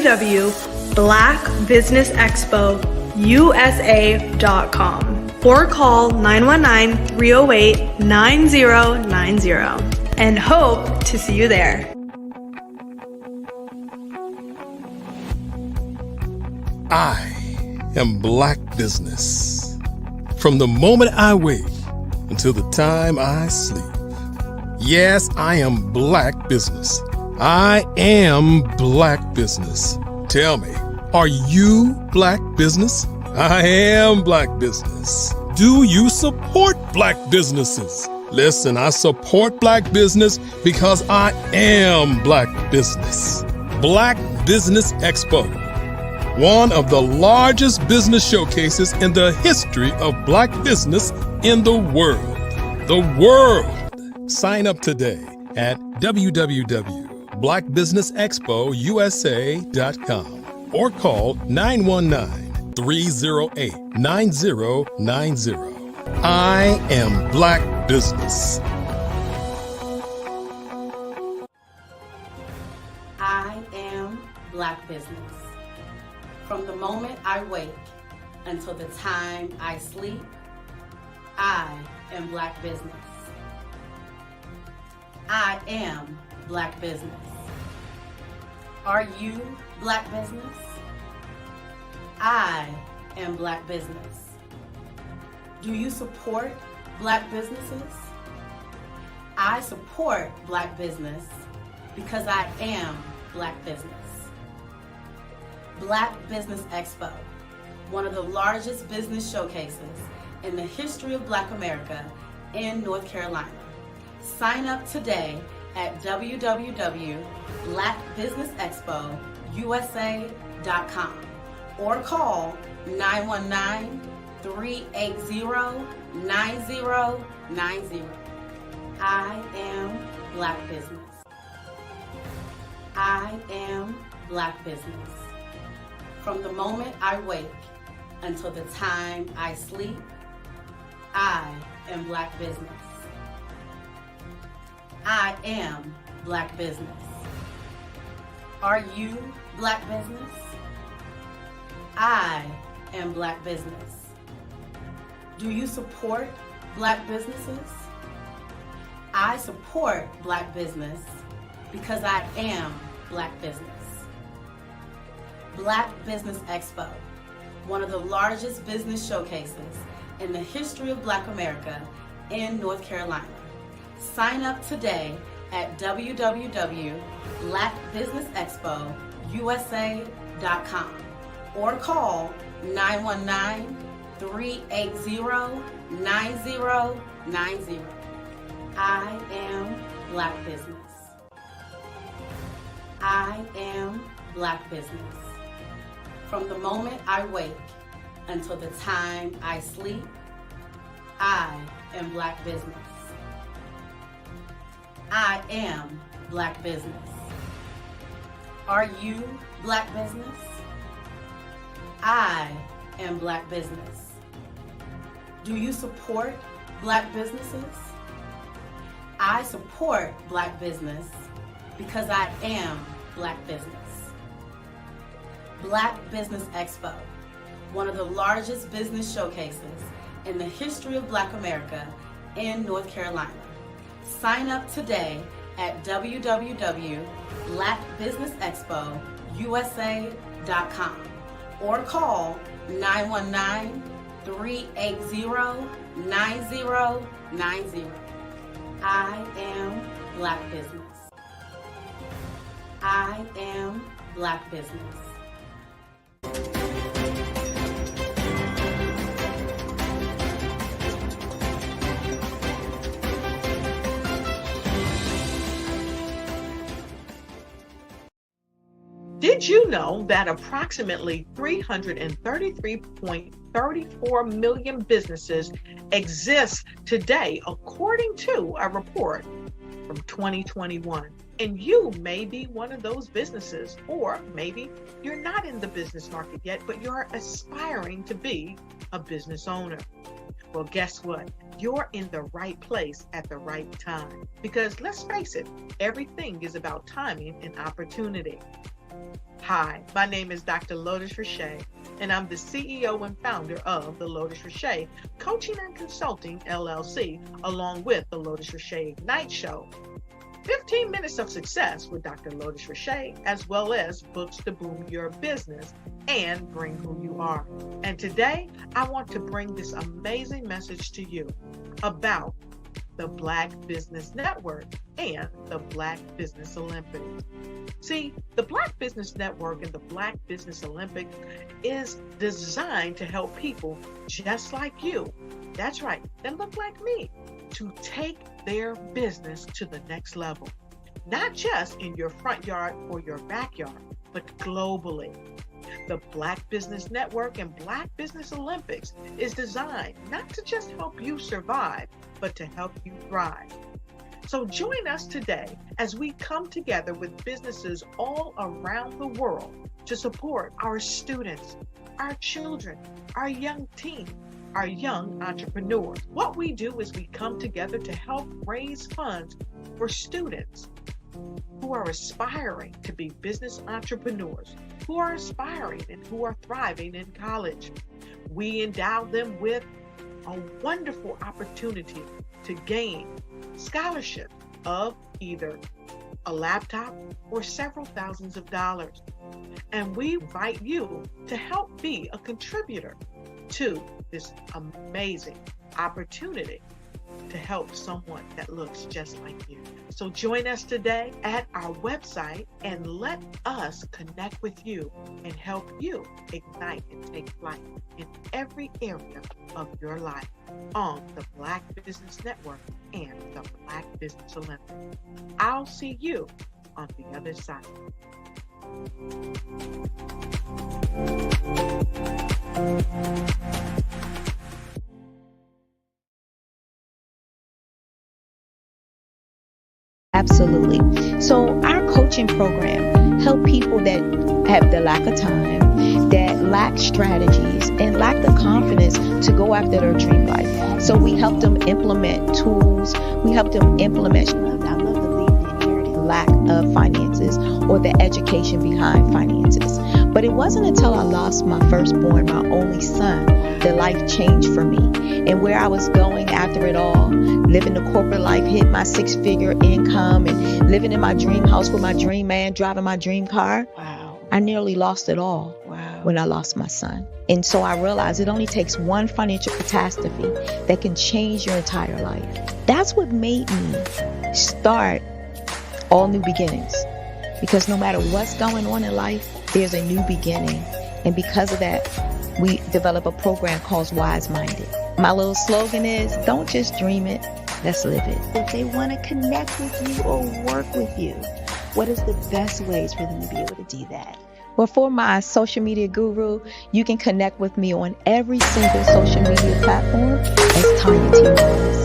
www.blackbusinessexpousa.com or call 919-308-9090 and hope to see you there. I am Black business. From the moment I wake until the time I sleep. Yes, I am Black business. I am Black business. Tell me, are you Black business? I am Black business. Do you support Black businesses? Listen, I support Black business because I am Black business. Black Business Expo, one of the largest business showcases in the history of Black business in the world. The world! Sign up today at www.blackbusinessexpousa.com or call 919-308-9090. I am Black business. I am Black business. From the moment I wake until the time I sleep, I am Black business. I am Black business. Are you Black business? I am Black business. Do you support Black businesses? I support Black business because I am Black business. Black Business Expo, one of the largest business showcases in the history of Black America in North Carolina. Sign up today at www.blackbusinessexpousa.com or call 919-380-9090. I am Black business. I am Black business. From the moment I wake until the time I sleep, I am Black business. I am Black business. Are you Black business? I am Black business. Do you support Black businesses? I support Black business because I am Black business. Black Business Expo, one of the largest business showcases in the history of Black America in North Carolina. Sign up today at www.blackbusinessexpousa.com or call 919-380-9090. I am Black business. I am Black business. From the moment I wake until the time I sleep, I am Black business. I am Black business. Are you Black business? I am Black business. Do you support Black businesses? I support Black business because I am Black business. Black Business Expo, one of the largest business showcases in the history of Black America in North Carolina. Sign up today at www.blackbusinessexpousa.com or call 919-380-9090. I am Black business. I am Black business. Did you know that approximately 333.34 million businesses exist today, according to a report from 2021? And you may be one of those businesses, or maybe you're not in the business market yet, but you're aspiring to be a business owner. Well, guess what? You're in the right place at the right time. Because let's face it, everything is about timing and opportunity. Hi, my name is Dr. Lotus Richey, and I'm the CEO and founder of the Lotus Richey Coaching and Consulting LLC, along with the Lotus Richey Ignite Show. 15 minutes of success with Dr. Lotus Richey, as well as books to boom your business and bring who you are. And today, I want to bring this amazing message to you about the Black Business Network and the Black Business Olympics. See, the Black Business Network and the Black Business Olympics is designed to help people just like you, that's right, that look like me, to take their business to the next level. Not just in your front yard or your backyard, but globally. The Black Business Network and Black Business Olympics is designed not to just help you survive, but to help you thrive. So join us today as we come together with businesses all around the world to support our students, our children, our young teens, our young entrepreneurs. What we do is we come together to help raise funds for students who are aspiring to be business entrepreneurs, who are aspiring and who are thriving in college. We endow them with a wonderful opportunity to gain scholarship of either a laptop or several thousands of dollars. And we invite you to help be a contributor to this amazing opportunity to help someone that looks just like you. So join us today at our website and let us connect with you and help you ignite and take flight in every area of your life on the Black Business Network and the Black Business Olympics. I'll see you on the other side. Absolutely. So our coaching program help people that have the lack of time, that lack strategies, and lack the confidence to go after their dream life. So we help them implement tools. We help them implement, I love to leave the inherited lack of finances or the education behind finances. But it wasn't until I lost my firstborn, my only son, that life changed for me. And where I was going after it all, living the corporate life, hit my 6-figure income and living in my dream house with my dream man, driving my dream car. Wow. I nearly lost it all. Wow. When I lost my son. And so I realized it only takes one financial catastrophe that can change your entire life. That's what made me start All New Beginnings. Because no matter what's going on in life, there's a new beginning. And because of that, we develop a program called Wise Minded. My little slogan is, don't just dream it, let's live it. If they want to connect with you or work with you, what is the best ways for them to be able to do that? Well, for my social media guru, you can connect with me on every single social media platform as Tanya T. Williams.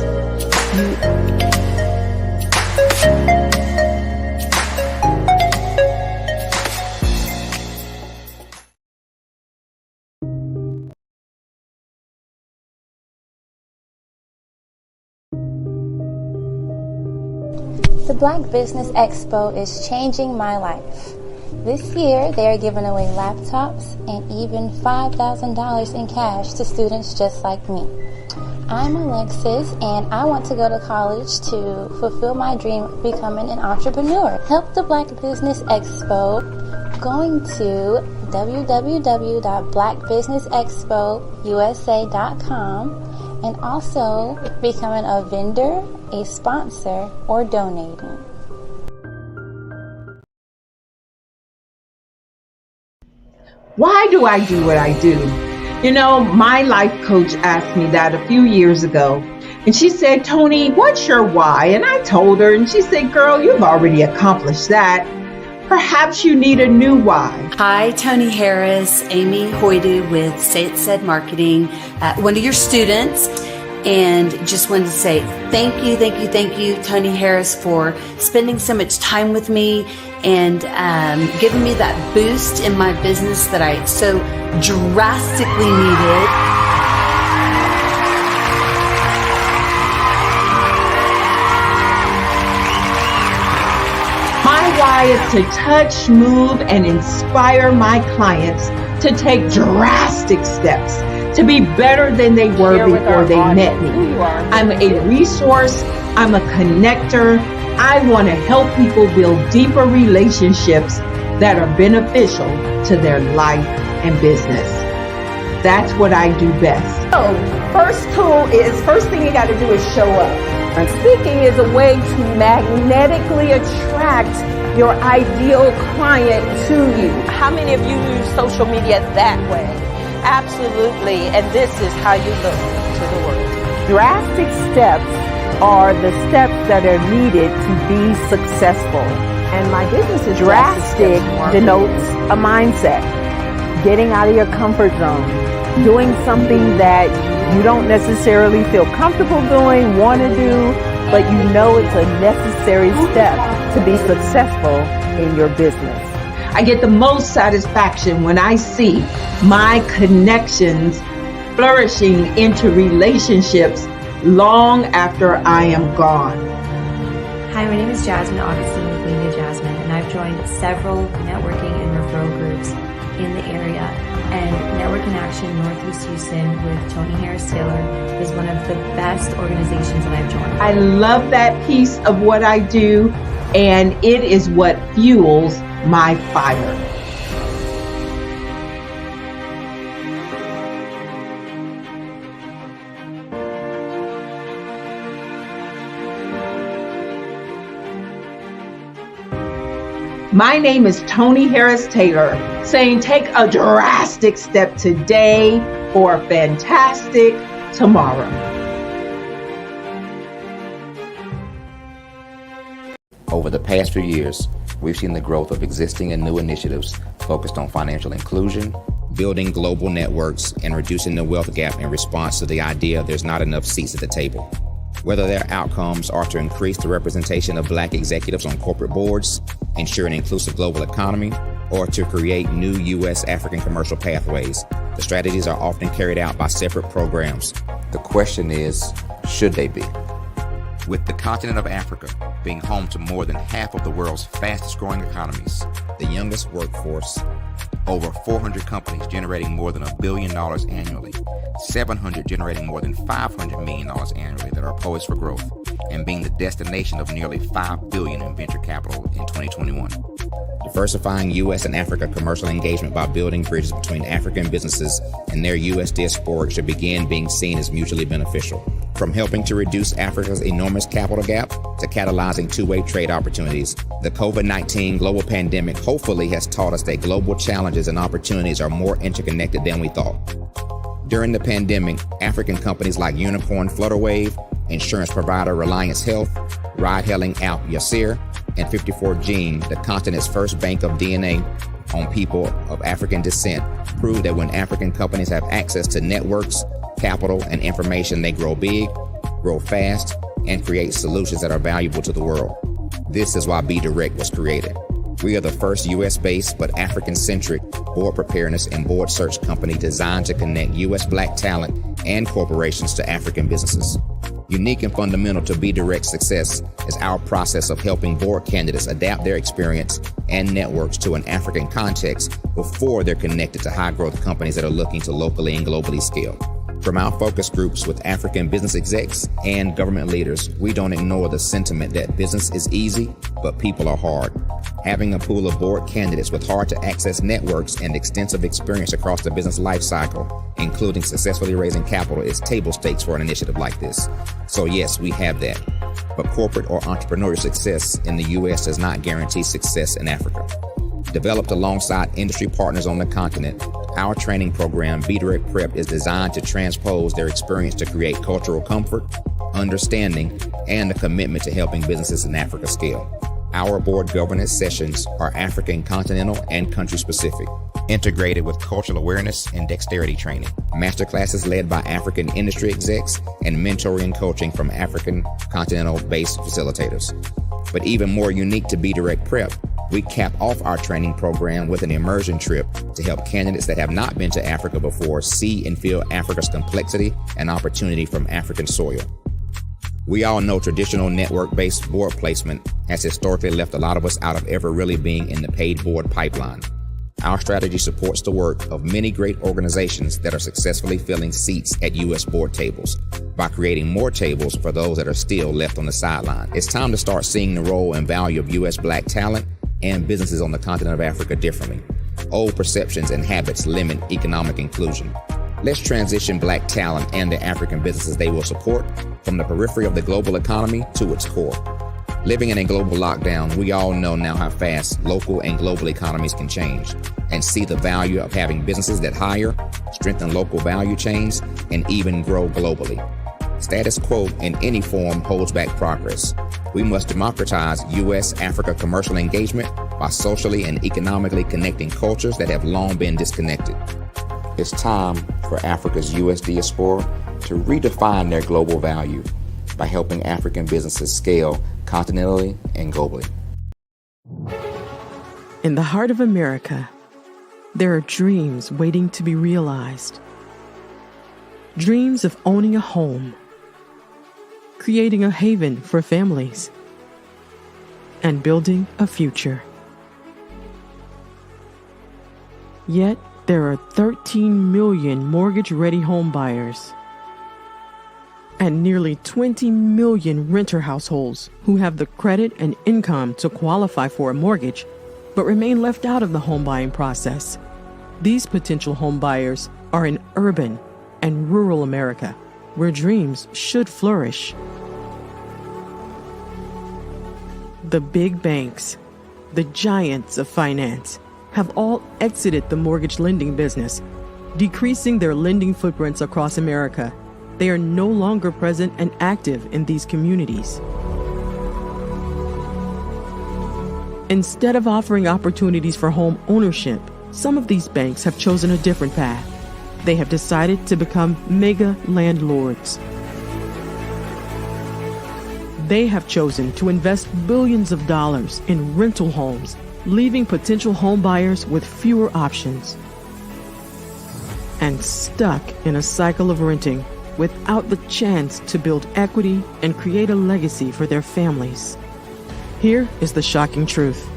The Black Business Expo is changing my life. This year, they are giving away laptops and even $5,000 in cash to students just like me. I'm Alexis, and I want to go to college to fulfill my dream of becoming an entrepreneur. Help the Black Business Expo going to www.blackbusinessexpousa.com and also becoming a vendor, a sponsor, or donating. Why do I do what I do? You know, my life coach asked me that a few years ago. And she said, Tony, what's your why? And I told her, and she said, girl, you've already accomplished that. Perhaps you need a new why. Hi, Tony Harris, Amy Hoydu with Say It Said Marketing, one of your students. And just wanted to say thank you, Tony Harris, for spending so much time with me and giving me that boost in my business that I so drastically needed. My why is to touch, move, and inspire my clients to take drastic steps to be better than they were before they met me. I'm a resource. I'm a connector. I want to help people build deeper relationships that are beneficial to their life and business. That's what I do best. So, first thing you got to do is show up. And speaking is a way to magnetically attract your ideal client to you. How many of you use social media that way? Absolutely, and this is how you look to the world. Drastic steps are the steps that are needed to be successful. And my business is drastic denotes a mindset. Getting out of your comfort zone. Doing something that you don't necessarily feel comfortable doing, want to do, but you know it's a necessary step to be successful in your business. I get the most satisfaction when I see my connections flourishing into relationships long after I am gone. Hi, my name is Jasmine Augustine with Media Jasmine, and I've joined several networking and referral groups in the area. And Network in Action Northeast Houston with Tony Harris-Taylor is one of the best organizations that I've joined. I love that piece of what I do, and it is what fuels my fire. My name is Tony Harris-Taylor, saying take a drastic step today for a fantastic tomorrow. Over the past few years, we've seen the growth of existing and new initiatives focused on financial inclusion, building global networks, and reducing the wealth gap in response to the idea there's not enough seats at the table. Whether their outcomes are to increase the representation of Black executives on corporate boards, ensure an inclusive global economy, or to create new U.S. African commercial pathways, the strategies are often carried out by separate programs. The question is, should they be? With the continent of Africa being home to more than half of the world's fastest growing economies, the youngest workforce, over 400 companies generating more than $1 billion annually, 700 generating more than $500 million annually that are poised for growth, and being the destination of nearly $5 billion in venture capital in 2021. Diversifying U.S. and Africa commercial engagement by building bridges between African businesses and their U.S. diaspora should begin being seen as mutually beneficial. From helping to reduce Africa's enormous capital gap to catalyzing two-way trade opportunities, the COVID-19 global pandemic hopefully has taught us that global challenges and opportunities are more interconnected than we thought. During the pandemic, African companies like Unicorn Flutterwave, insurance provider Reliance Health, ride-hailing app Yasir, and 54Gene, the continent's first bank of DNA on people of African descent, proved that when African companies have access to networks, capital, and information, they grow big, grow fast, and create solutions that are valuable to the world. This is why Be Direct was created. We are the first U.S.-based but African-centric board preparedness and board search company designed to connect U.S. Black talent and corporations to African businesses. Unique and fundamental to Be Direct's success is our process of helping board candidates adapt their experience and networks to an African context before they're connected to high-growth companies that are looking to locally and globally scale. From our focus groups with African business execs and government leaders, we don't ignore the sentiment that business is easy, but people are hard. Having a pool of board candidates with hard-to-access networks and extensive experience across the business life cycle, including successfully raising capital, is table stakes for an initiative like this. So yes, we have that. But corporate or entrepreneurial success in the U.S. does not guarantee success in Africa. Developed alongside industry partners on the continent, our training program, Be Direct Prep, is designed to transpose their experience to create cultural comfort, understanding, and a commitment to helping businesses in Africa scale. Our board governance sessions are African continental and country specific, integrated with cultural awareness and dexterity training, masterclasses led by African industry execs, and mentoring and coaching from African continental-based facilitators. But even more unique to Be Direct Prep, we cap off our training program with an immersion trip to help candidates that have not been to Africa before see and feel Africa's complexity and opportunity from African soil. We all know traditional network-based board placement has historically left a lot of us out of ever really being in the paid board pipeline. Our strategy supports the work of many great organizations that are successfully filling seats at U.S. board tables by creating more tables for those that are still left on the sideline. It's time to start seeing the role and value of U.S. Black talent and businesses on the continent of Africa differently. Old perceptions and habits limit economic inclusion. Let's transition Black talent and the African businesses they will support from the periphery of the global economy to its core. Living in a global lockdown, we all know now how fast local and global economies can change and see the value of having businesses that hire, strengthen local value chains, and even grow globally. Status quo in any form holds back progress. We must democratize U.S.-Africa commercial engagement by socially and economically connecting cultures that have long been disconnected. It's time for Africa's U.S. diaspora to redefine their global value by helping African businesses scale continentally and globally. In the heart of America, there are dreams waiting to be realized. Dreams of owning a home, creating a haven for families, and building a future. Yet, there are 13 million mortgage-ready home buyers and nearly 20 million renter households who have the credit and income to qualify for a mortgage but remain left out of the home buying process. These potential home buyers are in urban and rural America, where dreams should flourish. The big banks, the giants of finance, have all exited the mortgage lending business, decreasing their lending footprints across America. They are no longer present and active in these communities. Instead of offering opportunities for home ownership, some of these banks have chosen a different path. They have decided to become mega landlords. They have chosen to invest billions of dollars in rental homes, leaving potential home buyers with fewer options and stuck in a cycle of renting without the chance to build equity and create a legacy for their families. Here is the shocking truth.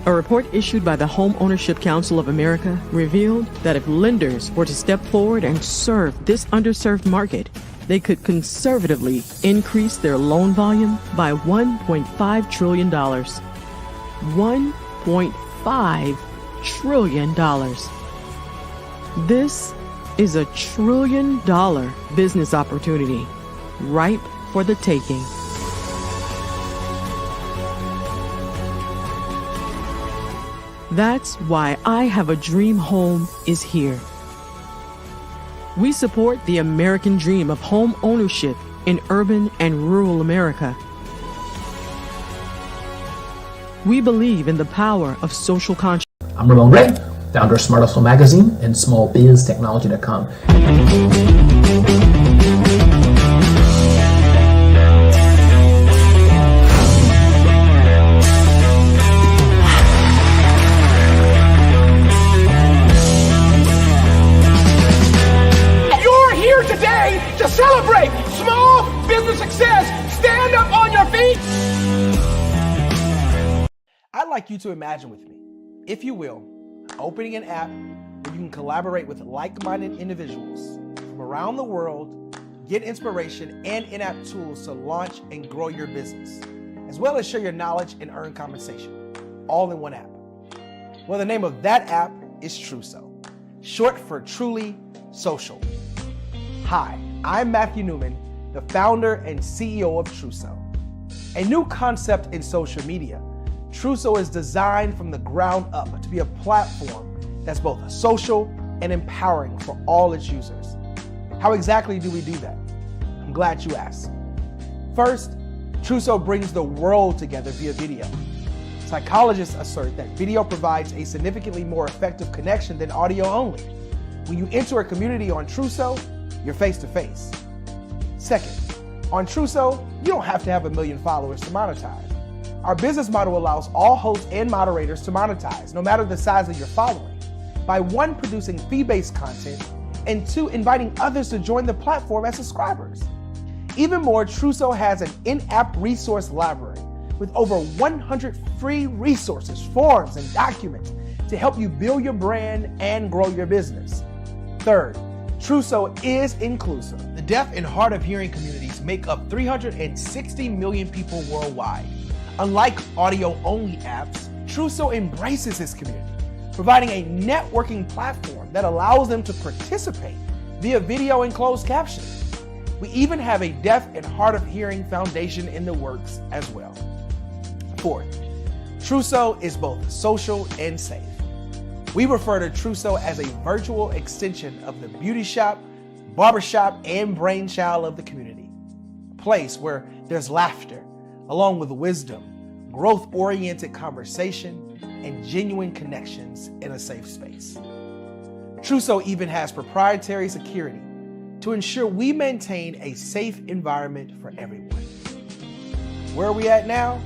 A report issued by the Home Ownership Council of America revealed that if lenders were to step forward and serve this underserved market, they could conservatively increase their loan volume by $1.5 trillion. $1.5 trillion. This is a $1 trillion business opportunity, ripe for the taking. That's why I Have a Dream Home is here. We support the American dream of home ownership in urban and rural America. We believe in the power of social conscience. I'm Ramon Gray, founder of Smart Hustle Magazine and smallbiztechnology.com. You're here today to celebrate small business success. Stand up on your feet. I'd like you to imagine with me, if you will, opening an app where you can collaborate with like-minded individuals from around the world, get inspiration and in-app tools to launch and grow your business, as well as share your knowledge and earn compensation, all in one app. Well, the name of that app is Truso, short for Truly Social. Hi, I'm Matthew Newman, the founder and CEO of Truso, a new concept in social media. Truso is designed from the ground up to be a platform that's both social and empowering for all its users. How exactly do we do that? I'm glad you asked. First, Truso brings the world together via video. Psychologists assert that video provides a significantly more effective connection than audio only. When you enter a community on Truso, you're face to face. Second, on Truso, you don't have to have 1 million followers to monetize. Our business model allows all hosts and moderators to monetize, no matter the size of your following, by 1, producing fee-based content, and 2, inviting others to join the platform as subscribers. Even more, Trousseau has an in-app resource library with over 100 free resources, forms, and documents to help you build your brand and grow your business. Third, Trousseau is inclusive. The deaf and hard of hearing communities make up 360 million people worldwide. Unlike audio-only apps, Trousseau embraces his community, providing a networking platform that allows them to participate via video and closed captioning. We even have a deaf and hard of hearing foundation in the works as well. Fourth, Trousseau is both social and safe. We refer to Trousseau as a virtual extension of the beauty shop, barbershop, and brainchild of the community. A place where there's laughter, along with wisdom, growth-oriented conversation, and genuine connections in a safe space. Trousseau even has proprietary security to ensure we maintain a safe environment for everyone. Where are we at now?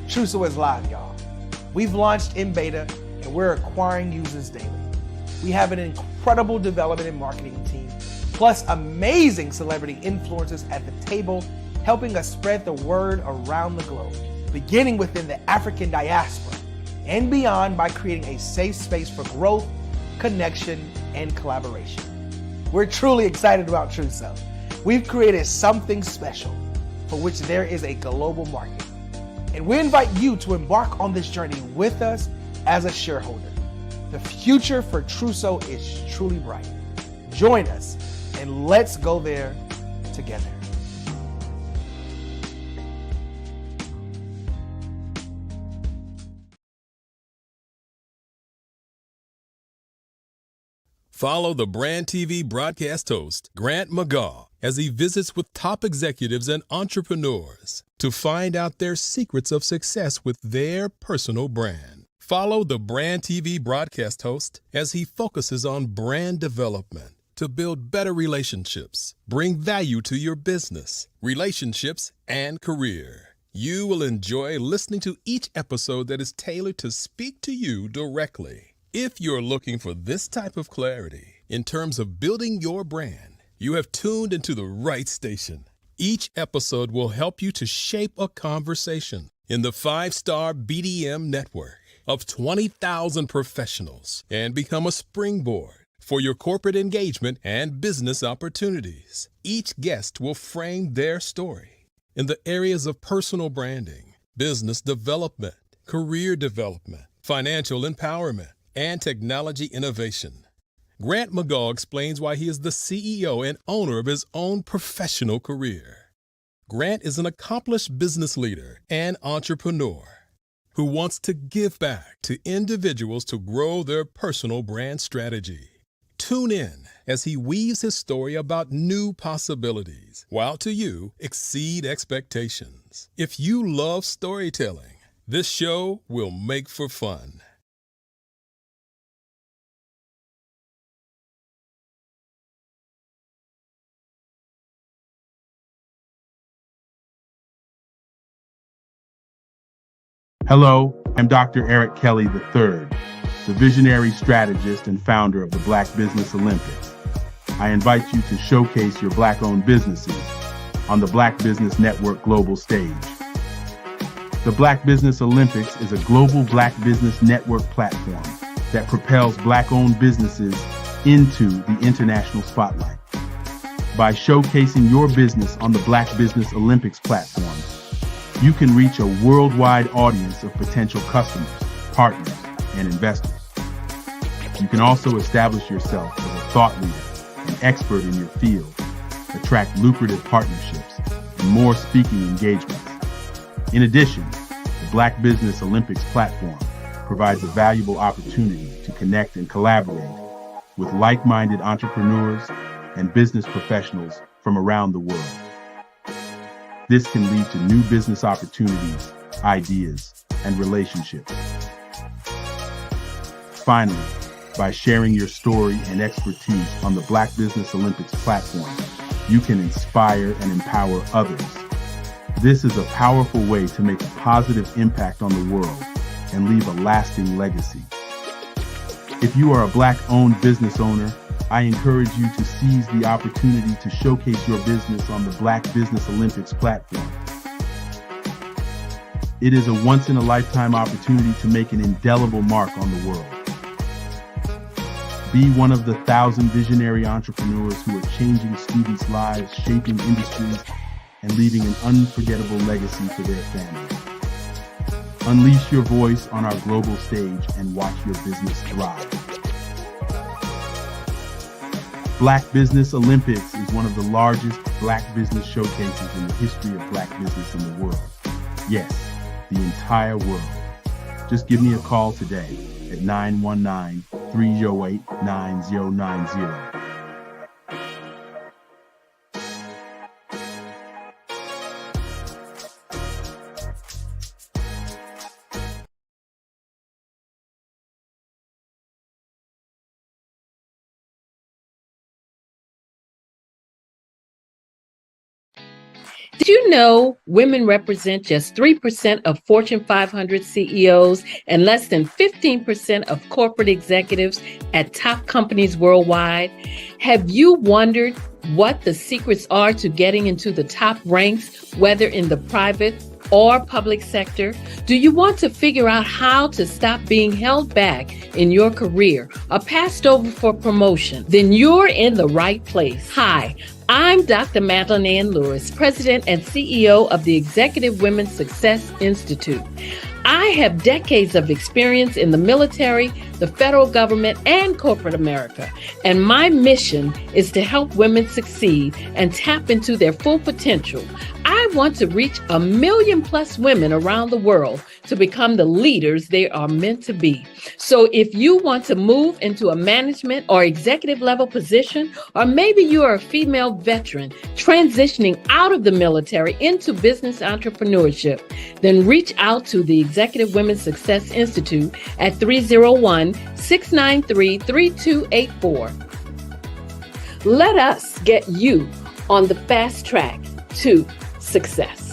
Trousseau is live, y'all. We've launched in beta and we're acquiring users daily. We have an incredible development and marketing team, plus amazing celebrity influencers at the table, helping us spread the word around the globe, beginning within the African diaspora and beyond by creating a safe space for growth, connection, and collaboration. We're truly excited about Trousseau. We've created something special for which there is a global market. And we invite you to embark on this journey with us as a shareholder. The future for Trousseau is truly bright. Join us and let's go there together. Follow the Brand TV broadcast host, Grant McGaw, as he visits with top executives and entrepreneurs to find out their secrets of success with their personal brand. Follow the Brand TV broadcast host as he focuses on brand development to build better relationships, bring value to your business, relationships, and career. You will enjoy listening to each episode that is tailored to speak to you directly. If you're looking for this type of clarity in terms of building your brand, you have tuned into the right station. Each episode will help you to shape a conversation in the 5-star BDM network of 20,000 professionals and become a springboard for your corporate engagement and business opportunities. Each guest will frame their story in the areas of personal branding, business development, career development, financial empowerment, and technology innovation. Grant McGaw explains why he is the CEO and owner of his own professional career. Grant is an accomplished business leader and entrepreneur who wants to give back to individuals to grow their personal brand strategy. Tune in as he weaves his story about new possibilities, while to you exceed expectations. If you love storytelling, this show will make for fun. Hello, I'm Dr. Eric Kelly III, the visionary strategist and founder of the Black Business Olympics. I invite you to showcase your Black-owned businesses on the Black Business Network global stage. The Black Business Olympics is a global Black Business Network platform that propels Black-owned businesses into the international spotlight. By showcasing your business on the Black Business Olympics platform, you can reach a worldwide audience of potential customers, partners, and investors. You can also establish yourself as a thought leader and expert in your field, attract lucrative partnerships, and more speaking engagements. In addition, the Black Business Olympics platform provides a valuable opportunity to connect and collaborate with like-minded entrepreneurs and business professionals from around the world. This can lead to new business opportunities, ideas, and relationships. Finally, by sharing your story and expertise on the Black Business Olympics platform, you can inspire and empower others. This is a powerful way to make a positive impact on the world and leave a lasting legacy. If you are a Black-owned business owner I encourage you to seize the opportunity to showcase your business on the Black Business Olympics platform. It is a once-in-a-lifetime opportunity to make an indelible mark on the world. Be one of the 1,000 visionary entrepreneurs who are changing students' lives, shaping industries, and leaving an unforgettable legacy for their families. Unleash your voice on our global stage and watch your business thrive. Black Business Olympics is one of the largest Black business showcases in the history of Black business in the world. Yes, the entire world. Just give me a call today at 919-308-9090. Did you know women represent just 3% of Fortune 500 CEOs and less than 15% of corporate executives at top companies worldwide? Have you wondered what the secrets are to getting into the top ranks, whether in the private or public sector? Do you want to figure out how to stop being held back in your career or passed over for promotion? Then you're in the right place. Hi, I'm Dr. Madeline Ann Lewis, President and CEO of the Executive Women's Success Institute. I have decades of experience in the military, the federal government, and corporate America, and my mission is to help women succeed and tap into their full potential. I want to reach 1 million plus women around the world to become the leaders they are meant to be. So if you want to move into a management or executive level position, or maybe you are a female veteran transitioning out of the military into business entrepreneurship, then reach out to the Executive Women's Success Institute at 301-693-3284. Let us get you on the fast track to success.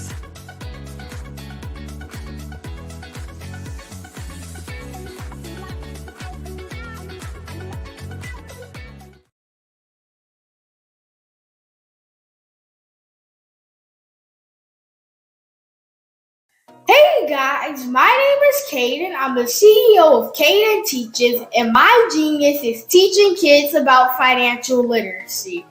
Hey guys, my name is Caden. I'm the CEO of Caden Teaches, and my genius is teaching kids about financial literacy.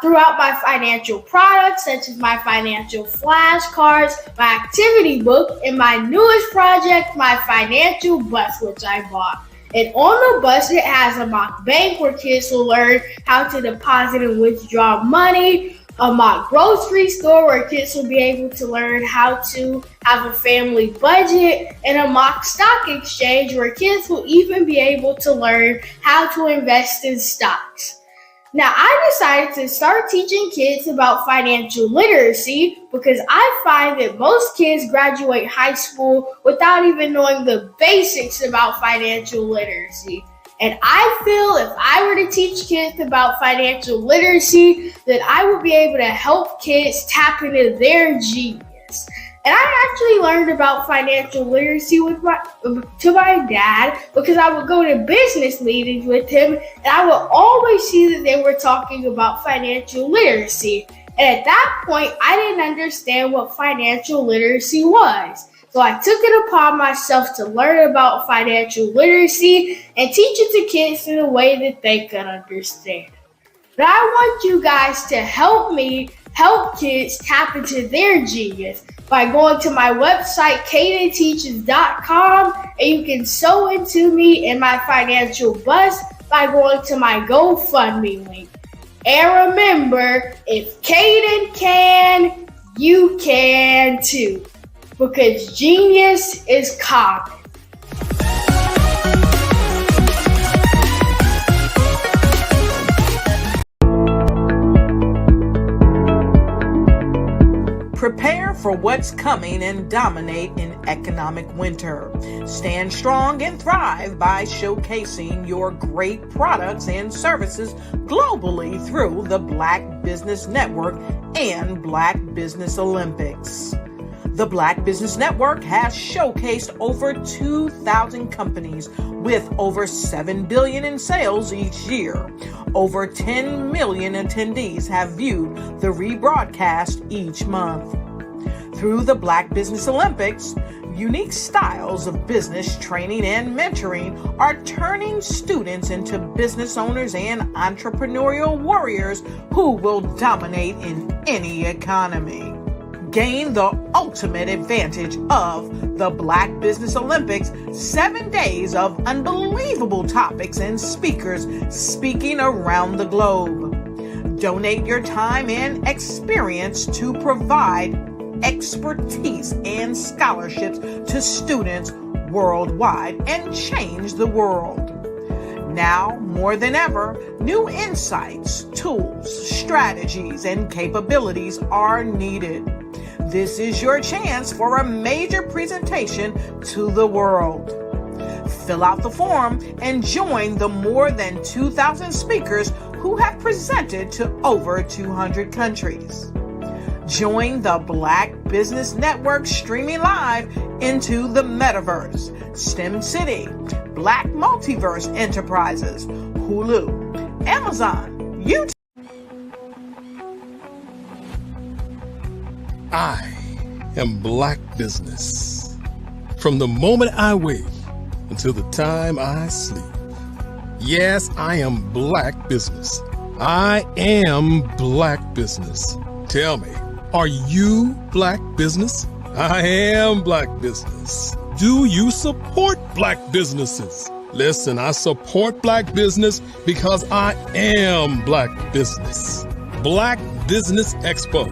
Throughout my financial products, such as my financial flashcards, my activity book, and my newest project, my financial bus, which I bought. And on the bus, it has a mock bank where kids will learn how to deposit and withdraw money, a mock grocery store where kids will be able to learn how to have a family budget, and a mock stock exchange where kids will even be able to learn how to invest in stocks. Now, I decided to start teaching kids about financial literacy because I find that most kids graduate high school without even knowing the basics about financial literacy. And I feel if I were to teach kids about financial literacy, that I would be able to help kids tap into their genius. And I actually learned about financial literacy to my dad because I would go to business meetings with him, and I would always see that they were talking about financial literacy. And at that point, I didn't understand what financial literacy was. So I took it upon myself to learn about financial literacy and teach it to kids in a way that they could understand. But I want you guys to help me help kids tap into their genius by going to my website, cadenteaches.com, and you can sew into me in my financial bus by going to my GoFundMe link. And remember, if Caden can, you can too, because genius is common. Prepare for what's coming and dominate in economic winter. Stand strong and thrive by showcasing your great products and services globally through the Black Business Network and Black Business Olympics. The Black Business Network has showcased over 2,000 companies with over $7 billion in sales each year. Over 10 million attendees have viewed the rebroadcast each month. Through the Black Business Olympics, unique styles of business training and mentoring are turning students into business owners and entrepreneurial warriors who will dominate in any economy. Gain the ultimate advantage of the Black Business Olympics, 7 days of unbelievable topics and speakers speaking around the globe. Donate your time and experience to provide expertise and scholarships to students worldwide and change the world. Now, more than ever, new insights, tools, strategies, and capabilities are needed. This is your chance for a major presentation to the world. Fill out the form and join the more than 2,000 speakers who have presented to over 200 countries. Join the Black Business Network streaming live into the metaverse, STEM City, Black Multiverse Enterprises, Hulu, Amazon, YouTube. I am Black business. From the moment I wake until the time I sleep. Yes, I am Black business. I am Black business. Tell me, are you Black business? I am Black business. Do you support Black businesses? Listen, I support Black business because I am Black business. Black Business Expo,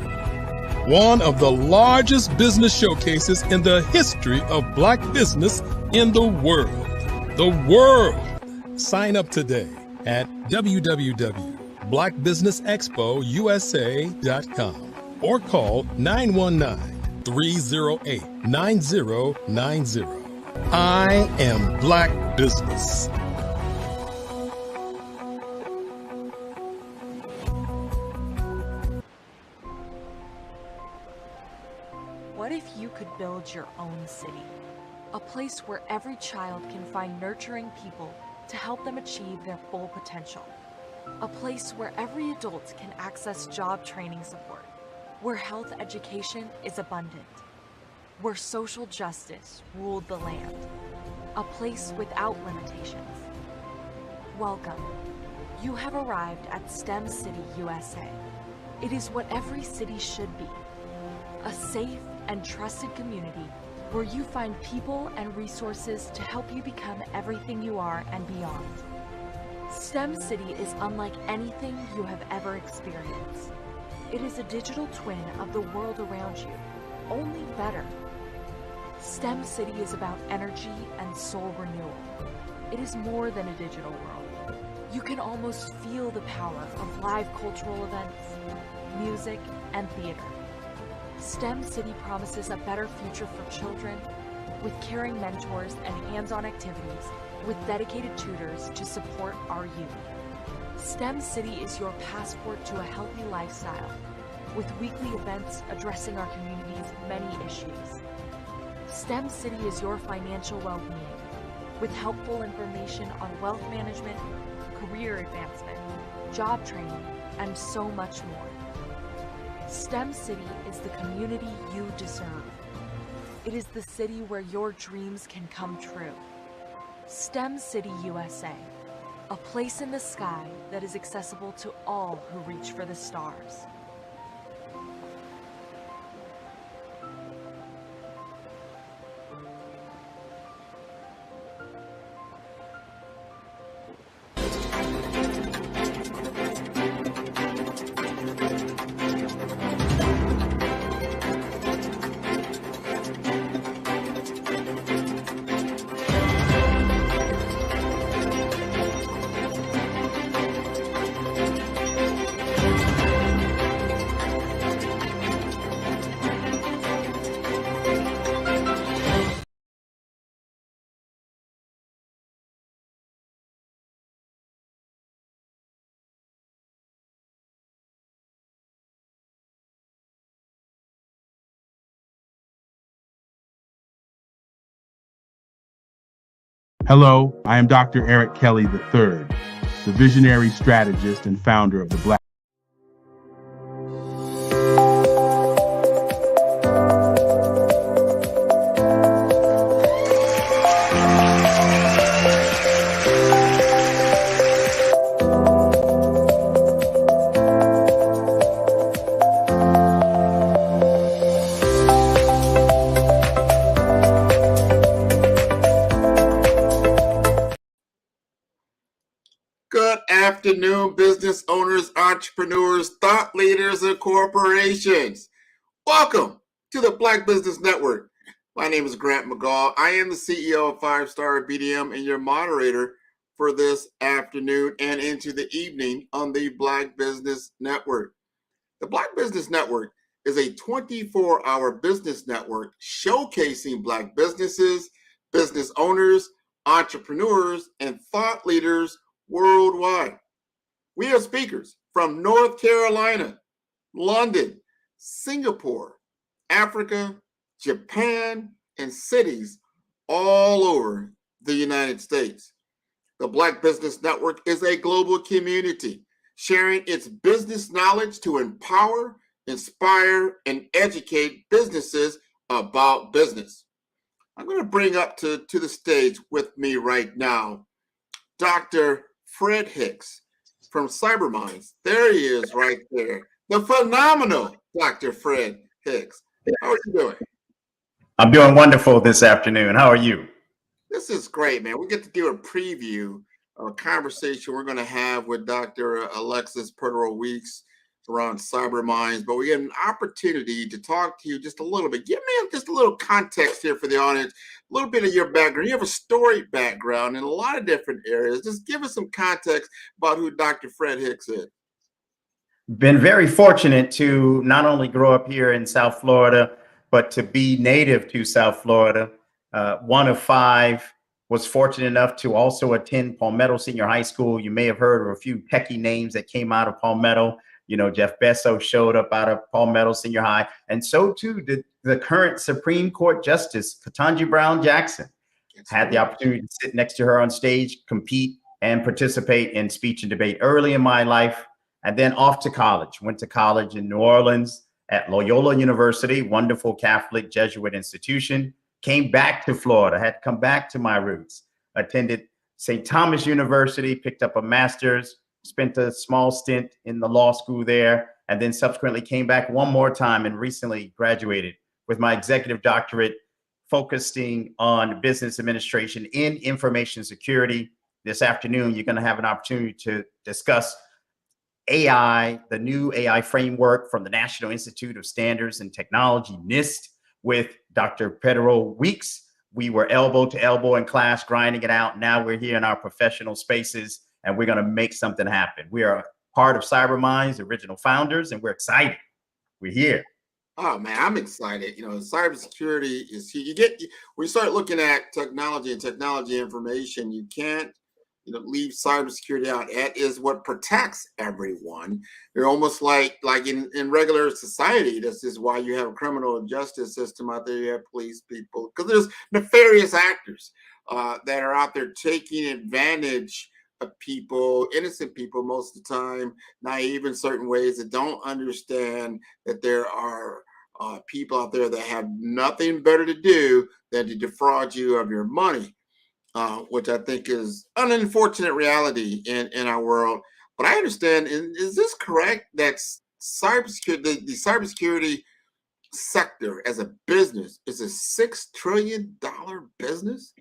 one of the largest business showcases in the history of Black business in the world. The world. Sign up today at www.blackbusinessexpousa.com or call 919-308-9090. I am Black business. What if you could build your own city? A place where every child can find nurturing people to help them achieve their full potential. A place where every adult can access job training support, where health education is abundant, where social justice ruled the land. A place without limitations. Welcome. You have arrived at STEM City, USA. It is what every city should be. A safe and trusted community where you find people and resources to help you become everything you are and beyond. STEM City is unlike anything you have ever experienced. It is a digital twin of the world around you, only better. STEM City is about energy and soul renewal. It is more than a digital world. You can almost feel the power of live cultural events, music, and theater. STEM City promises a better future for children, with caring mentors and hands-on activities, with dedicated tutors to support our youth. STEM City is your passport to a healthy lifestyle, with weekly events addressing our community's many issues. STEM City is your financial well-being, with helpful information on wealth management, career advancement, job training, and so much more. STEM City is the community you deserve. It is the city where your dreams can come true. STEM City, USA, a place in the sky that is accessible to all who reach for the stars. Hello, I am Dr. Eric Kelly III, the visionary strategist and founder of the Black. Good afternoon, business owners, entrepreneurs, thought leaders, and corporations. Welcome to the Black Business Network. My name is Grant McGaw. I am the CEO of 5-Star BDM and your moderator for this afternoon and into the evening on the Black Business Network. The Black Business Network is a 24-hour business network showcasing Black businesses, business owners, entrepreneurs, and thought leaders worldwide. We have speakers from North Carolina, London, Singapore, Africa, Japan, and cities all over the United States. The Black Business Network is a global community sharing its business knowledge to empower, inspire, and educate businesses about business. I'm going to bring up to the stage with me right now Dr. Fred Hicks from Cyberminds. There he is right there. The phenomenal Dr. Fred Hicks. How are you doing? I'm doing wonderful this afternoon. How are you? This is great, man. We get to do a preview of a conversation we're going to have with Dr. Alexis Pertero-Weeks around Cyberminds, but we get an opportunity to talk to you just a little bit. Give me just a little context here for the audience, a little bit of your background. You have a storied background in a lot of different areas. Just give us some context about who Dr. Fred Hicks is. Been very fortunate to not only grow up here in South Florida, but to be native to South Florida. One of five, was fortunate enough to also attend Palmetto Senior High School. You may have heard of a few techie names that came out of Palmetto. You know, Jeff Bezos showed up out of Palmetto Senior High, and so too did the current Supreme Court Justice, Ketanji Brown Jackson. Had the opportunity to sit next to her on stage, compete, and participate in speech and debate early in my life, and then off to college. Went to college in New Orleans at Loyola University, wonderful Catholic Jesuit institution. Came back to Florida, had to come back to my roots. Attended St. Thomas University, picked up a master's, spent a small stint in the law school there, and then subsequently came back one more time and recently graduated with my executive doctorate, focusing on business administration in information security. This afternoon, you're going to have an opportunity to discuss AI, the new AI framework from the National Institute of Standards and Technology, NIST, with Dr. Pertero-Weeks. We were elbow to elbow in class, grinding it out. Now we're here in our professional spaces, and we're going to make something happen. We are part of Cyberminds, original founders, and we're excited. We're here. Oh man, I'm excited. You know, cybersecurity is when you start looking at technology and technology information, you can't, leave cybersecurity out. That is what protects everyone. They're almost like in regular society. This is why you have a criminal justice system out there. You have police people, because there's nefarious actors that are out there taking advantage of people, innocent people most of the time, naive in certain ways, that don't understand that there are people out there that have nothing better to do than to defraud you of your money. Which I think is an unfortunate reality in our world. But I understand, is this correct, that cybersecurity, the cybersecurity sector as a business is a $6 trillion business?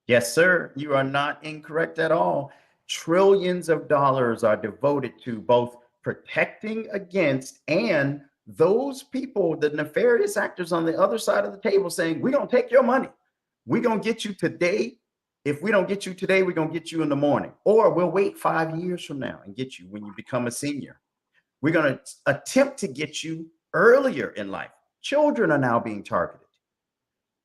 Yes, sir. You are not incorrect at all. Trillions of dollars are devoted to both protecting against and those people, the nefarious actors on the other side of the table, saying, we're going to take your money. We're going to get you today. If we don't get you today, we're going to get you in the morning, or we'll wait 5 years from now and get you when you become a senior. We're going to attempt to get you earlier in life. Children are now being targeted.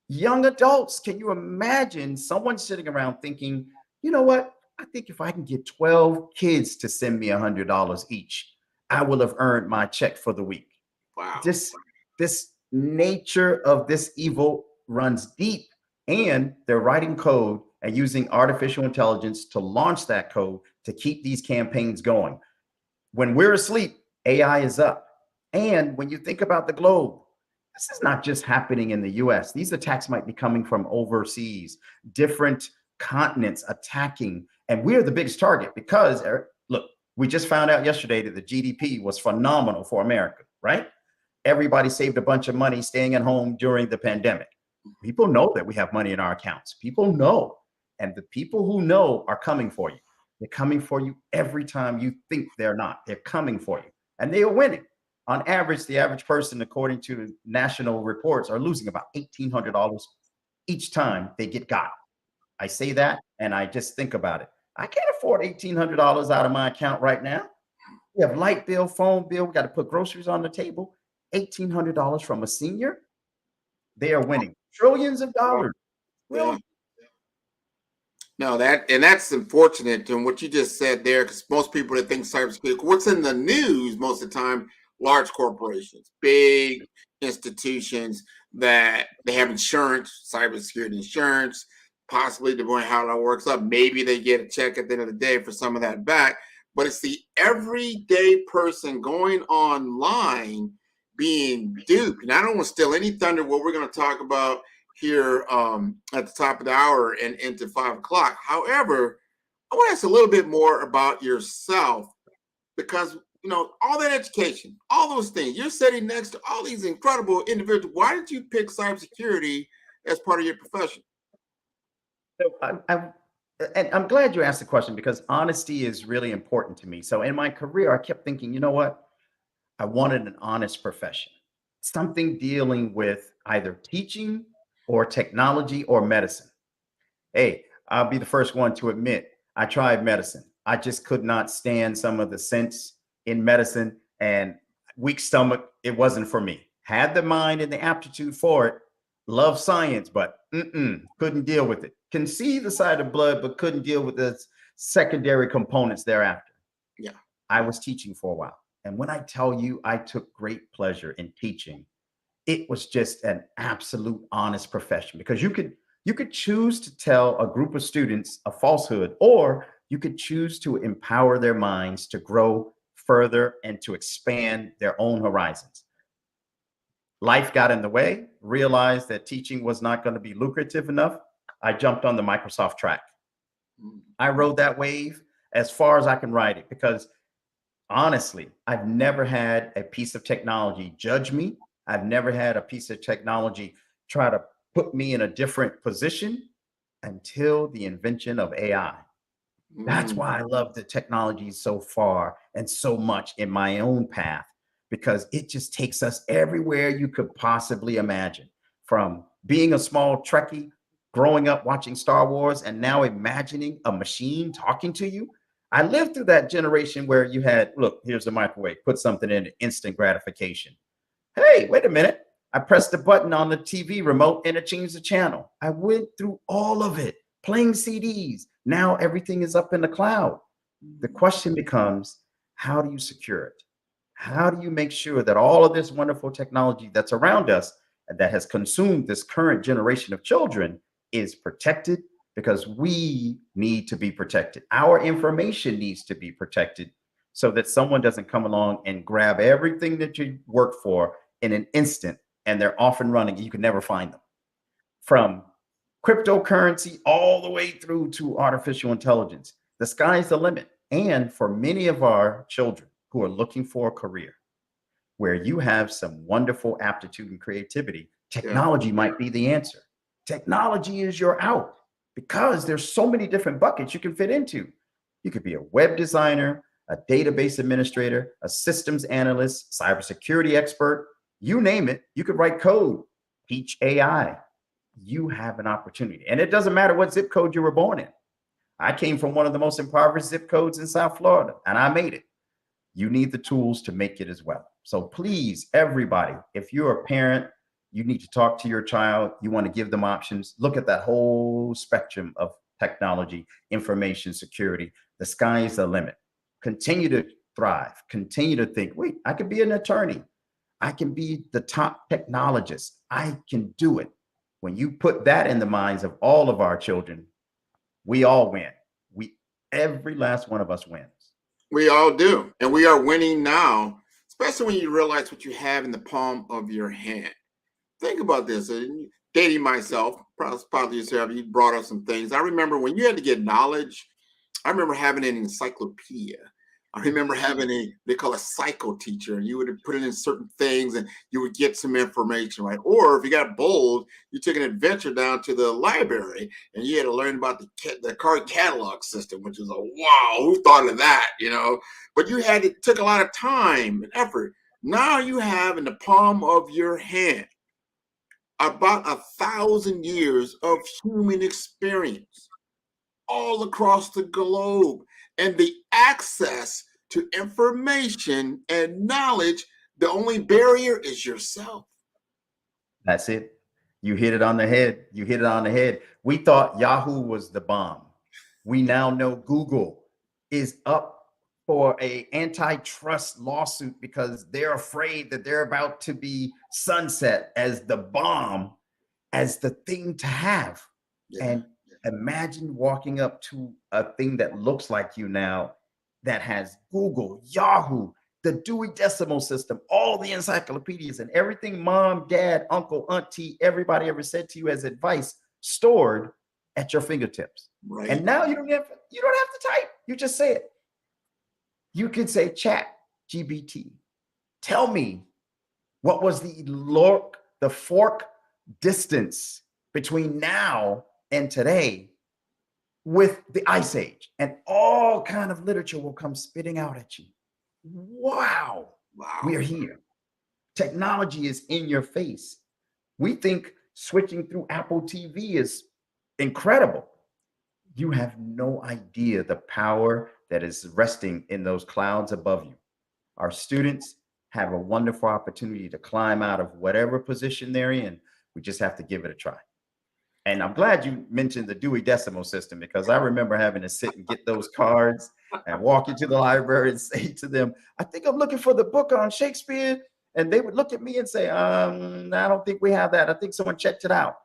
Young adults, can you imagine someone sitting around thinking, you know what? I think if I can get 12 kids to send me $100 each, I will have earned my check for the week. Wow. This nature of this evil runs deep, and they're writing code and using artificial intelligence to launch that code to keep these campaigns going. When we're asleep, AI is up. And when you think about the globe, this is not just happening in the US. These attacks might be coming from overseas, different continents attacking. And we're the biggest target because, look, we just found out yesterday that the GDP was phenomenal for America, right? Everybody saved a bunch of money staying at home during the pandemic. People know that we have money in our accounts. People know. And the people who know are coming for you. They're coming for you every time you think they're not. They're coming for you. And they are winning. On average, the average person, according to national reports, are losing about $1,800 each time they get got. I say that and I just think about it. I can't afford $1,800 out of my account right now. We have light bill, phone bill. We got to put groceries on the table. $1,800 from a senior. They are winning trillions of dollars. Yeah. No, that's unfortunate. And what you just said there, because most people that think cybersecurity, what's in the news most of the time, large corporations, big institutions that they have insurance, cybersecurity insurance, possibly depending on how that works up. Maybe they get a check at the end of the day for some of that back. But it's the everyday person going online being duped. And I don't want to steal any thunder what we're going to talk about here at the top of the hour and into 5 o'clock. However, I want to ask a little bit more about yourself, because all that education, all those things, you're sitting next to all these incredible individuals. Why did you pick cybersecurity as part of your profession? So I'm glad you asked the question, because honesty is really important to me. So in my career, I kept thinking, you know what? I wanted an honest profession, something dealing with either teaching or technology or medicine. Hey, I'll be the first one to admit I tried medicine. I just could not stand some of the sense in medicine, and weak stomach. It wasn't for me. Had the mind and the aptitude for it. Love science, but couldn't deal with it. Can see the side of blood, but couldn't deal with the secondary components thereafter. Yeah. I was teaching for a while. And when I tell you I took great pleasure in teaching, it was just an absolute honest profession, because you could choose to tell a group of students a falsehood, or you could choose to empower their minds to grow further and to expand their own horizons. Life got in the way, realized that teaching was not going to be lucrative enough. I jumped on the Microsoft track. I rode that wave as far as I can ride it, because honestly, I've never had a piece of technology judge me. I've never had a piece of technology try to put me in a different position until the invention of AI. That's why I love the technology so far and so much in my own path, because it just takes us everywhere you could possibly imagine. From being a small Trekkie, growing up watching Star Wars, and now imagining a machine talking to you. I lived through that generation where you had, look, here's the microwave, put something in, instant gratification. Hey, wait a minute. I pressed the button on the TV remote and it changed the channel. I went through all of it, playing CDs. Now everything is up in the cloud. The question becomes, how do you secure it? How do you make sure that all of this wonderful technology that's around us and that has consumed this current generation of children is protected? Because we need to be protected. Our information needs to be protected so that someone doesn't come along and grab everything that you work for in an instant, and they're off and running and you can never find them. From cryptocurrency all the way through to artificial intelligence, the sky's the limit. And for many of our children who are looking for a career where you have some wonderful aptitude and creativity, technology might be the answer. Technology is your out, because there's so many different buckets you can fit into. You could be a web designer, a database administrator, a systems analyst, cybersecurity expert, you name it. You could write code, teach AI. You have an opportunity. And it doesn't matter what zip code you were born in. I came from one of the most impoverished zip codes in South Florida, and I made it. You need the tools to make it as well. So please, everybody, if you're a parent, you need to talk to your child. You want to give them options. Look at that whole spectrum of technology, information security. The sky is the limit. Continue to thrive. Continue to think, wait, I could be an attorney. I can be the top technologist. I can do it. When you put that in the minds of all of our children, we all win. Every last one of us wins. We all do. And we are winning now, especially when you realize what you have in the palm of your hand. Think about this. Dating myself, probably yourself, you brought up some things. I remember when you had to get knowledge, I remember having an encyclopedia. I remember having they call a psycho teacher, and you would put it in certain things and you would get some information, right? Or if you got bold, you took an adventure down to the library and you had to learn about the card catalog system, which is wow, who thought of that, But it took a lot of time and effort. Now you have in the palm of your hand about 1,000 years of human experience all across the globe, and the access to information and knowledge, the only barrier is yourself. That's it. You hit it on the head. You hit it on the head. We thought Yahoo was the bomb. We now know Google is up for an antitrust lawsuit because they're afraid that they're about to be sunset as the bomb, as the thing to have. Yeah. And imagine walking up to a thing that looks like you now, that has Google, Yahoo, the Dewey Decimal System, all the encyclopedias and everything mom, dad, uncle, auntie, everybody ever said to you as advice stored at your fingertips. Right. And now you don't have to type. You just say it. You could say, Chat GBT, tell me what was the fork distance between now and today with the Ice Age, and all kind of literature will come spitting out at you. Wow. We are here. Technology is in your face. We think switching through Apple TV is incredible. You have no idea the power that is resting in those clouds above you. Our students have a wonderful opportunity to climb out of whatever position they're in. We just have to give it a try. And I'm glad you mentioned the Dewey Decimal System, because I remember having to sit and get those cards and walk into the library and say to them, I think I'm looking for the book on Shakespeare. And they would look at me and say, I don't think we have that. I think someone checked it out.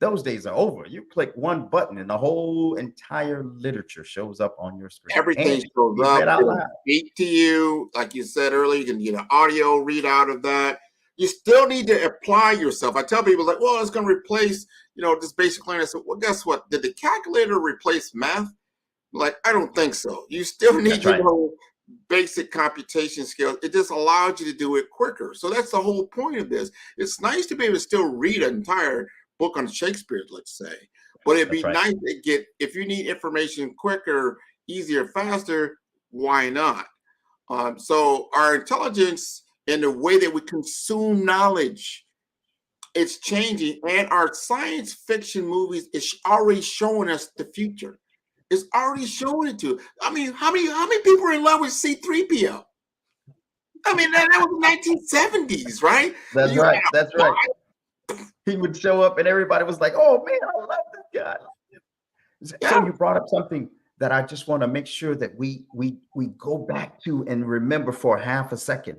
Those days are over. You click one button and the whole entire literature shows up on your screen. Everything shows up. It'll speak to you. Like you said earlier, you can get an audio readout of that. You still need to apply yourself. I tell people, like, well, it's going to replace, this basic learning. I said, well, guess what? Did the calculator replace math? Like, I don't think so. You still need to know basic computation skills. It just allows you to do it quicker. So that's the whole point of this. It's nice to be able to still read an entire book on Shakespeare, let's say, but it'd be nice to get, if you need information quicker, easier, faster, why not? So our intelligence and the way that we consume knowledge, it's changing, and our science fiction movies is already showing us the future. It's already showing it to. I mean, how many people are in love with C-3PO? I mean, that was the 1970s, right? That's right. That's right. He would show up and everybody was like, oh man, I love this guy. Yeah. So you brought up something that I just want to make sure that we go back to and remember for half a second.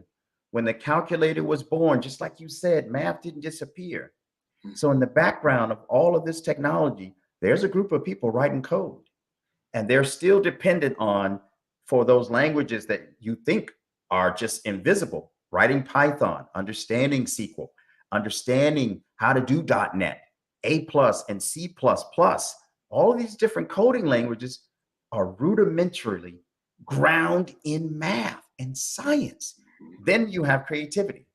When the calculator was born, just like you said, math didn't disappear. So in the background of all of this technology, there's a group of people writing code, and they're still dependent on, for those languages that you think are just invisible, writing Python, understanding SQL, understanding how to do .NET, A+, and C++. All of these different coding languages are rudimentarily ground in math and science. Then you have creativity.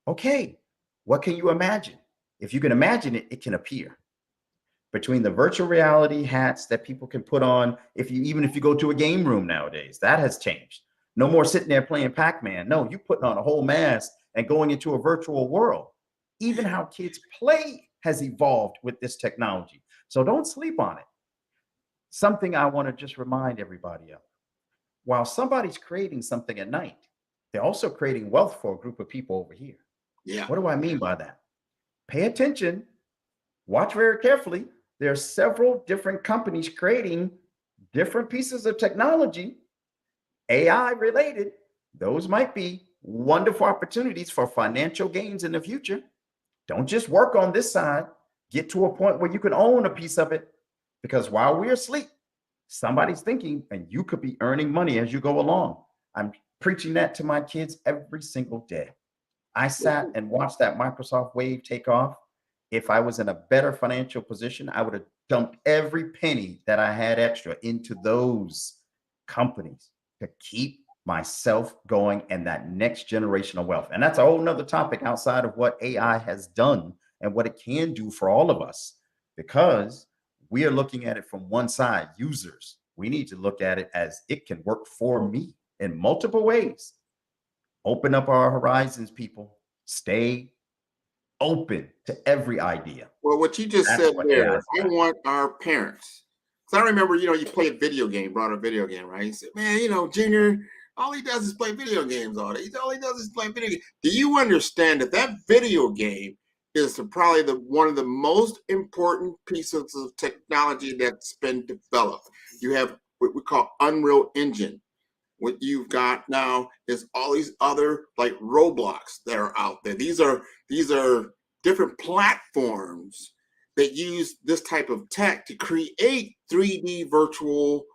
Okay, what can you imagine? If you can imagine it, it can appear. Between the virtual reality hats that people can put on, even if you go to a game room nowadays, that has changed. No more sitting there playing Pac-Man. No, you putting on a whole mask and going into a virtual world. Even how kids play has evolved with this technology. So don't sleep on it. Something I want to just remind everybody of. While somebody's creating something at night, they're also creating wealth for a group of people over here. Yeah. What do I mean by that? Pay attention. Watch very carefully. There are several different companies creating different pieces of technology, AI related. Those might be wonderful opportunities for financial gains in the future. Don't just work on this side. Get to a point where you can own a piece of it, because while we're asleep, somebody's thinking, and you could be earning money as you go along. I'm preaching that to my kids every single day. I sat and watched that Microsoft wave take off. If I was in a better financial position, I would have dumped every penny that I had extra into those companies to keep myself going and that next generational wealth. And that's a whole nother topic outside of what AI has done and what it can do for all of us, because we are looking at it from one side, users. We need to look at it as it can work for me in multiple ways. Open up our horizons, people. Stay open to every idea. Well, what you just said there, I want our parents. Because I remember, you play a video game, brought a video game, right? You said, man, Junior, all he does is play video games all day. All he does is play video games. Do you understand that that video game is probably one of the most important pieces of technology that's been developed? You have what we call Unreal Engine. What you've got now is all these other like Roblox that are out there. These are different platforms that use this type of tech to create 3D virtual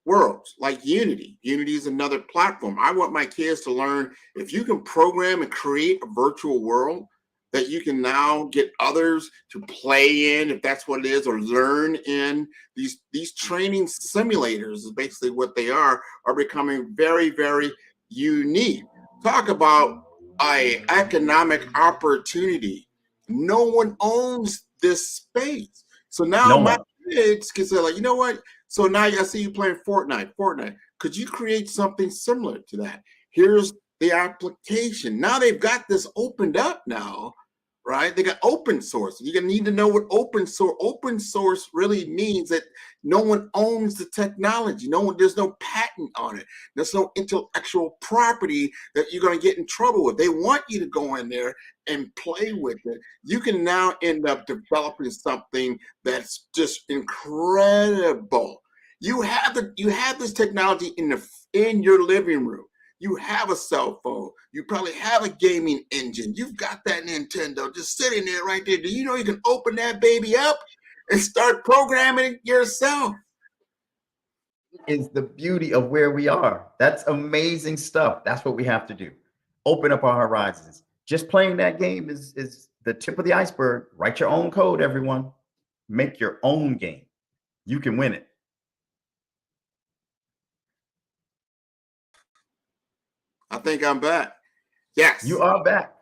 worlds, like Unity. Unity is another platform. I want my kids to learn, if you can program and create a virtual world that you can now get others to play in, if that's what it is, or learn in. These training simulators is basically what they are becoming very, very unique. Talk about an economic opportunity. No one owns this space. So now my kids can say, like, you know what? So now I see you playing Fortnite. Could you create something similar to that? Here's the application. Now they've got this opened up now, right? They got open source. You're gonna need to know what open source really means, that no one owns the technology. There's no patent on it. There's no intellectual property that you're gonna get in trouble with. They want you to go in there and play with it. You can now end up developing something that's just incredible. You have this technology in your living room. You have a cell phone. You probably have a gaming engine. You've got that Nintendo just sitting there right there. Do you know you can open that baby up and start programming yourself? Is the beauty of where we are. That's amazing stuff. That's what we have to do. Open up our horizons. Just playing that game is the tip of the iceberg. Write your own code, everyone. Make your own game. You can win it. I think I'm back. Yes. You are back.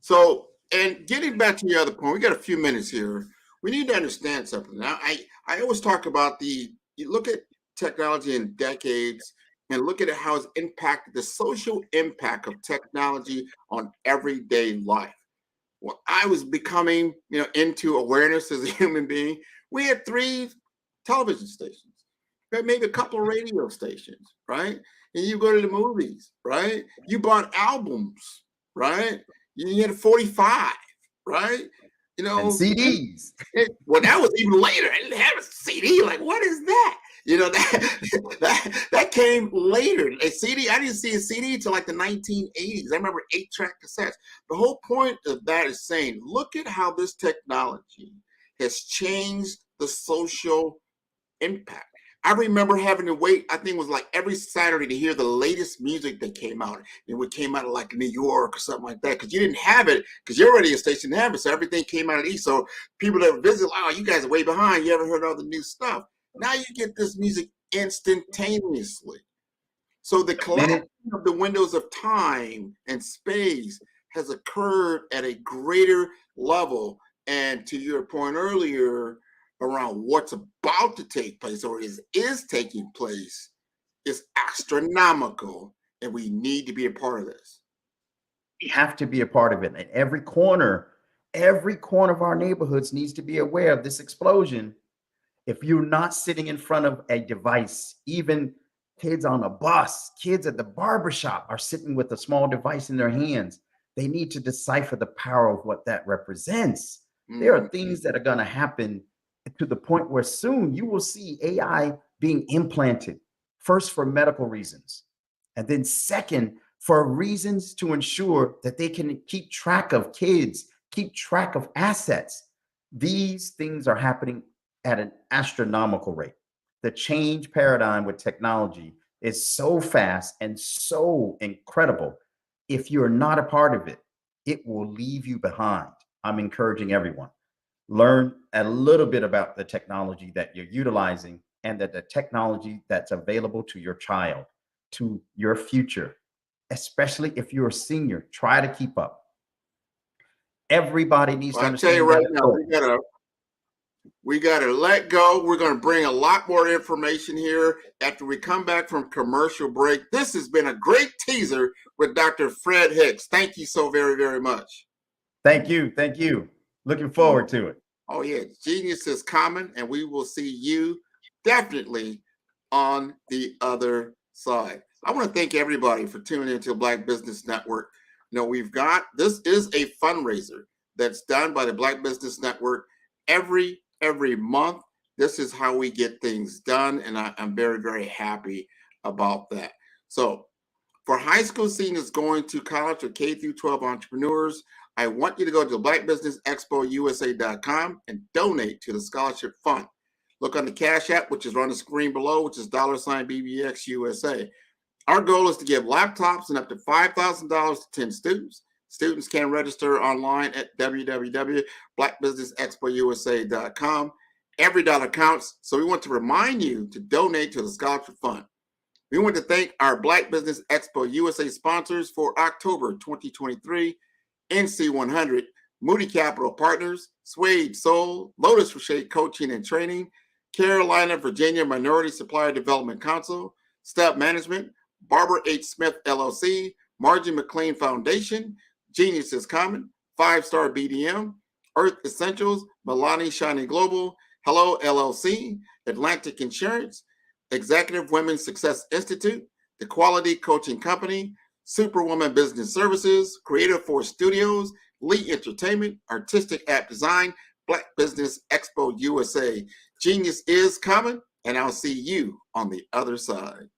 So, and getting back to your other point, we got a few minutes here. We need to understand something. Now, I always talk about you look at technology in decades and look at how it's impacted the social impact of technology on everyday life. Well, I was becoming, into awareness as a human being. We had 3 television stations. We had maybe a couple of radio stations, right? And you go to the movies, right? You bought albums, right? You had 45, right? And CDs. Well, that was even later. I didn't have a CD. Like, what is that? That came later. A CD, I didn't see a CD until like the 1980s. I remember 8-track cassettes. The whole point of that is saying, look at how this technology has changed the social impact. I remember having to wait, I think it was like every Saturday, to hear the latest music that came out. And it came out of like New York or something like that, because you didn't have it, because your radio station didn't have it. So everything came out of the East. So people that would visit, oh, you guys are way behind. You haven't heard all the new stuff. Now you get this music instantaneously. So the collapse of the windows of time and space has occurred at a greater level. And to your point earlier, around what's about to take place or is taking place is astronomical, and we need to be a part of this. We have to be a part of it. And every corner of our neighborhoods needs to be aware of this explosion. If you're not sitting in front of a device, even kids on a bus, kids at the barbershop are sitting with a small device in their hands. They need to decipher the power of what that represents. There are things that are going to happen to the point where soon you will see AI being implanted, first for medical reasons, and then second for reasons to ensure that they can keep track of kids, keep track of assets. These things are happening at an astronomical rate. The change paradigm with technology is so fast and so incredible. If you're not a part of it, it will leave you behind. I'm encouraging everyone. Learn a little bit about the technology that you're utilizing and that the technology that's available to your child, to your future, especially if you're a senior, try to keep up. Everybody needs to understand. I tell you right now, we gotta let go. We're gonna bring a lot more information here after we come back from commercial break. This has been a great teaser with Dr. Fred Hicks. Thank you so very, very much. Thank you. Thank you. Looking forward to it. Oh yeah, genius is common, and we will see you definitely on the other side. I want to thank everybody for tuning into Black Business Network. You know, this is a fundraiser that's done by the Black Business Network every month. This is how we get things done, and I'm very, very happy about that. So for high school seniors going to college or K through 12 entrepreneurs, I want you to go to blackbusinessexpousa.com and donate to the scholarship fund. Look on the Cash App, which is on the screen below, which is $BBXUSA. Our goal is to give laptops and up to $5,000 to 10 students. Students can register online at www.blackbusinessexpousa.com. Every dollar counts, so we want to remind you to donate to the scholarship fund. We want to thank our Black Business Expo USA sponsors for October 2023, NC100, Moody Capital Partners, Suede Soul, Lotus Rocher Coaching and Training, Carolina, Virginia Minority Supplier Development Council, Step Management, Barbara H. Smith LLC, Margie McLean Foundation, Genius is Common, 5-Star BDM, Earth Essentials, Milani Shining Global, Hello LLC, Atlantic Insurance, Executive Women's Success Institute, The Quality Coaching Company, Superwoman Business Services, Creative Force Studios, Lee Entertainment, Artistic App Design, Black Business Expo USA. Genius is Common, and I'll see you on the other side.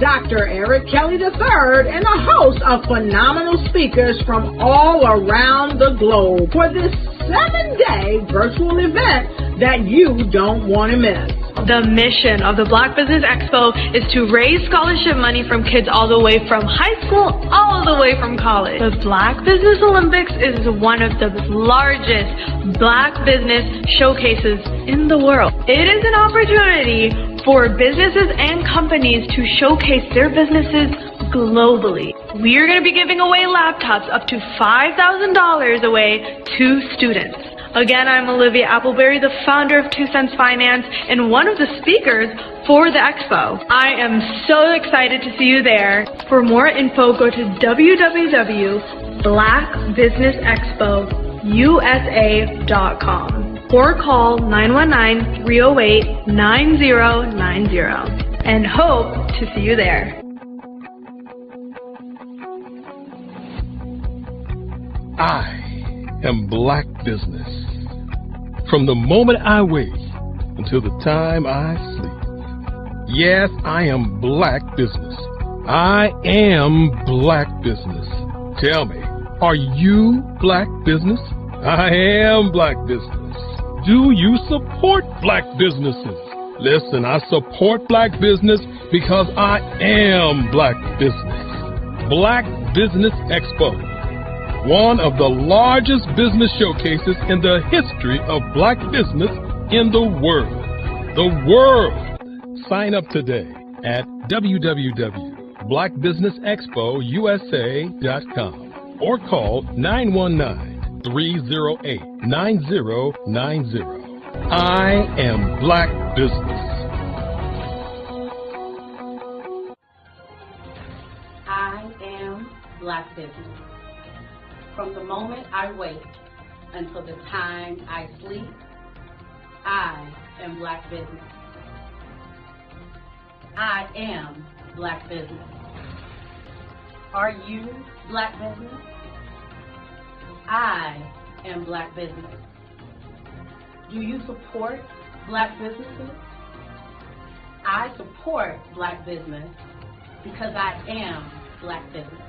Dr. Eric Kelly III and a host of phenomenal speakers from all around the globe for this 7-day virtual event that you don't want to miss. The mission of the Black Business Expo is to raise scholarship money from kids all the way from high school all the way from college. The Black Business Olympics is one of the largest Black business showcases in the world. It is an opportunity for businesses and companies to showcase their businesses globally. We are going to be giving away laptops up to $5,000 away to students. Again, I'm Olivia Appleberry, the founder of 2 Cents Finance and one of the speakers for the expo. I am so excited to see you there. For more info, go to www.blackbusinessexpousa.com or call 919-308-9090 and hope to see you there. I am Black Business. From the moment I wake until the time I sleep. Yes, I am Black Business. I am Black Business. Tell me, are you Black Business? I am Black Business. Do you support Black businesses? Listen, I support Black business because I am Black Business. Black Business Expo, one of the largest business showcases in the history of Black business in the world. The world. Sign up today at www.blackbusinessexpousa.com or call 919-308-9090. I am Black Business. I am Black Business. From the moment I wake until the time I sleep, I am Black Business. I am Black Business. Are you Black Business? I am Black Business. Do you support Black businesses? I support Black business because I am Black business.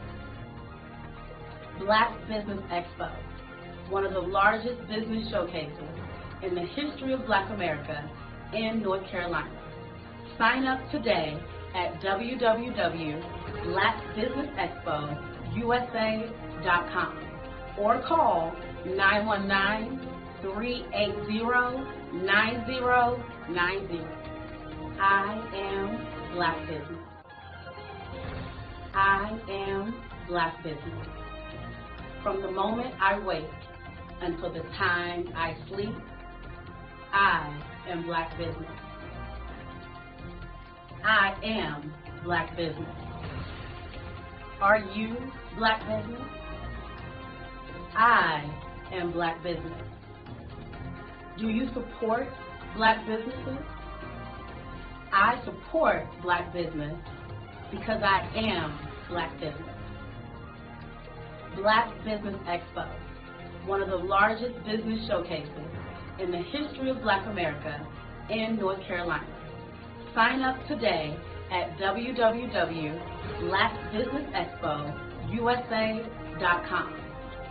Black Business Expo, one of the largest business showcases in the history of Black America in North Carolina. Sign up today at www.blackbusinessexpousa.com or call 919-380-9090. I am Black Business. I am Black Business. From the moment I wake until the time I sleep, I am Black Business. I am Black Business. Are you Black Business? I am Black Business. Do you support Black businesses? I support Black business because I am Black business. Black Business Expo, one of the largest business showcases in the history of Black America in North Carolina. Sign up today at www.blackbusinessexpousa.com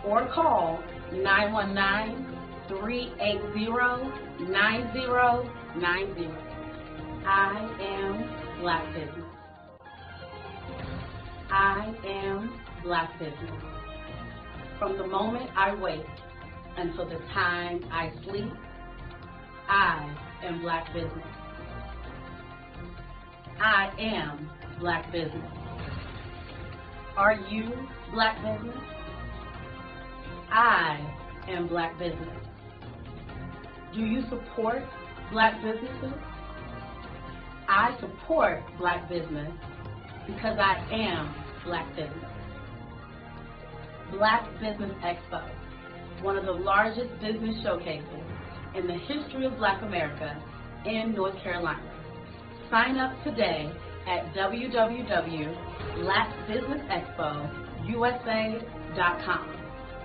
or call 919-380-9090. I am Black Business. I am Black Business. From the moment I wake until the time I sleep, I am Black Business. I am Black Business. Are you Black Business? I am Black Business. Do you support Black businesses? I support Black business because I am Black business. Black Business Expo, one of the largest business showcases in the history of Black America in North Carolina. Sign up today at www.blackbusinessexpousa.com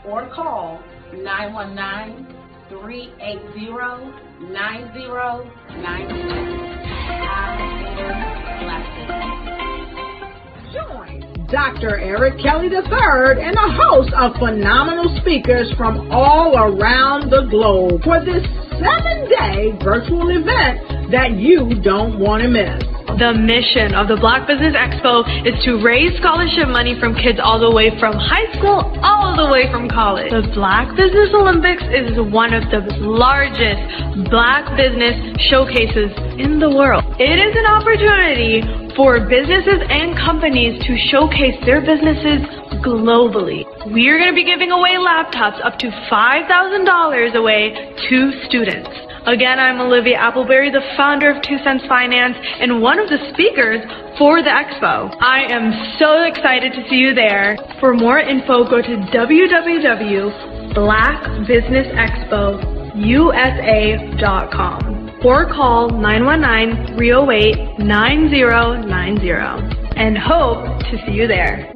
or call 919-380-9090. Join Dr. Eric Kelly III and a host of phenomenal speakers from all around the globe for this 7-day virtual event that you don't want to miss. The mission of the Black Business Expo is to raise scholarship money from kids all the way from high school all the way from college. The Black Business Olympics is one of the largest Black business showcases in the world. It is an opportunity for businesses and companies to showcase their businesses globally. We are going to be giving away laptops up to $5,000 away to students. Again, I'm Olivia Appleberry, the founder of 2 Cents Finance and one of the speakers for the expo. I am so excited to see you there. For more info, go to www.blackbusinessexpousa.com or call 919-308-9090 and hope to see you there.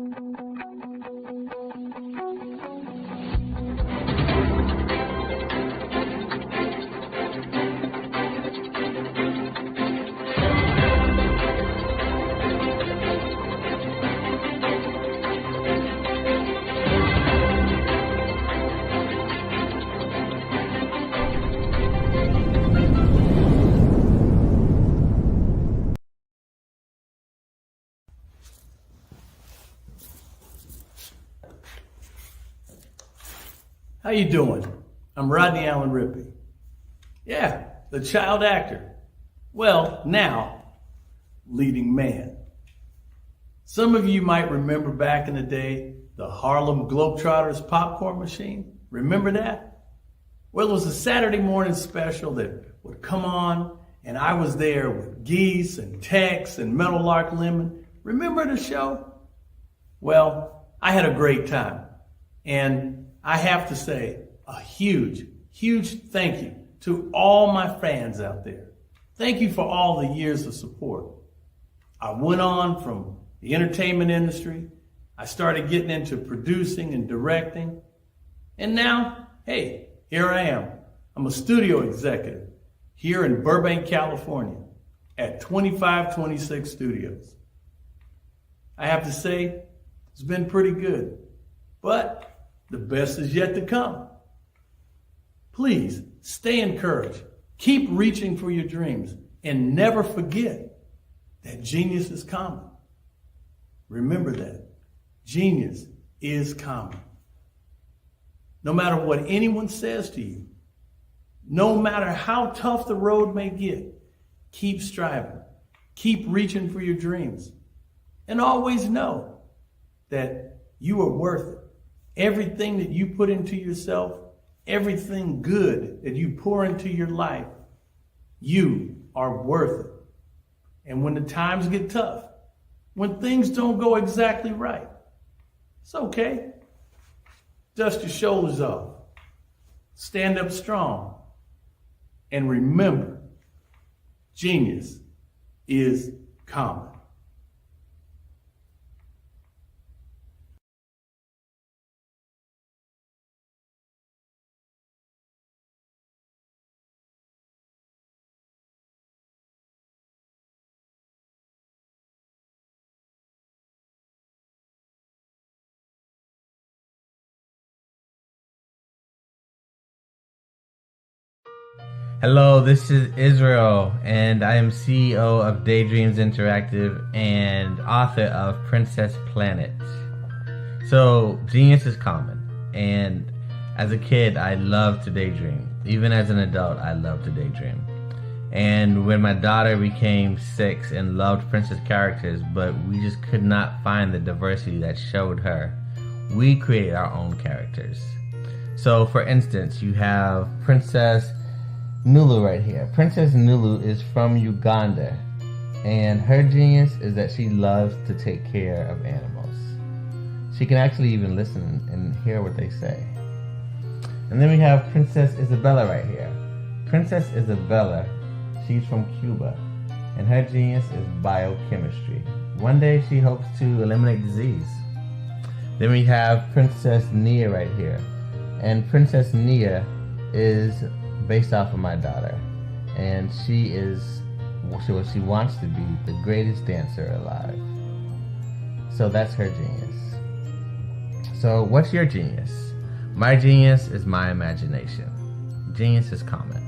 How you doing? I'm Rodney Allen Rippey. Yeah, the child actor. Well, now leading man. Some of you might remember back in the day, the Harlem Globetrotters popcorn machine. Remember that? Well, it was a Saturday morning special that would come on, and I was there with Geese and Tex and Meadowlark Lemon. Remember the show? Well, I had a great time. And I have to say a huge, huge thank you to all my fans out there. Thank you for all the years of support. I went on from the entertainment industry. I started getting into producing and directing. And now, hey, here I am. I'm a studio executive here in Burbank, California at 2526 Studios. I have to say, it's been pretty good, but the best is yet to come. Please stay encouraged. Keep reaching for your dreams and never forget that genius is common. Remember that. Genius is common. No matter what anyone says to you, no matter how tough the road may get, keep striving. Keep reaching for your dreams. And always know that you are worth it. Everything that you put into yourself, everything good that you pour into your life, you are worth it. And when the times get tough, when things don't go exactly right, it's okay. Dust your shoulders off. Stand up strong. And remember, genius is common. Hello, this is Israel, and I am CEO of Daydreams Interactive and author of Princess Planet. So, genius is common, and as a kid, I loved to daydream. Even as an adult, I love to daydream. And when my daughter became 6 and loved princess characters, but we just could not find the diversity that showed her, we created our own characters. So, for instance, you have Princess Nulu right here. Princess Nulu is from Uganda, and her genius is that she loves to take care of animals. She can actually even listen and hear what they say. And then we have Princess Isabella right here. Princess Isabella, she's from Cuba, and her genius is biochemistry. One day she hopes to eliminate disease. Then we have Princess Nia right here, and Princess Nia is based off of my daughter, and she is what she wants to be, the greatest dancer alive. So that's her genius. So what's your genius? My genius is my imagination. Genius is common.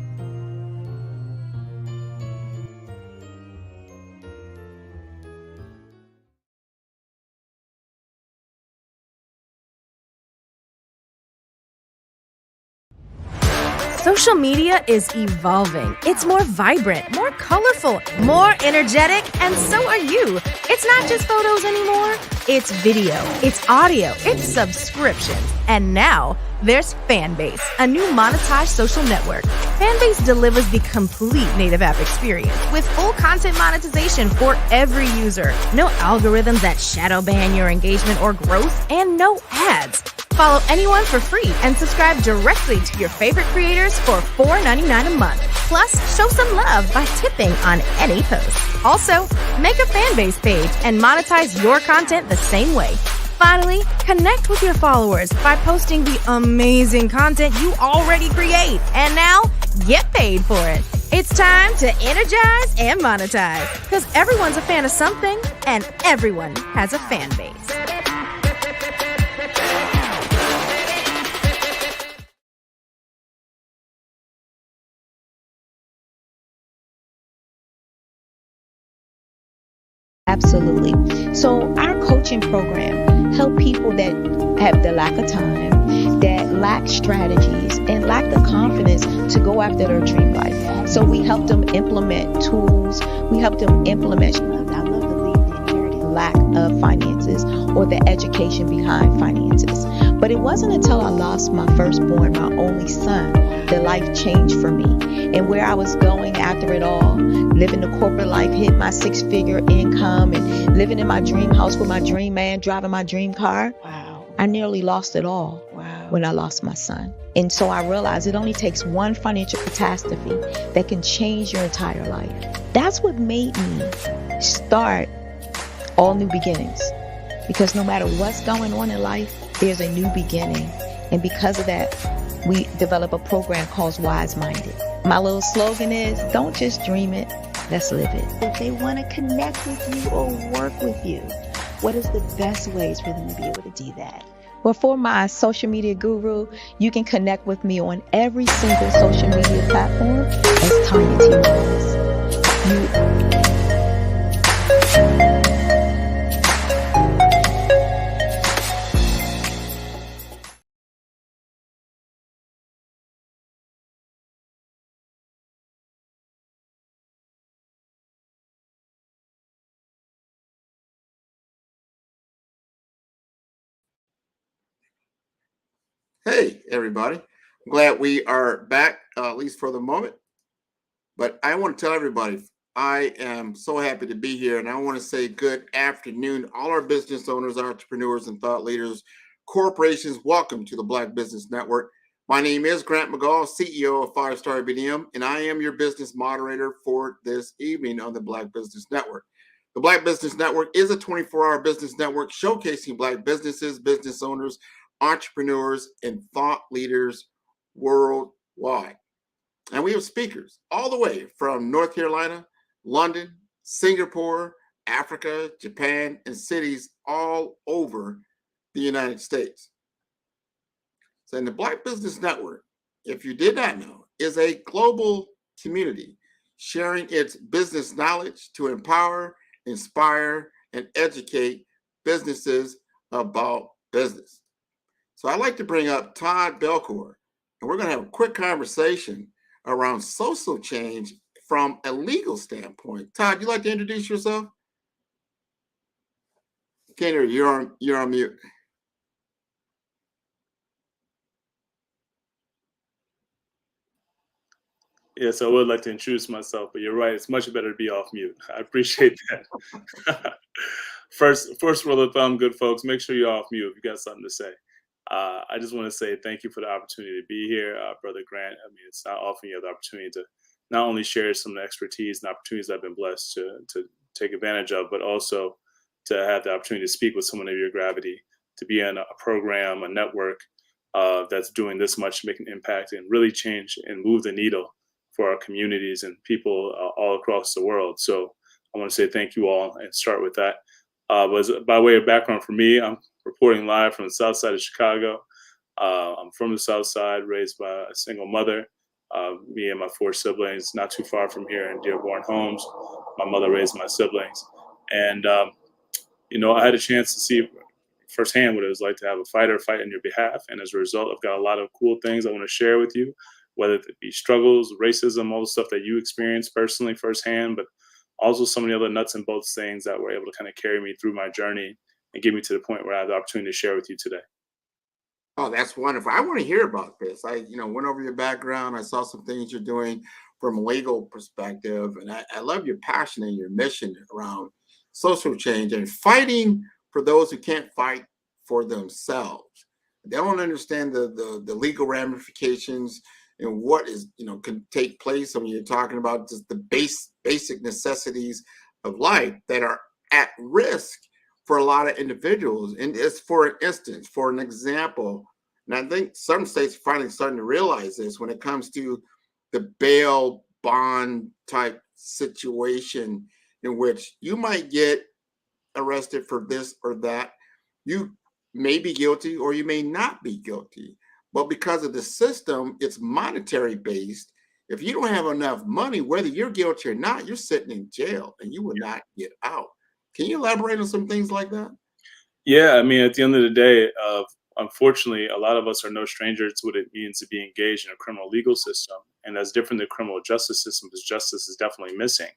Social media is evolving. It's more vibrant, more colorful, more energetic, and so are you. It's not just photos anymore. It's video, it's audio, it's subscriptions. And now there's Fanbase, a new monetized social network. Fanbase delivers the complete native app experience with full content monetization for every user. No algorithms that shadow ban your engagement or growth, and no ads. Follow anyone for free and subscribe directly to your favorite creators for $4.99 a month. Plus, show some love by tipping on any post. Also, make a Fanbase page and monetize your content the same way. Finally, connect with your followers by posting the amazing content you already create. And now, get paid for it. It's time to energize and monetize, because everyone's a fan of something and everyone has a fan base. Absolutely. So our coaching program help people that have the lack of time, that lack strategies, and lack the confidence to go after their dream life. So we help them implement tools. We help them implement lack of finances or the education behind finances. But it wasn't until I lost my firstborn, my only son, that life changed for me. And where I was going after it all, living the corporate life, hit my 6-figure income and living in my dream house with my dream man, driving my dream car. Wow. I nearly lost it all when I lost my son. And so I realized it only takes one financial catastrophe that can change your entire life. That's what made me start All New Beginnings. Because no matter what's going on in life, there's a new beginning. And because of that, we develop a program called Wise Minded. My little slogan is, don't just dream it, let's live it. If they want to connect with you or work with you, what is the best ways for them to be able to do that? Well, for my social media guru, you can connect with me on every single social media platform as Tanya T. Rose. Hey, everybody. I'm glad we are back, at least for the moment. But I want to tell everybody, I am so happy to be here. And I want to say good afternoon, all our business owners, entrepreneurs, and thought leaders, corporations. Welcome to the Black Business Network. My name is Grant McGaugh, CEO of 5-Star BDM, and I am your business moderator for this evening on the Black Business Network. The Black Business Network is a 24-hour business network showcasing Black businesses, business owners, entrepreneurs, and thought leaders worldwide. And we have speakers all the way from North Carolina, London, Singapore, Africa, Japan, and cities all over the United States. So in the Black Business Network, if you did not know, is a global community sharing its business knowledge to empower, inspire, and educate businesses about business. So I'd like to bring up Todd Belcourt, and we're going to have a quick conversation around social change from a legal standpoint. Todd, you like to introduce yourself? Kenner, you're on mute. Yes, I would like to introduce myself, but you're right. It's much better to be off mute. I appreciate that. First rule of thumb, good folks, make sure you're off mute if you got something to say. I just want to say thank you for the opportunity to be here, Brother Grant. I mean, it's not often you have the opportunity to not only share some of the expertise and opportunities I've been blessed to take advantage of, but also to have the opportunity to speak with someone of your gravity, to be in a program, a network that's doing this much to make an impact and really change and move the needle for our communities and people all across the world. So I want to say thank you all and start with that. By way of background for me, I'm reporting live from the south side of Chicago. I'm from the south side, raised by a single mother. Me and my 4 siblings, not too far from here in Dearborn Homes. My mother raised my siblings. And, I had a chance to see firsthand what it was like to have a fighter fight on your behalf. And as a result, I've got a lot of cool things I want to share with you, whether it be struggles, racism, all the stuff that you experienced personally firsthand, but also some of the other nuts and bolts things that were able to kind of carry me through my journey and get me to the point where I have the opportunity to share with you today. Oh, that's wonderful. I want to hear about this. I went over your background. I saw some things you're doing from a legal perspective, and I love your passion and your mission around social change and fighting for those who can't fight for themselves. They don't understand the legal ramifications and what is can take place. I mean, you're talking about just the basic necessities of life that are at risk for a lot of individuals. And it's for an example, and I think some states are finally starting to realize this when it comes to the bail bond type situation in which you might get arrested for this or that. You may be guilty or you may not be guilty. But because of the system, it's monetary based. If you don't have enough money, whether you're guilty or not, you're sitting in jail and you will not get out. Can you elaborate on some things like that? Yeah, I mean, at the end of the day, unfortunately, a lot of us are no stranger to what it means to be engaged in a criminal legal system. And that's different than criminal justice system because justice is definitely missing.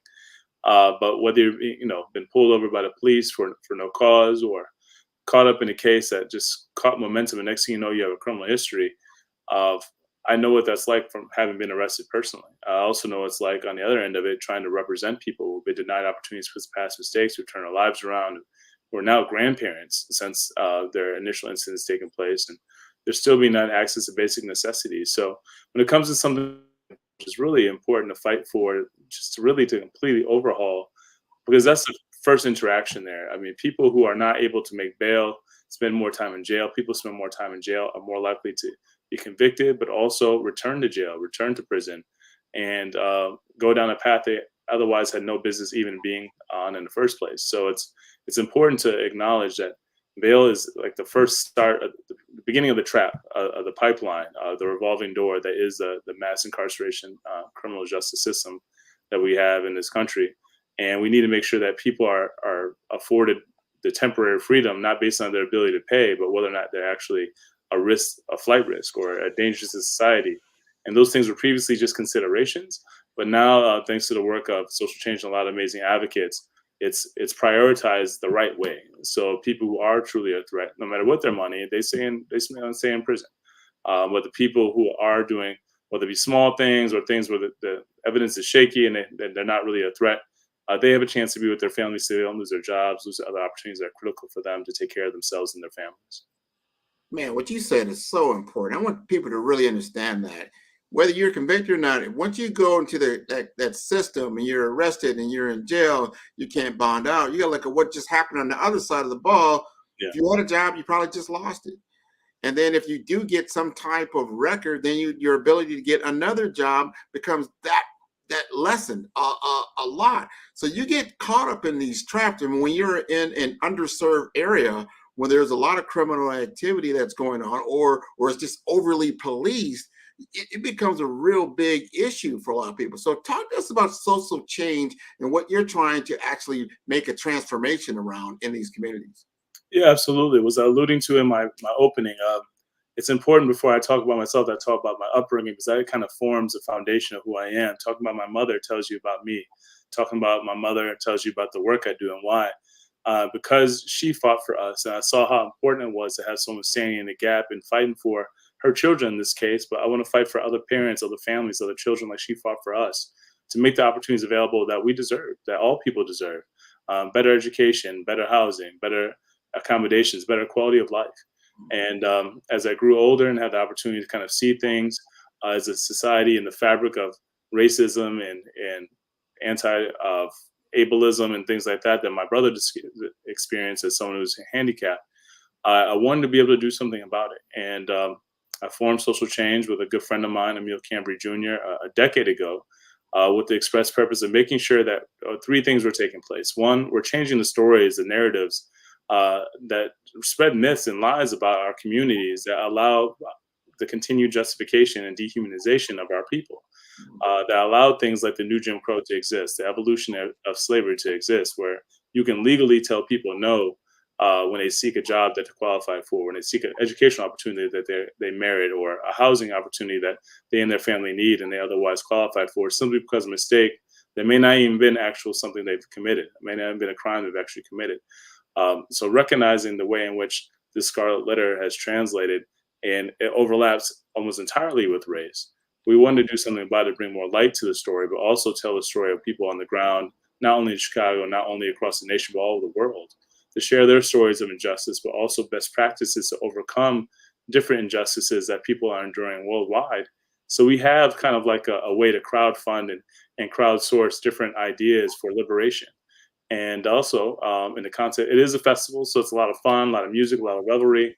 But whether you've been pulled over by the police for no cause, or caught up in a case that just caught momentum, and next thing you know, you have a criminal history. I know what that's like from having been arrested personally. I also know what it's like on the other end of it, trying to represent people who've been denied opportunities for past mistakes, who turn their lives around, who are now grandparents since their initial incidents taken place, and they're still being denied access to basic necessities. So when it comes to something which is really important to fight for, just to completely overhaul, because that's the first interaction there. I mean, people who are not able to make bail spend more time in jail. People spend more time in jail are more likely to be convicted, but also return to jail, return to prison, and go down a path they otherwise had no business even being on in the first place. So it's important to acknowledge that bail is like the first start, the beginning of the trap, of the pipeline, the revolving door that is the mass incarceration criminal justice system that we have in this country. And we need to make sure that people are afforded the temporary freedom, not based on their ability to pay, but whether or not they're actually a flight risk or a danger to society. And those things were previously just considerations, but now thanks to the work of social change and a lot of amazing advocates, it's prioritized the right way. So people who are truly a threat, no matter what their money, they stay in prison. But the people who are doing, whether it be small things or things where the evidence is shaky and they're not really a threat, they have a chance to be with their families so they don't lose their jobs, lose other opportunities that are critical for them to take care of themselves and their families. Man, what you said is so important. I want people to really understand that. Whether you're convicted or not, once you go into that system and you're arrested and you're in jail, you can't bond out. You got to look at what just happened on the other side of the ball. Yeah. If you had a job, you probably just lost it. And then if you do get some type of record, then your ability to get another job becomes that lessened a lot. So you get caught up in these traps. And when you're in an underserved area, when there's a lot of criminal activity that's going on, or it's just overly policed, it becomes a real big issue for a lot of people. So talk to us about social change and what you're trying to actually make a transformation around in these communities. Yeah, absolutely. Was alluding to in my opening. It's important before I talk about myself, that I talk about my upbringing, because that kind of forms the foundation of who I am. Talking about my mother tells you about me. Talking about my mother tells you about the work I do and why. Because she fought for us, and I saw how important it was to have someone standing in the gap and fighting for her children in this case, but I want to fight for other parents, other families, other children like she fought for us, to make the opportunities available that we deserve, that all people deserve. Better education, better housing, better accommodations, better quality of life. And as I grew older and had the opportunity to kind of see things as a society in the fabric of racism and anti-ableism and things like that my brother experienced as someone who's handicapped, I wanted to be able to do something about it. And I formed Social Change with a good friend of mine, Emil Cambry Jr., a decade ago, with the express purpose of making sure that three things were taking place. One, we're changing the stories, the narratives that spread myths and lies about our communities that allow the continued justification and dehumanization of our people, that allowed things like the new Jim Crow to exist, the evolution of slavery to exist, where you can legally tell people no when they seek a job that they qualify for, when they seek an educational opportunity that they merit, or a housing opportunity that they and their family need and they otherwise qualified for, simply because of a mistake that may not even been actual something they've committed. It may not have been a crime they've actually committed. So recognizing the way in which this scarlet letter has translated, and it overlaps almost entirely with race, we wanted to do something about it, bring more light to the story, but also tell the story of people on the ground, not only in Chicago, not only across the nation, but all over the world, to share their stories of injustice, but also best practices to overcome different injustices that people are enduring worldwide. So we have kind of like a way to crowdfund and crowdsource different ideas for liberation. And also in the concept, it is a festival, so it's a lot of fun, a lot of music, a lot of revelry.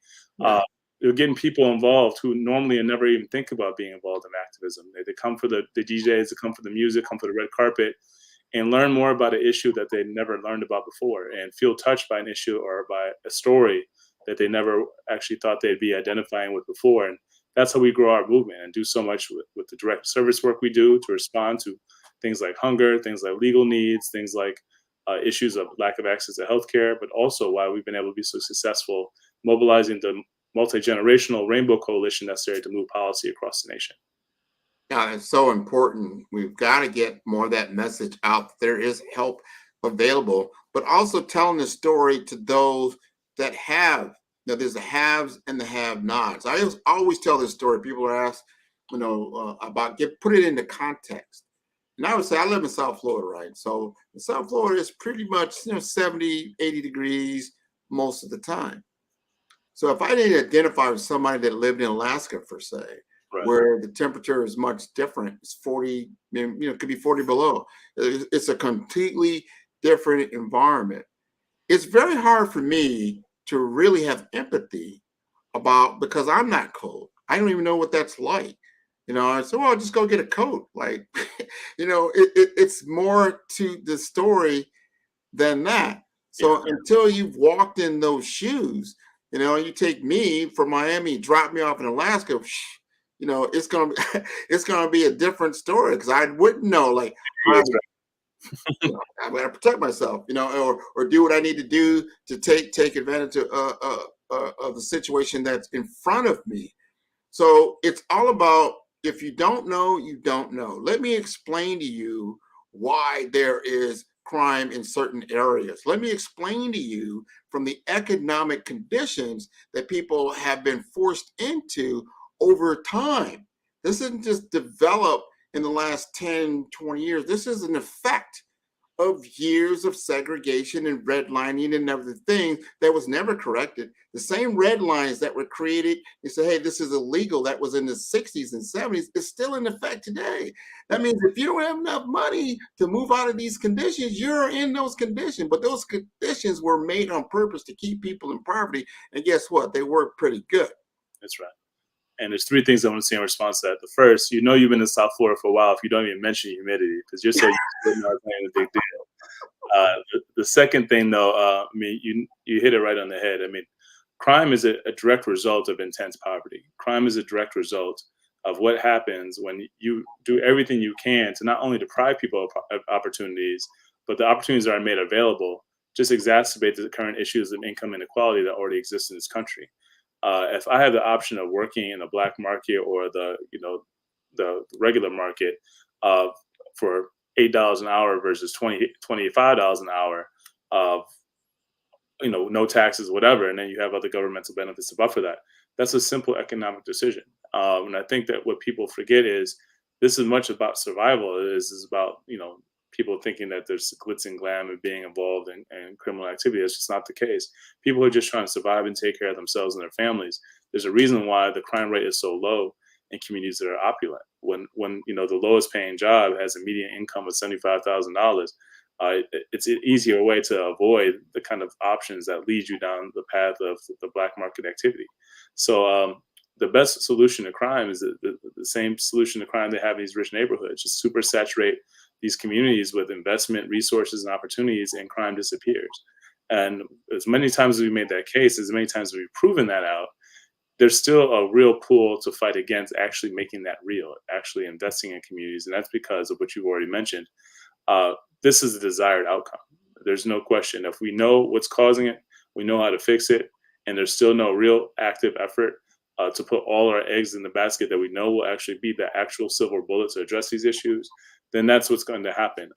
You're getting people involved who normally never even think about being involved in activism. They come for the DJs, they come for the music, come for the red carpet, and learn more about an issue that they never learned about before, and feel touched by an issue or by a story that they never actually thought they'd be identifying with before. And that's how we grow our movement and do so much with the direct service work we do to respond to things like hunger, things like legal needs, things like issues of lack of access to healthcare, but also why we've been able to be so successful mobilizing the multi-generational rainbow coalition necessary to move policy across the nation. Yeah, it's so important. We've got to get more of that message out. There is help available, but also telling the story to those that have. There's the haves and the have-nots. I always tell this story. People are asked, about put it into context. And I would say I live in South Florida, right? So in South Florida is pretty much 70, 80 degrees most of the time. So if I didn't identify with somebody that lived in Alaska, per se, Right. where the temperature is much different, it's 40, it could be 40 below. It's a completely different environment. It's very hard for me to really have empathy because I'm not cold. I don't even know what that's like. I said, well, just go get a coat. Like, it's more to the story than that. So until you've walked in those shoes, you take me from Miami, drop me off in Alaska, it's gonna be a different story because I wouldn't know like how I'm gonna protect myself, or do what I need to do to take advantage of the situation that's in front of me. So it's all about, if you don't know, you don't know. Let me explain to you why there is crime in certain areas. Let me explain to you from the economic conditions that people have been forced into over time. This isn't just developed in the last 10, 20 years. This is an effect of years of segregation and redlining and other things that was never corrected. The same red lines that were created and say, hey, this is illegal, that was in the 60s and 70s, is still in effect today. That means if you don't have enough money to move out of these conditions, you're in those conditions. But those conditions were made on purpose to keep people in poverty. And guess what? They work pretty good. That's right. And there's three things I want to say in response to that. The first, you've been in South Florida for a while if you don't even mention humidity, because you're so used to it, not playing a big deal. The second thing, though, you hit it right on the head. Crime is a direct result of intense poverty. Crime is a direct result of what happens when you do everything you can to not only deprive people of opportunities, but the opportunities that are made available just exacerbate the current issues of income inequality that already exist in this country. If I have the option of working in the black market or the regular market for $8 an hour versus $25 an hour of no taxes, whatever, and then you have other governmental benefits to buffer that. That's a simple economic decision. And I think that what people forget is this is much about survival. It is about people thinking that there's glitz and glam of being involved in criminal activity. That's just not the case. People are just trying to survive and take care of themselves and their families. There's a reason why the crime rate is so low in communities that are opulent. When the lowest paying job has a median income of $75,000, it's an easier way to avoid the kind of options that lead you down the path of the black market activity. So the best solution to crime is the same solution to crime they have in these rich neighborhoods. Just super saturate these communities with investment, resources, and opportunities, and crime disappears. And as many times as we made that case, as many times as we've proven that out, there's still a real pull to fight against actually making that real, actually investing in communities. And that's because of what you've already mentioned. This is the desired outcome. There's no question. If we know what's causing it, we know how to fix it, and there's still no real active effort to put all our eggs in the basket that we know will actually be the actual silver bullet to address these issues, then that's what's going to happen.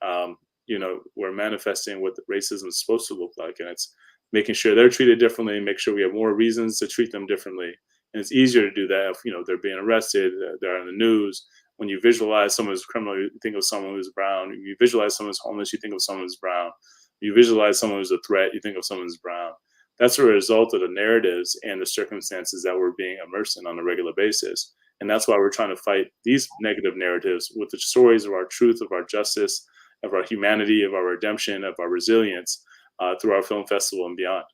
We're manifesting what racism is supposed to look like, and it's making sure they're treated differently, make sure we have more reasons to treat them differently. And it's easier to do that if, they're being arrested, they're in the news. When you visualize someone who's criminal, you think of someone who's brown. When you visualize someone who's homeless, you think of someone who's brown. You visualize someone who's a threat, you think of someone who's brown. That's a result of the narratives and the circumstances that we're being immersed in on a regular basis. And that's why we're trying to fight these negative narratives with the stories of our truth, of our justice, of our humanity, of our redemption, of our resilience through our film festival and beyond.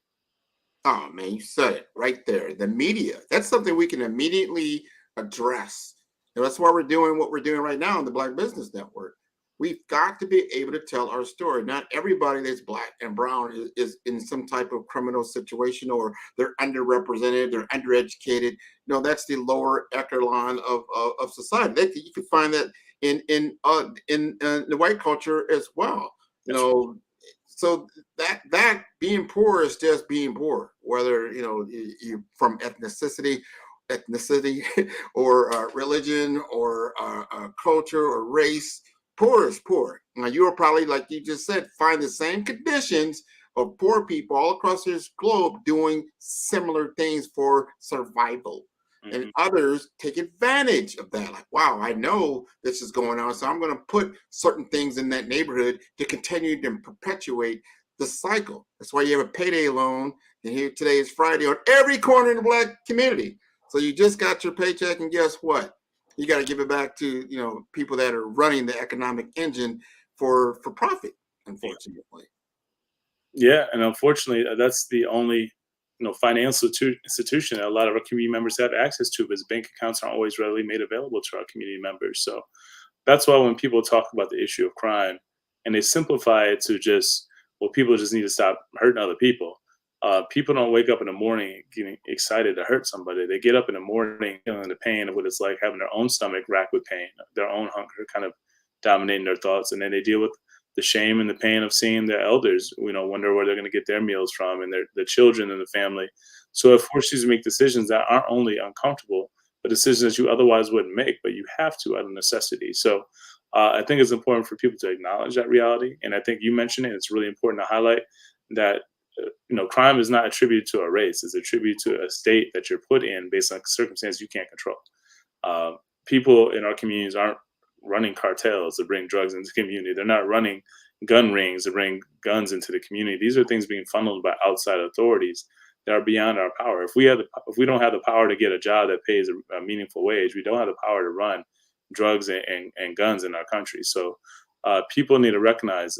Oh, man, you said it right there. The media, that's something we can immediately address. And that's why we're doing what we're doing right now in the Black Business Network. We've got to be able to tell our story. Not everybody that's black and brown is in some type of criminal situation, or they're underrepresented, they're undereducated. That's the lower echelon of society. You can find that in the white culture as well. So that being poor is just being poor, whether you're from ethnicity ethnicity or religion or culture or race. Poor is poor. Now, you are probably, like you just said, find the same conditions of poor people all across this globe doing similar things for survival. And others take advantage of that. Like, wow, I know this is going on, so I'm going to put certain things in that neighborhood to continue to perpetuate the cycle. That's why you have a payday loan. And here today is Friday on every corner in the Black community. So you just got your paycheck, and guess what? You got to give it back to people that are running the economic engine for profit, unfortunately. Yeah, and unfortunately, that's the only financial institution that a lot of our community members have access to, because bank accounts aren't always readily made available to our community members. So that's why when people talk about the issue of crime and they simplify it to just, well, people just need to stop hurting other people. People don't wake up in the morning getting excited to hurt somebody. They get up in the morning feeling the pain of what it's like having their own stomach racked with pain, their own hunger kind of dominating their thoughts, and then they deal with the shame and the pain of seeing their elders, wonder where they're going to get their meals from, and their children and the family. So it forces you to make decisions that aren't only uncomfortable, but decisions that you otherwise wouldn't make, but you have to out of necessity. So I think it's important for people to acknowledge that reality. And I think you mentioned it. It's really important to highlight that crime is not attributed to a race. It's attributed to a state that you're put in based on circumstances you can't control. People in our communities aren't running cartels to bring drugs into the community. They're not running gun rings to bring guns into the community. These are things being funneled by outside authorities that are beyond our power. If we don't have the power to get a job that pays a meaningful wage, we don't have the power to run drugs and guns in our country. So people need to recognize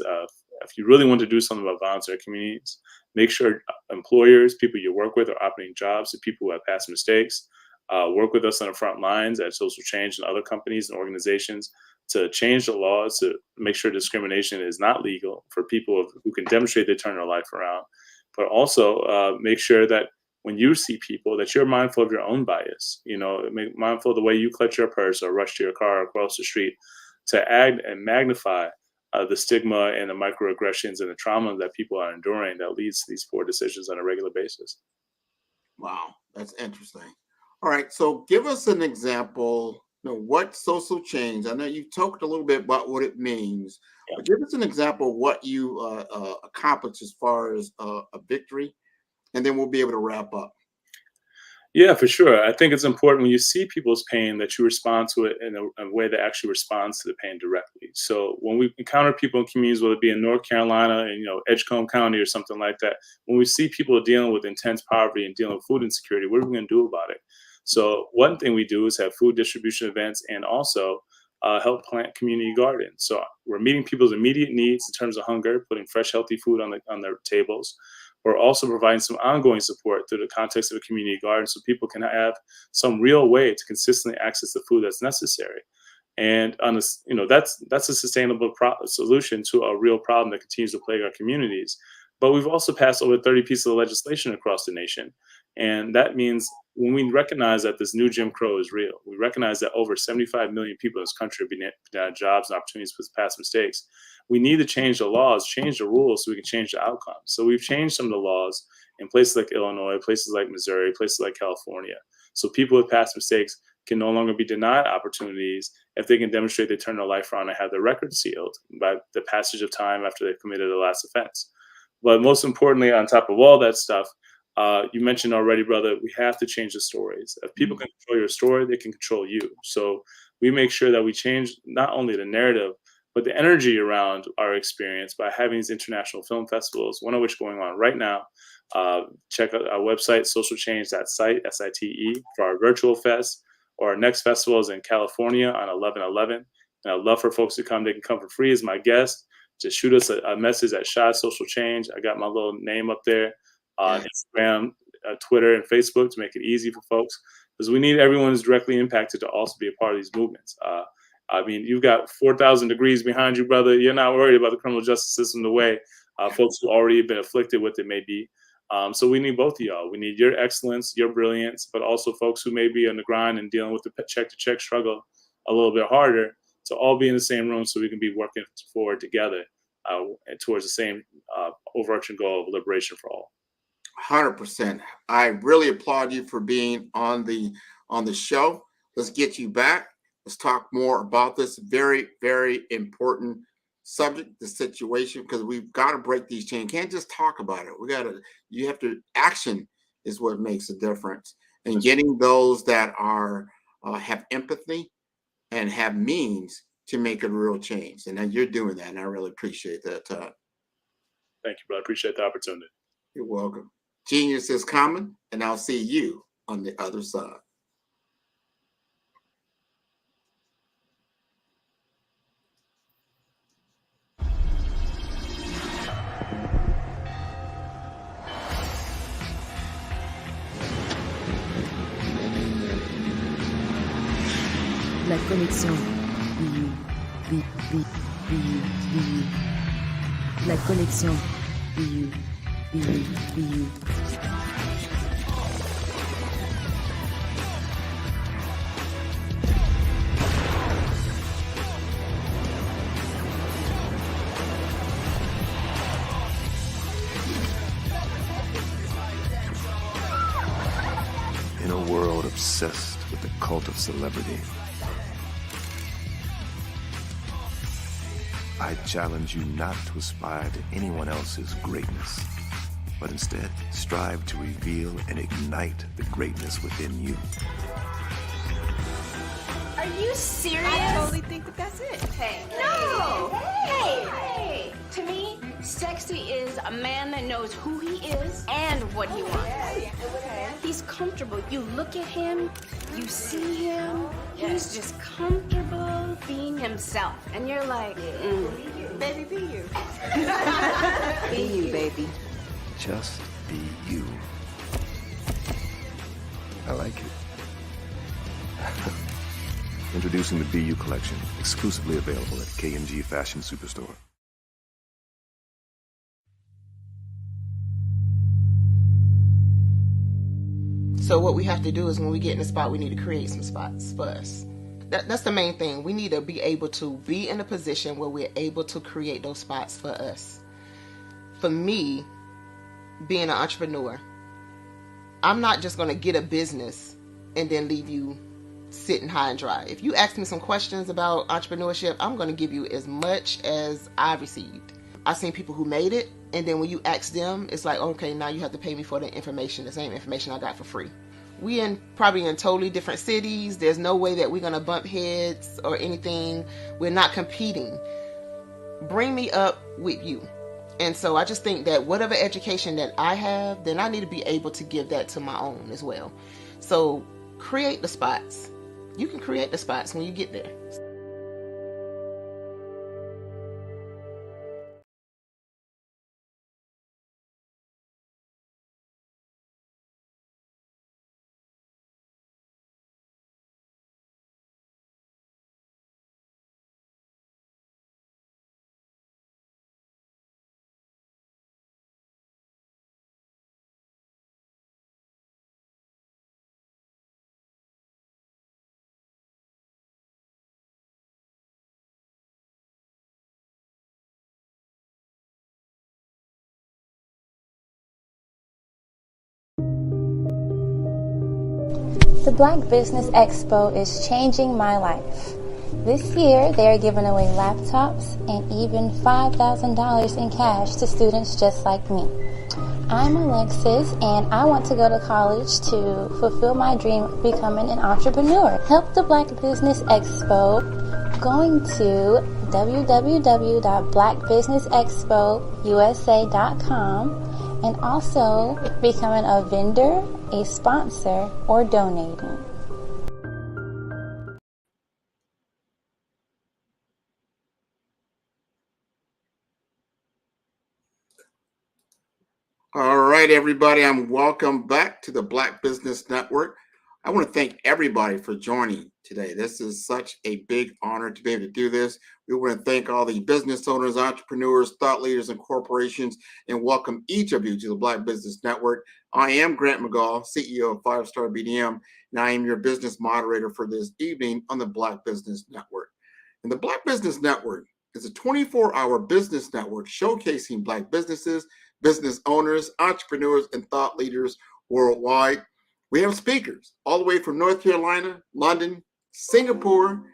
if you really want to do something about violence in our communities, make sure employers, people you work with, are operating jobs to people who have past mistakes. Work with us on the front lines at Social Change and other companies and organizations to change the laws to make sure discrimination is not legal for people who can demonstrate they turn their life around. But also make sure that when you see people, that you're mindful of your own bias. Mindful of the way you clutch your purse or rush to your car across the street, to add and magnify the stigma and the microaggressions and the trauma that people are enduring that leads to these poor decisions on a regular basis. Wow, that's interesting. All right, so give us an example. What social change? I know you talked a little bit about what it means, but give us an example of what you accomplished as far as a victory, and then we'll be able to wrap up. Yeah, for sure. I think it's important when you see people's pain that you respond to it in a way that actually responds to the pain directly. So when we encounter people in communities, whether it be in North Carolina and Edgecombe County or something like that, when we see people dealing with intense poverty and dealing with food insecurity, what are we going to do about it? So one thing we do is have food distribution events and also help plant community gardens. So we're meeting people's immediate needs in terms of hunger, putting fresh, healthy food on their tables. We're also providing some ongoing support through the context of a community garden so people can have some real way to consistently access the food that's necessary. And on this, that's a sustainable solution to a real problem that continues to plague our communities. But we've also passed over 30 pieces of legislation across the nation. And that means when we recognize that this new Jim Crow is real, we recognize that over 75 million people in this country have been denied jobs and opportunities for past mistakes. We need to change the laws, change the rules so we can change the outcomes. So we've changed some of the laws in places like Illinois, places like Missouri, places like California. So people with past mistakes can no longer be denied opportunities if they can demonstrate they turn their life around and have their record sealed by the passage of time after they've committed the last offense. But most importantly, on top of all that stuff, you mentioned already, brother, we have to change the stories. If people can control your story, they can control you. So we make sure that we change not only the narrative, but the energy around our experience by having these international film festivals, one of which going on right now. Check out our website, socialchange.site, SITE, for our virtual fest, or our next festival is in California on 11/11. And I'd love for folks to come. They can come for free as my guest. Just shoot us a message at Shy Social Change. I got my little name up there on Instagram, Twitter, and Facebook to make it easy for folks, because we need everyone who's directly impacted to also be a part of these movements. I mean, you've got 4,000 degrees behind you, brother. You're not worried about the criminal justice system the way folks who already have been afflicted with it may be. So we need both of y'all. We need your excellence, your brilliance, but also folks who may be on the grind and dealing with the check-to-check struggle a little bit harder, to all be in the same room so we can be working forward together towards the same overarching goal of liberation for all. 100%. I really applaud you for being on the show. Let's get you back. Let's talk more about this very, very important subject, the situation, because we've got to break these chains. Can't just talk about it. You have to, action is what makes a difference. And getting those that are have empathy and have means to make a real change. And then you're doing that, and I really appreciate that, Todd. Thank you, bro. I appreciate the opportunity. You're welcome. Genius is coming, and I'll see you on the other side. La connexion. La connexion. In a world obsessed with the cult of celebrity, I challenge you not to aspire to anyone else's greatness, but instead strive to reveal and ignite the greatness within you. Are you serious? I totally think that's it. Hey. No! Hey! To me, sexy is a man that knows who he is and what he wants. Okay. He's comfortable. You look at him, you see him, he's just comfortable being himself. And you're like, Baby, be you. Be you, baby. Just be you. I like it. Introducing the Be You collection, exclusively available at K&G Fashion Superstore. So what we have to do is when we get in a spot, we need to create some spots for us. That's the main thing. We need to be able to be in a position where we're able to create those spots for us. For me, being an entrepreneur, I'm not just going to get a business and then leave you sitting high and dry. If you ask me some questions about entrepreneurship, I'm going to give you as much as I received. I've seen people who made it, and then when you ask them, it's like, okay, now you have to pay me for the information, the same information I got for free. We probably in totally different cities. There's no way that we're going to bump heads or anything. We're not competing. Bring me up with you. And so I just think that whatever education that I have, then I need to be able to give that to my own as well. So create the spots. You can create the spots when you get there. The Black Business Expo is changing my life. This year, they are giving away laptops and even $5,000 in cash to students just like me. I'm Alexis, and I want to go to college to fulfill my dream of becoming an entrepreneur. Help the Black Business Expo going to www.blackbusinessexpousa.com and also becoming a vendor, a sponsor, or donating. All right, everybody, welcome back to the Black Business Network. I want to thank everybody for joining today. This is such a big honor to be able to do this. We want to thank all the business owners, entrepreneurs, thought leaders, and corporations, and welcome each of you to the Black Business Network. I am Grant McGaugh, CEO of 5-Star BDM, and I am your business moderator for this evening on the Black Business Network. And the Black Business Network is a 24-hour business network showcasing Black businesses, business owners, entrepreneurs, and thought leaders worldwide. We have speakers all the way from North Carolina, London, Singapore,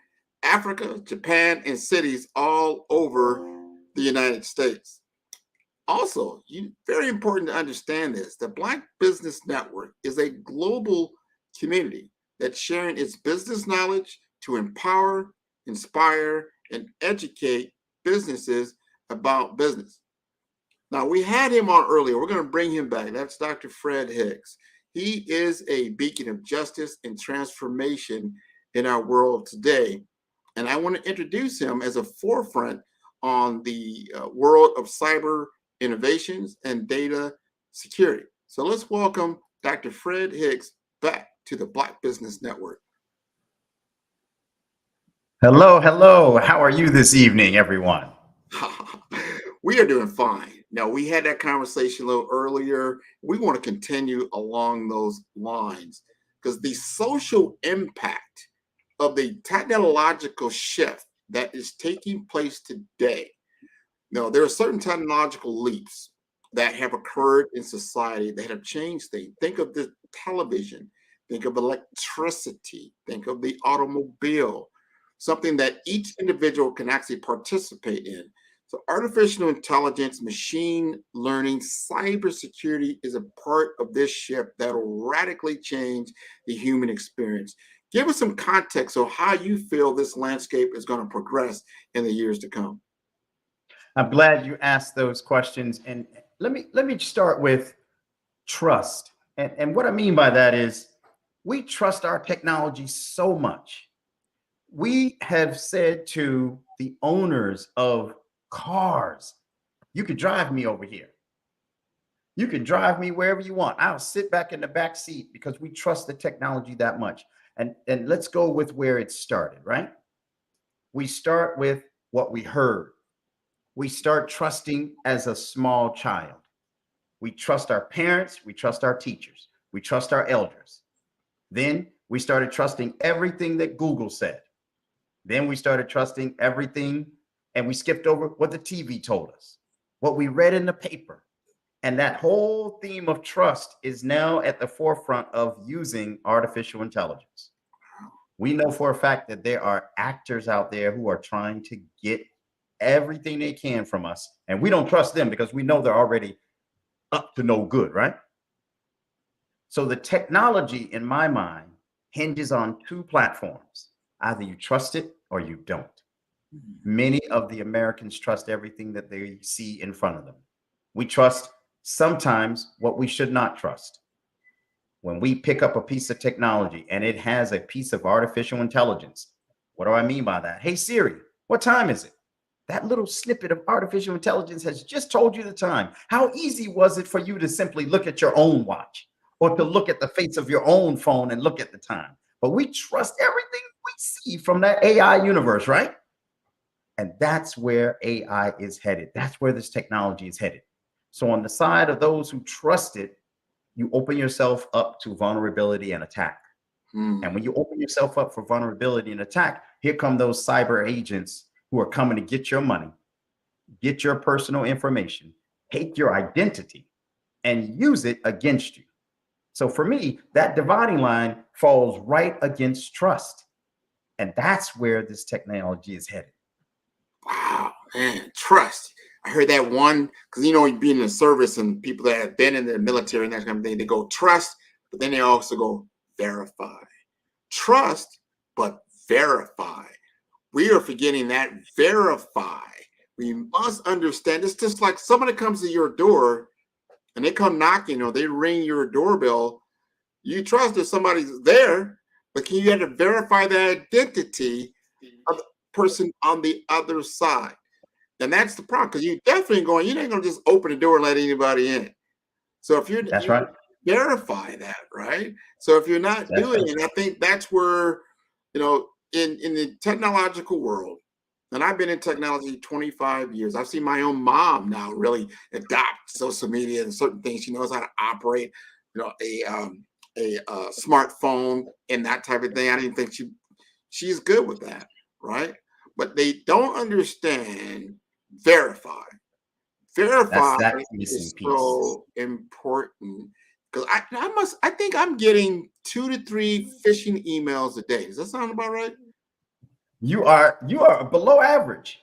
Africa, Japan, and cities all over the United States. Also, very important to understand this, the Black Business Network is a global community that's sharing its business knowledge to empower, inspire, and educate businesses about business. Now, we had him on earlier. We're going to bring him back. That's Dr. Fred Hicks. He is a beacon of justice and transformation in our world today. And I want to introduce him as a forefront on the world of cyber innovations and data security. So let's welcome Dr. Fred Hicks back to the Black Business Network. Hello, hello. How are you this evening, everyone? We are doing fine. Now, we had that conversation a little earlier. We want to continue along those lines because the social impact of the technological shift that is taking place today. Now, there are certain technological leaps that have occurred in society that have changed things. Think of the television, think of electricity, think of the automobile, something that each individual can actually participate in. So artificial intelligence, machine learning, cybersecurity is a part of this shift that will radically change the human experience. Give us some context of how you feel this landscape is going to progress in the years to come. I'm glad you asked those questions. And let me start with trust. And what I mean by that is we trust our technology so much. We have said to the owners of cars, you can drive me over here. You can drive me wherever you want. I'll sit back in the back seat because we trust the technology that much. And let's go with where it started, right? We start with what we heard. We start trusting as a small child. We trust our parents. We trust our teachers. We trust our elders. Then we started trusting everything that Google said. Then we started trusting everything, and we skipped over what the TV told us, what we read in the paper. And that whole theme of trust is now at the forefront of using artificial intelligence. We know for a fact that there are actors out there who are trying to get everything they can from us, and we don't trust them because we know they're already up to no good, right? So the technology, in my mind, hinges on two platforms. Either you trust it or you don't. Many of the Americans trust everything that they see in front of them. We trust sometimes what we should not trust. When we pick up a piece of technology and it has a piece of artificial intelligence, what do I mean by that? Hey, Siri, what time is it? That little snippet of artificial intelligence has just told you the time. How easy was it for you to simply look at your own watch or to look at the face of your own phone and look at the time? But we trust everything we see from that AI universe, right? And that's where AI is headed. That's where this technology is headed. So on the side of those who trust it, you open yourself up to vulnerability and attack. And when you open yourself up for vulnerability and attack, here come those cyber agents who are coming to get your money, get your personal information, take your identity, and use it against you. So for me, that dividing line falls right against trust. And that's where this technology is headed. Wow, man, trust. I heard that one, because, you know, you being in the service and people that have been in the military and that kind of thing, they go trust, but then they also go verify. Trust, but verify. We are forgetting that verify. We must understand. It's just like somebody comes to your door and they come knocking or they ring your doorbell. You trust that somebody's there, but you have to verify the identity of the person on the other side. And that's the problem, because you definitely going, you ain't going to just open the door and let anybody in. So if you're, that's right, verify that, right? So if you're not doing it, I think that's where, you know, in the technological world, and I've been in technology 25 years. I've seen my own mom now really adopt social media and certain things. She knows how to operate, you know, a smartphone and that type of thing. I didn't think she's good with that, right? But they don't understand verify. That's Verify that missing is piece. so important because I think I'm getting 2 to 3 phishing emails a day. Does that sound about right? You are below average.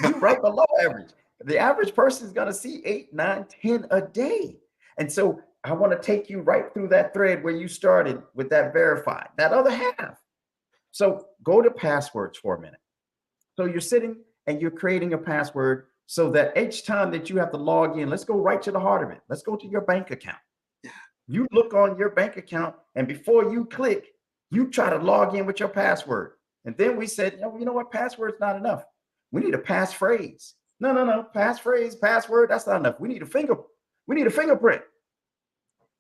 You right below average. The average person is going to see 8, 9, 10 a day. And so I want to take you right through that thread where you started with that verify, that other half. So go to passwords for a minute. So you're sitting and you're creating a password so that each time that you have to log in, let's go right to the heart of it. Let's go to your bank account. You look on your bank account, and before you click, you try to log in with your password. And then we said, you know what? Password's not enough. We need a passphrase. No. Passphrase, password, that's not enough. We need a fingerprint.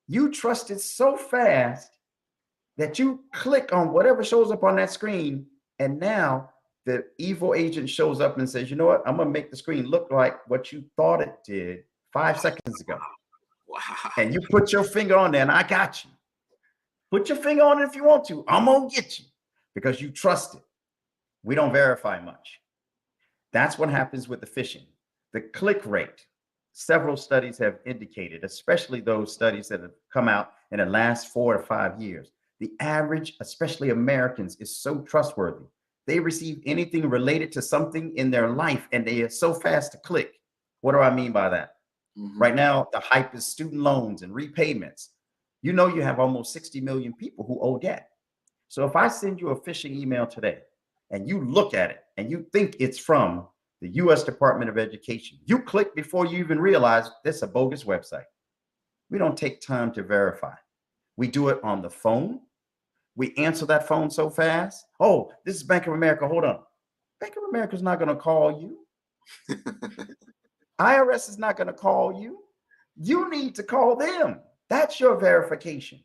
You trusted so fast that you click on whatever shows up on that screen, and now the evil agent shows up and says, you know what? I'm going to make the screen look like what you thought it did 5 seconds ago. Wow. And you put your finger on there, and I got you. Put your finger on it if you want to. I'm going to get you because you trust it. We don't verify much. That's what happens with the phishing. The click rate, several studies have indicated, especially those studies that have come out in the last 4 to 5 years, the average, especially Americans, is so trustworthy. They receive anything related to something in their life, and they are so fast to click. What do I mean by that? Right now, the hype is student loans and repayments. You know, you have almost 60 million people who owe debt. So if I send you a phishing email today and you look at it and you think it's from the U.S. Department of Education, you click before you even realize this is a bogus website. We don't take time to verify. We do it on the phone. We answer that phone so fast. Oh, this is Bank of America. Hold on. Bank of America is not going to call you. IRS is not going to call you. You need to call them. That's your verification.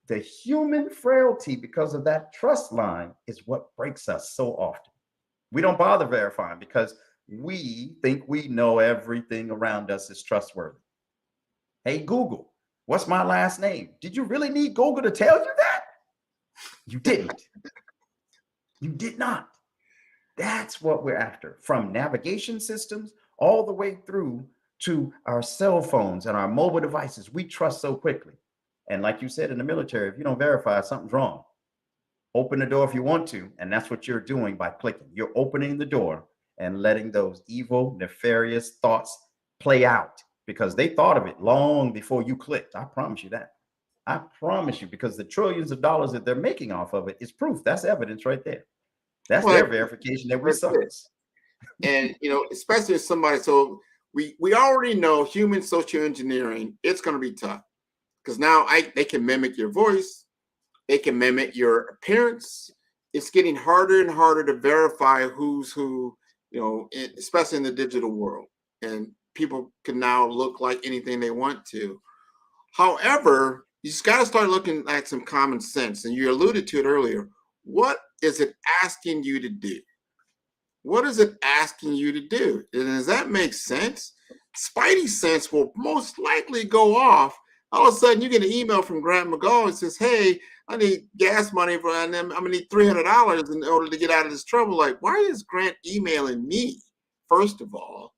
The human frailty because of that trust line is what breaks us so often. We don't bother verifying because we think we know everything around us is trustworthy. Hey, Google, what's my last name? Did you really need Google to tell you that? You didn't. You did not. That's what we're after, from navigation systems all the way through to our cell phones and our mobile devices. We trust so quickly. And like you said in the military, if you don't verify, something's wrong. Open the door if you want to, and that's what you're doing by clicking. You're opening the door and letting those evil, nefarious thoughts play out because they thought of it long before you clicked. I promise you that. I promise you, because the trillions of dollars that they're making off of it is proof. That's evidence right there. That's their verification that we suck. And, you know, especially if somebody, so we already know human social engineering, it's going to be tough because now they can mimic your voice. They can mimic your appearance. It's getting harder and harder to verify who's who, you know, especially in the digital world. And people can now look like anything they want to. However, you just got to start looking at some common sense. And you alluded to it earlier. What is it asking you to do? What is it asking you to do? And does that make sense? Spidey sense will most likely go off. All of a sudden, you get an email from Grant McGaw and says, hey, I need gas money for, and I'm going to need $300 in order to get out of this trouble. Like, why is Grant emailing me, first of all?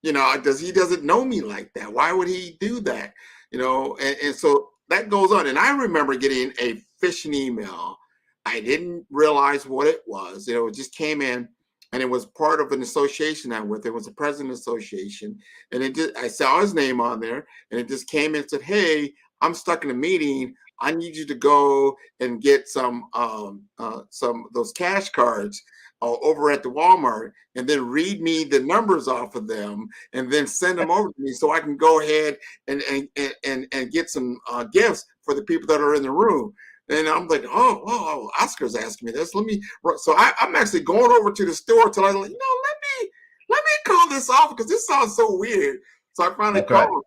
You know, he doesn't know me like that. Why would he do that? You know, and so that goes on. And I remember getting a phishing email. I didn't realize what it was. You know, it just came in. And it was part of an association I'm with. It was a president association. And I saw his name on there. And it just came in and said, hey, I'm stuck in a meeting. I need you to go and get some those cash cards over at the Walmart, and then read me the numbers off of them, and then send them over to me so I can go ahead and get some gifts for the people that are in the room. And I'm like, oh, Oscar's asking me this. So I'm actually going over to the store till I like, let me call this off because this sounds so weird. So I finally called,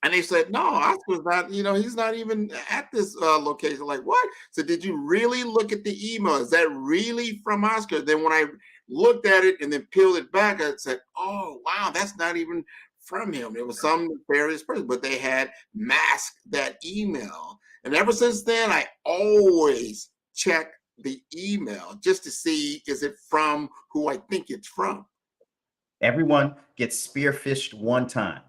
and they said, no, Oscar's not. You know, he's not even at this location. Like, what? So did you really look at the email? Is that really from Oscar? Then when I looked at it and then peeled it back, I said, oh wow, that's not even from him. It was some nefarious person, but they had masked that email. And ever since then, I always check the email just to see, is it from who I think it's from? Everyone gets spearfished one time.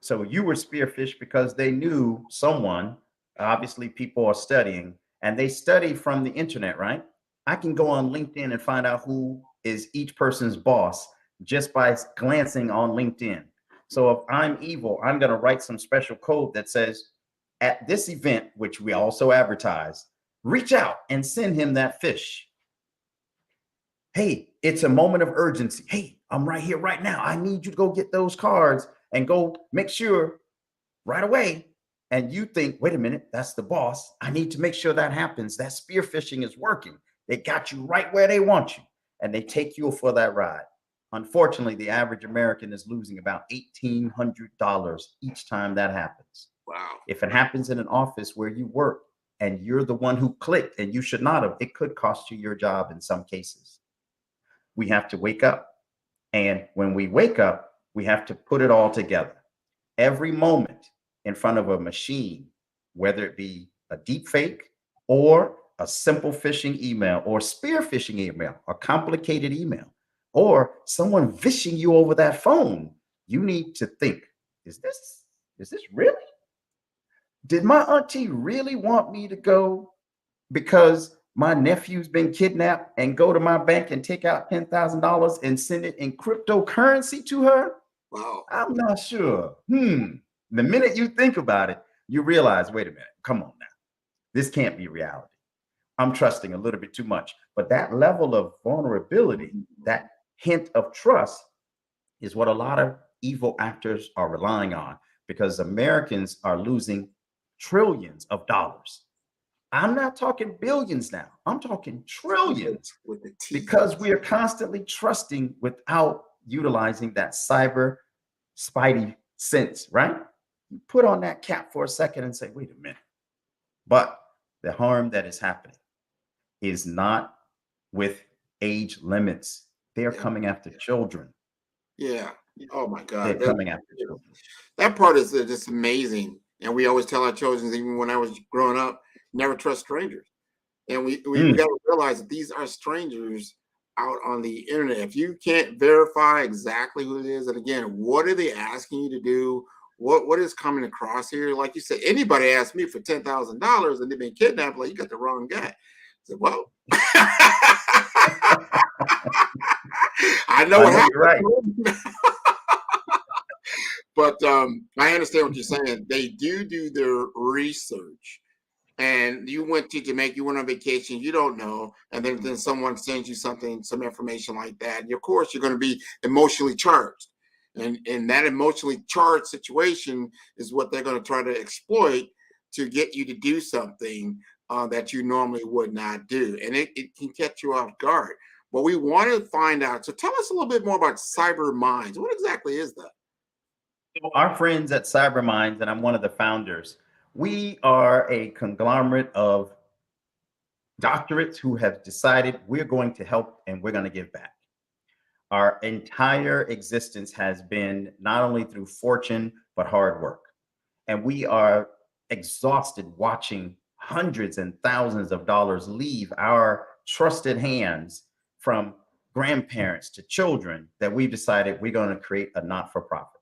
So you were spearfished because they knew someone, obviously people are studying, and they study from the internet, right? I can go on LinkedIn and find out who is each person's boss just by glancing on LinkedIn. So if I'm evil, I'm going to write some special code that says, at this event, which we also advertise, reach out and send him that fish. Hey, it's a moment of urgency. Hey, I'm right here right now. I need you to go get those cards and go make sure right away. And you think, wait a minute, that's the boss. I need to make sure that happens. That spearfishing is working. They got you right where they want you, and they take you for that ride. Unfortunately, the average American is losing about $1,800 each time that happens. Wow. If it happens in an office where you work and you're the one who clicked and you should not have, it could cost you your job in some cases. We have to wake up. And when we wake up, we have to put it all together. Every moment in front of a machine, whether it be a deep fake or a simple phishing email or spear phishing email, a complicated email, or someone vishing you over that phone, you need to think, is this really? Did my auntie really want me to go because my nephew's been kidnapped and go to my bank and take out $10,000 and send it in cryptocurrency to her? Wow. I'm not sure. The minute you think about it, you realize, wait a minute, come on now. This can't be reality. I'm trusting a little bit too much. But that level of vulnerability, that hint of trust is what a lot of evil actors are relying on, because Americans are losing trillions of dollars. I'm not talking billions now. I'm talking trillions, because we are constantly trusting without utilizing that cyber spidey sense, right? You put on that cap for a second and say, wait a minute. But the harm that is happening is not with age limits. They are coming after children. Yeah. Oh my God. They're coming after children. That part is just amazing. And we always tell our children, even when I was growing up, never trust strangers. And we got to realize that these are strangers out on the internet. If you can't verify exactly who it is, and again, what are they asking you to do? What is coming across here? Like you said, anybody asked me for $10,000 and they've been kidnapped, like, you got the wrong guy. I said, well, I know what happened. Right. But I understand what you're saying. They do their research. And you went to Jamaica, you went on vacation, you don't know, and then someone sends you something, some information like that. And of course, you're going to be emotionally charged. And that emotionally charged situation is what they're going to try to exploit to get you to do something that you normally would not do. And it can catch you off guard. But we want to find out. So tell us a little bit more about Cyber Minds. What exactly is that? Our friends at Cyber Minds, and I'm one of the founders, we are a conglomerate of doctorates who have decided we're going to help and we're going to give back. Our entire existence has been not only through fortune, but hard work. And we are exhausted watching hundreds and thousands of dollars leave our trusted hands from grandparents to children, that we've decided we're going to create a not-for-profit.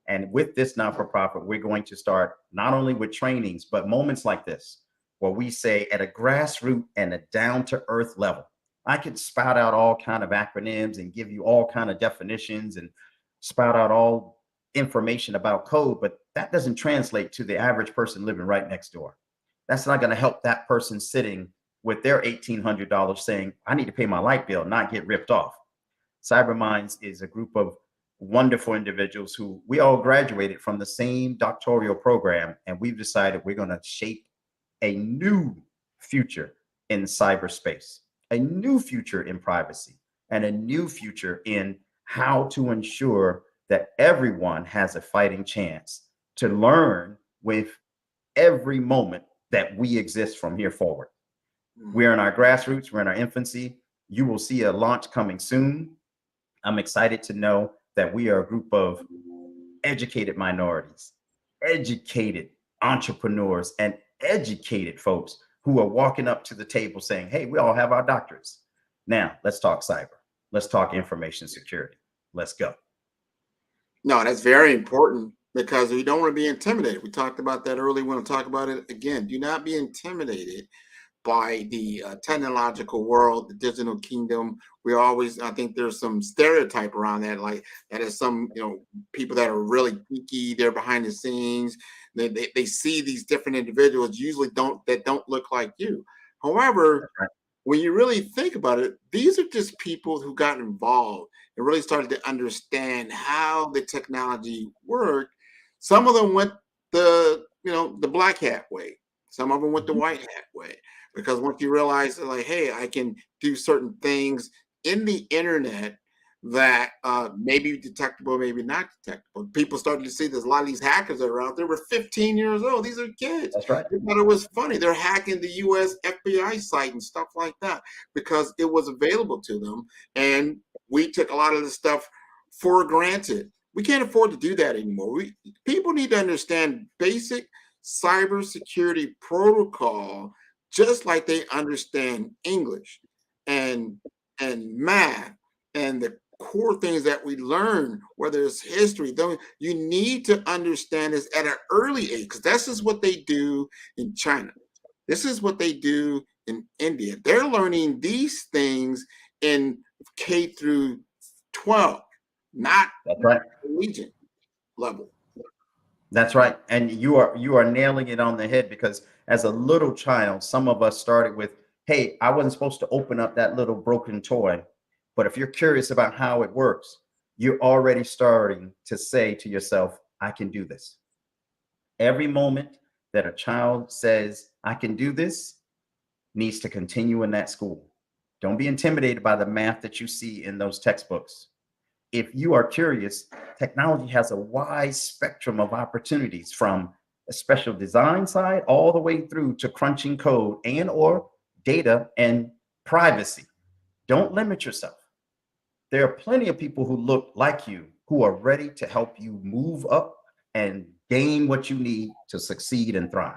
And with this not-for-profit, we're going to start not only with trainings, but moments like this, where we say at a grassroots and a down-to-earth level. I could spout out all kind of acronyms and give you all kind of definitions and spout out all information about code, but that doesn't translate to the average person living right next door. That's not going to help that person sitting with their $1,800 saying, I need to pay my light bill, not get ripped off. Cyber Minds is a group of wonderful individuals who we all graduated from the same doctoral program, and we've decided we're going to shape a new future in cyberspace, a new future in privacy, and a new future in how to ensure that everyone has a fighting chance to learn with every moment that we exist from here forward. We're in our grassroots, we're in our infancy. You will see a launch coming soon. I'm excited to know that we are a group of educated minorities, educated entrepreneurs, and educated folks who are walking up to the table saying, hey, we all have our doctorates. Now let's talk cyber. Let's talk information security. Let's go. No, that's very important because we don't want to be intimidated. We talked about that earlier. We want to talk about it again. Do not be intimidated by the technological world, the digital kingdom. I think there's some stereotype around that, like that is some, people that are really geeky, they're behind the scenes. They see these different individuals usually don't look like you. However, when you really think about it, these are just people who got involved and really started to understand how the technology worked. Some of them went the black hat way. Some of them went the white hat way. Because once you realize that, like, hey, I can do certain things in the internet that may be detectable, maybe not detectable. People started to see there's a lot of these hackers that are out there were 15 years old. These are kids. That's right. They thought it was funny. They're hacking the US FBI site and stuff like that because it was available to them. And we took a lot of the stuff for granted. We can't afford to do that anymore. People need to understand basic cybersecurity protocol, just like they understand English and math and the core things that we learn, whether it's history. You need to understand this at an early age, because this is what they do in China. This is what they do in India. They're learning these things in K through 12, not collegiate level. That's right. And you are nailing it on the head, because as a little child, some of us started with, hey, I wasn't supposed to open up that little broken toy. But if you're curious about how it works, you're already starting to say to yourself, I can do this. Every moment that a child says, I can do this, needs to continue in that school. Don't be intimidated by the math that you see in those textbooks. If you are curious, technology has a wide spectrum of opportunities, from a special design side all the way through to crunching code and or data and privacy. Don't limit yourself. There are plenty of people who look like you who are ready to help you move up and gain what you need to succeed and thrive.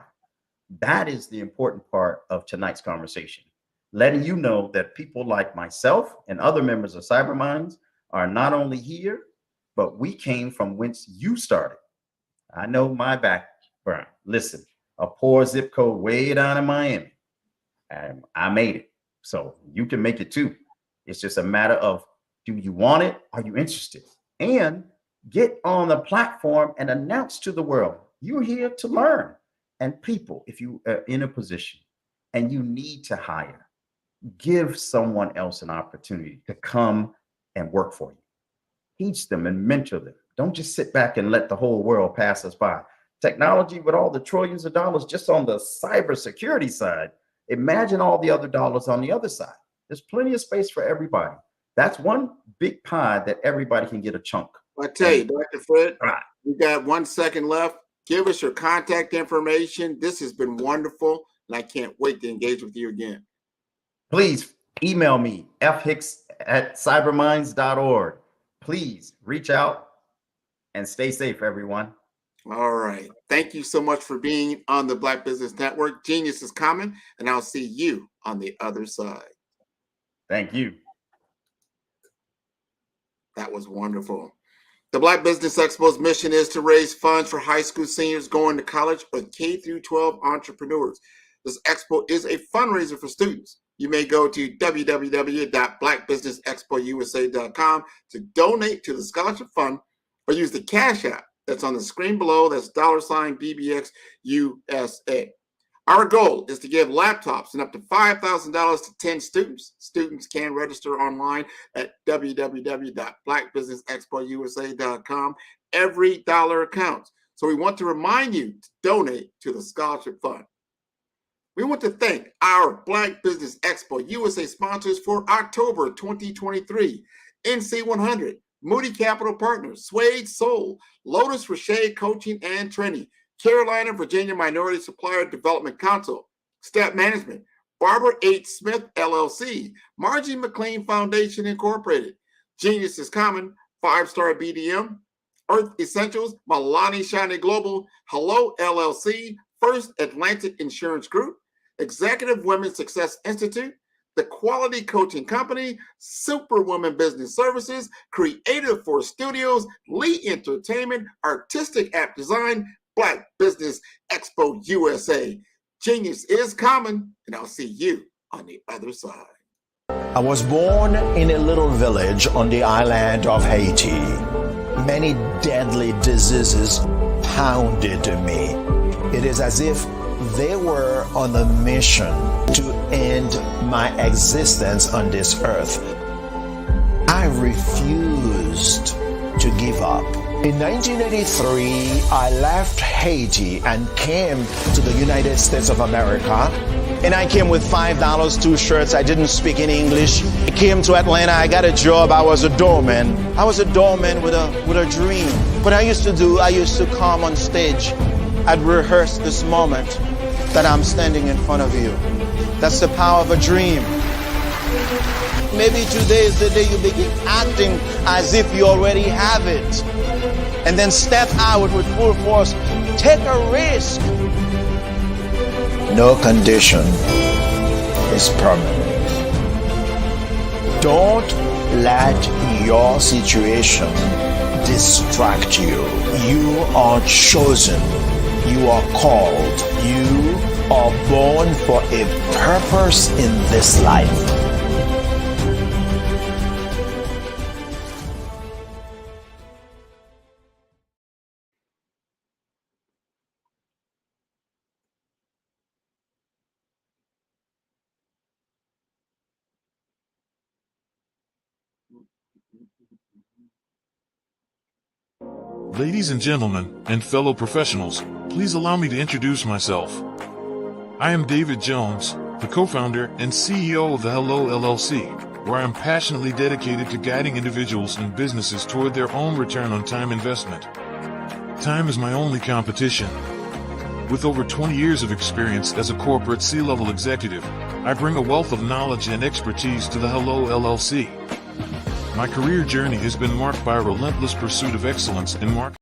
That is the important part of tonight's conversation, letting you know that people like myself and other members of CyberMinds are not only here, but we came from whence you started. I know my background. Listen, a poor zip code way down in Miami, and I made it. So you can make it too. It's just a matter of, do you want it? Are you interested? And get on the platform and announce to the world, you're here to learn. And people, if you are in a position and you need to hire, give someone else an opportunity to come and work for you. Teach them and mentor them. Don't just sit back and let the whole world pass us by. Technology, with all the trillions of dollars just on the cybersecurity side, imagine all the other dollars on the other side. There's plenty of space for everybody. That's one big pie that everybody can get a chunk. I tell you, Dr. Fred, we got 1 second left. Give us your contact information. This has been wonderful, and I can't wait to engage with you again. Please email me, fhicks@cyberminds.org. Please reach out and stay safe, everyone. All right. Thank you so much for being on the Black Business Network. Genius is common, and I'll see you on the other side. Thank you. That was wonderful. The Black Business Expo's mission is to raise funds for high school seniors going to college or K through 12 entrepreneurs. This expo is a fundraiser for students. You may go to www.blackbusinessexpousa.com to donate to the scholarship fund, or use the Cash App that's on the screen below. That's $BBXUSA. Our goal is to give laptops and up to $5,000 to 10 students. Students can register online at www.blackbusinessexpousa.com. Every dollar counts. So we want to remind you to donate to the scholarship fund. We want to thank our Black Business Expo USA sponsors for October 2023. NC100, Moody Capital Partners, Suede Soul, Lotus Rocher Coaching and Training, Carolina, Virginia Minority Supplier Development Council, Step Management, Barbara H. Smith, LLC, Margie McLean Foundation, Incorporated, Genius is Common, 5-Star BDM, Earth Essentials, Milani Shani Global, Hello, LLC, First Atlantic Insurance Group, Executive Women's Success Institute, the quality coaching company, Superwoman Business Services, Creative Force Studios, Lee Entertainment, Artistic App Design, Black Business Expo USA. Genius is common, and I'll see you on the other side. I was born in a little village on the island of Haiti. Many deadly diseases pounded me. It is as if they were on a mission to end my existence on this earth. I refused to give up. In 1983, I left Haiti and came to the United States of America. And I came with $5, 2 shirts. I didn't speak any English. I came to Atlanta. I got a job. I was a doorman. I was a doorman with a dream. What I used to come on stage. I'd rehearse this moment that I'm standing in front of you. That's the power of a dream. Maybe today is the day you begin acting as if you already have it. And then step out with full force. Take a risk. No condition is permanent. Don't let your situation distract you. You are chosen. You are called. You are born for a purpose in this life. Ladies and gentlemen, and fellow professionals, please allow me to introduce myself. I am David Jones, the co-founder and CEO of the Hello LLC, where I am passionately dedicated to guiding individuals and businesses toward their own return on time investment. Time is my only competition. With over 20 years of experience as a corporate C-level executive, I bring a wealth of knowledge and expertise to the Hello LLC. My career journey has been marked by a relentless pursuit of excellence in marketing.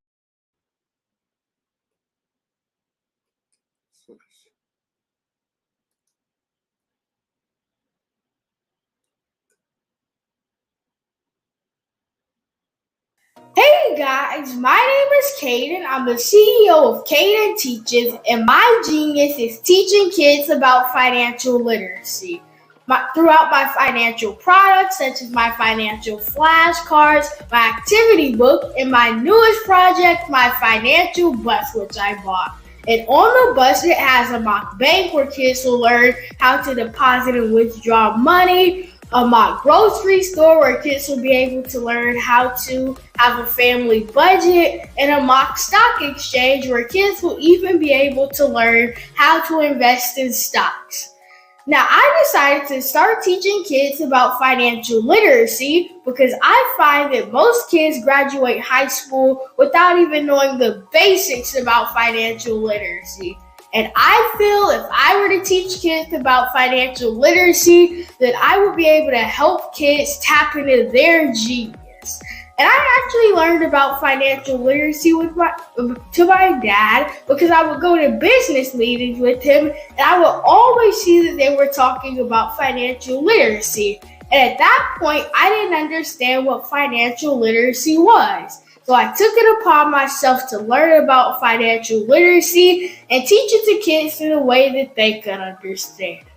Hey guys, my name is Caden. I'm the CEO of Caden Teaches, and my genius is teaching kids about financial literacy. Throughout my financial products, such as my financial flashcards, my activity book, and my newest project, my financial bus, which I bought. And on the bus, it has a mock bank where kids will learn how to deposit and withdraw money, a mock grocery store where kids will be able to learn how to have a family budget, and a mock stock exchange where kids will even be able to learn how to invest in stocks. Now, I decided to start teaching kids about financial literacy because I find that most kids graduate high school without even knowing the basics about financial literacy. And I feel if I were to teach kids about financial literacy, that I would be able to help kids tap into their genius. And I actually learned about financial literacy to my dad because I would go to business meetings with him and I would always see that they were talking about financial literacy. And at that point, I didn't understand what financial literacy was. So I took it upon myself to learn about financial literacy and teach it to kids in a way that they could understand.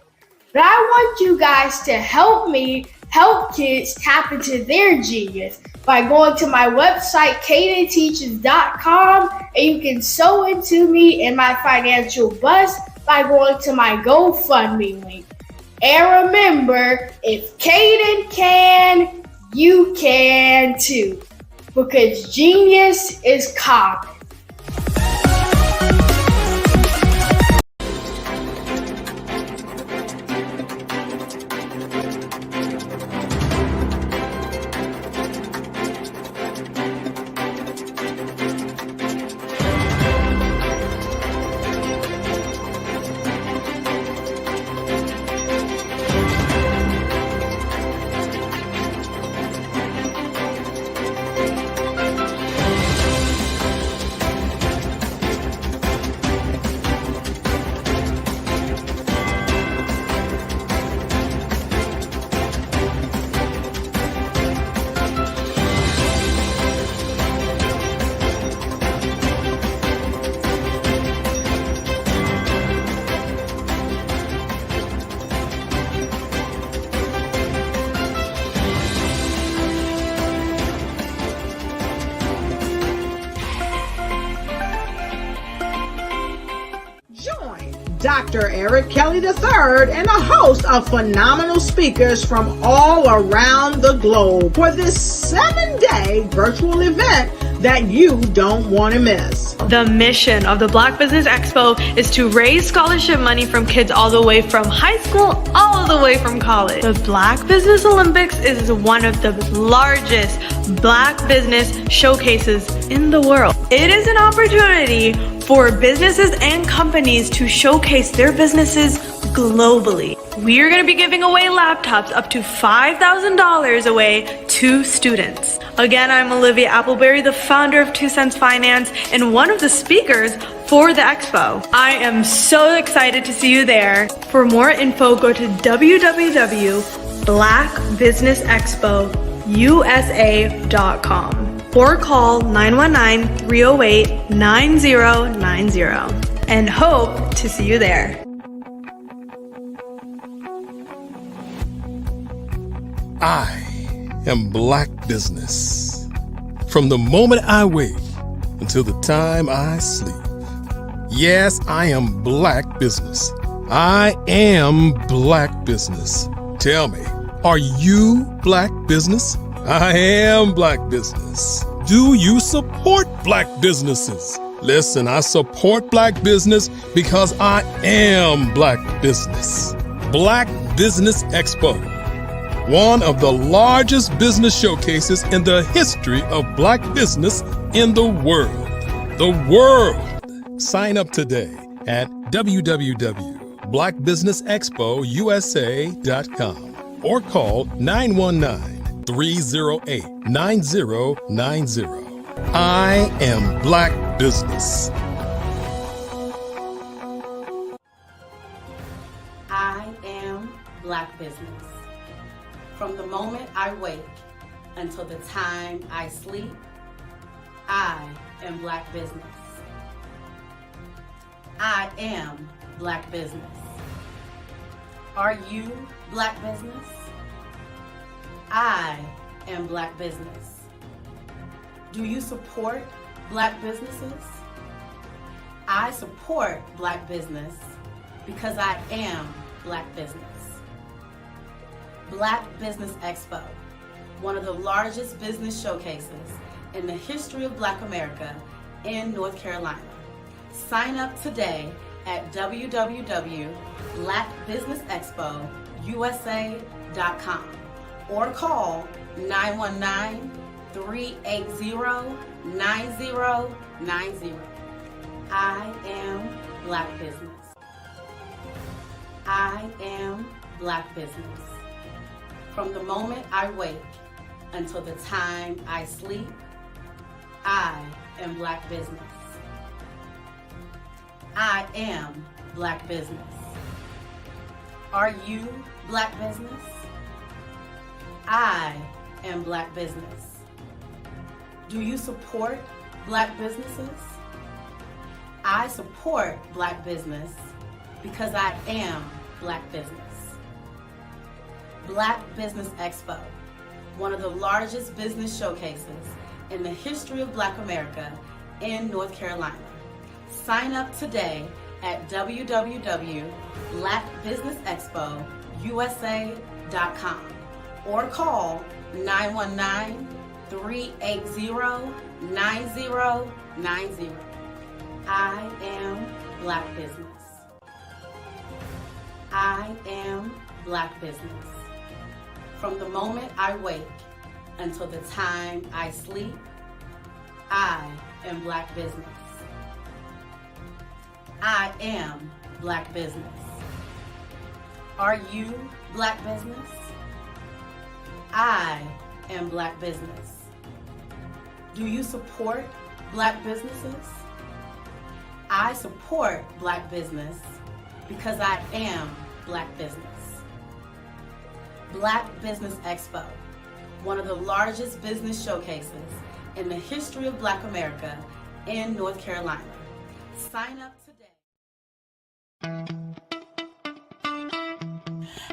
But I want you guys to help me help kids tap into their genius by going to my website, cadenteaches.com, and you can sew into me in my financial bus by going to my GoFundMe link. And remember, if Caden can, you can too, because genius is common. Dr. Eric Kelly III and a host of phenomenal speakers from all around the globe for this 7-day virtual event that you don't want to miss. The mission of the Black Business Expo is to raise scholarship money from kids all the way from high school, all the way from college. The Black Business Olympics is one of the largest Black business showcases in the world. It is an opportunity for businesses and companies to showcase their businesses globally. We are going to be giving away laptops up to $5,000 away to students. Again, I'm Olivia Appleberry, the founder of 2 Cents Finance and one of the speakers for the expo. I am so excited to see you there. For more info, go to www.blackbusinessexpousa.com or call 919-308-9090 and hope to see you there. I am Black business. From the moment I wake until the time I sleep. Yes, I am Black business. I am Black business. Tell me, are you Black business? I am Black business. Do you support Black businesses? Listen, I support Black business because I am Black business. Black Business Expo, one of the largest business showcases in the history of Black business in the world. The world! Sign up today at www.blackbusinessexpousa.com or call 919-308-9090. I am Black business. I am Black business. From the moment I wake until the time I sleep, I am Black business. I am Black business. Are you Black business? I am Black business. Do you support Black businesses? I support Black business because I am Black business. Black Business Expo, one of the largest business showcases in the history of Black America in North Carolina. Sign up today at www.blackbusinessexpousa.com or call 919-380-9090. I am Black business. I am Black business. From the moment I wake until the time I sleep, I am Black business. I am Black business. Are you Black business? I am Black business. Do you support Black businesses? I support Black business because I am Black business. Black Business Expo, one of the largest business showcases in the history of Black America in North Carolina. Sign up today at www.blackbusinessexpousa.com or call 919-380-9090. I am Black business. I am Black business. From the moment I wake until the time I sleep, I am Black business. I am Black business. Are you Black business? I am Black business. Do you support Black businesses? I support Black business because I am Black business. Black Business Expo, one of the largest business showcases in the history of Black America in North Carolina. Sign up today.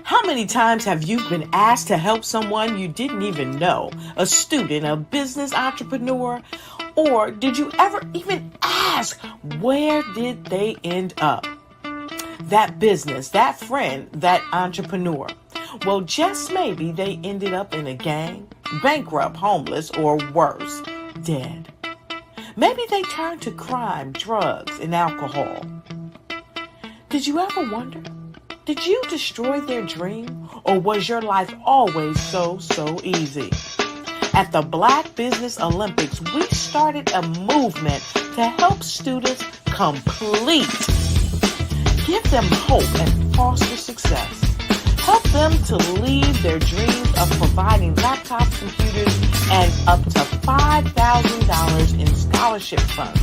How many times have you been asked to help someone you didn't even know, a student, a business entrepreneur, or did you ever even ask, where did they end up? that business, that friend, that entrepreneur. Well, just maybe they ended up in a gang, bankrupt, homeless, or worse, dead. Maybe they turned to crime, drugs, and alcohol. Did you ever wonder? Did you destroy their dream, or was your life always so easy? At the Black Business Olympics, we started a movement to help students complete. Give them hope and foster success. Help them to leave their dreams of providing laptops, computers, and up to $5,000 in scholarship funds.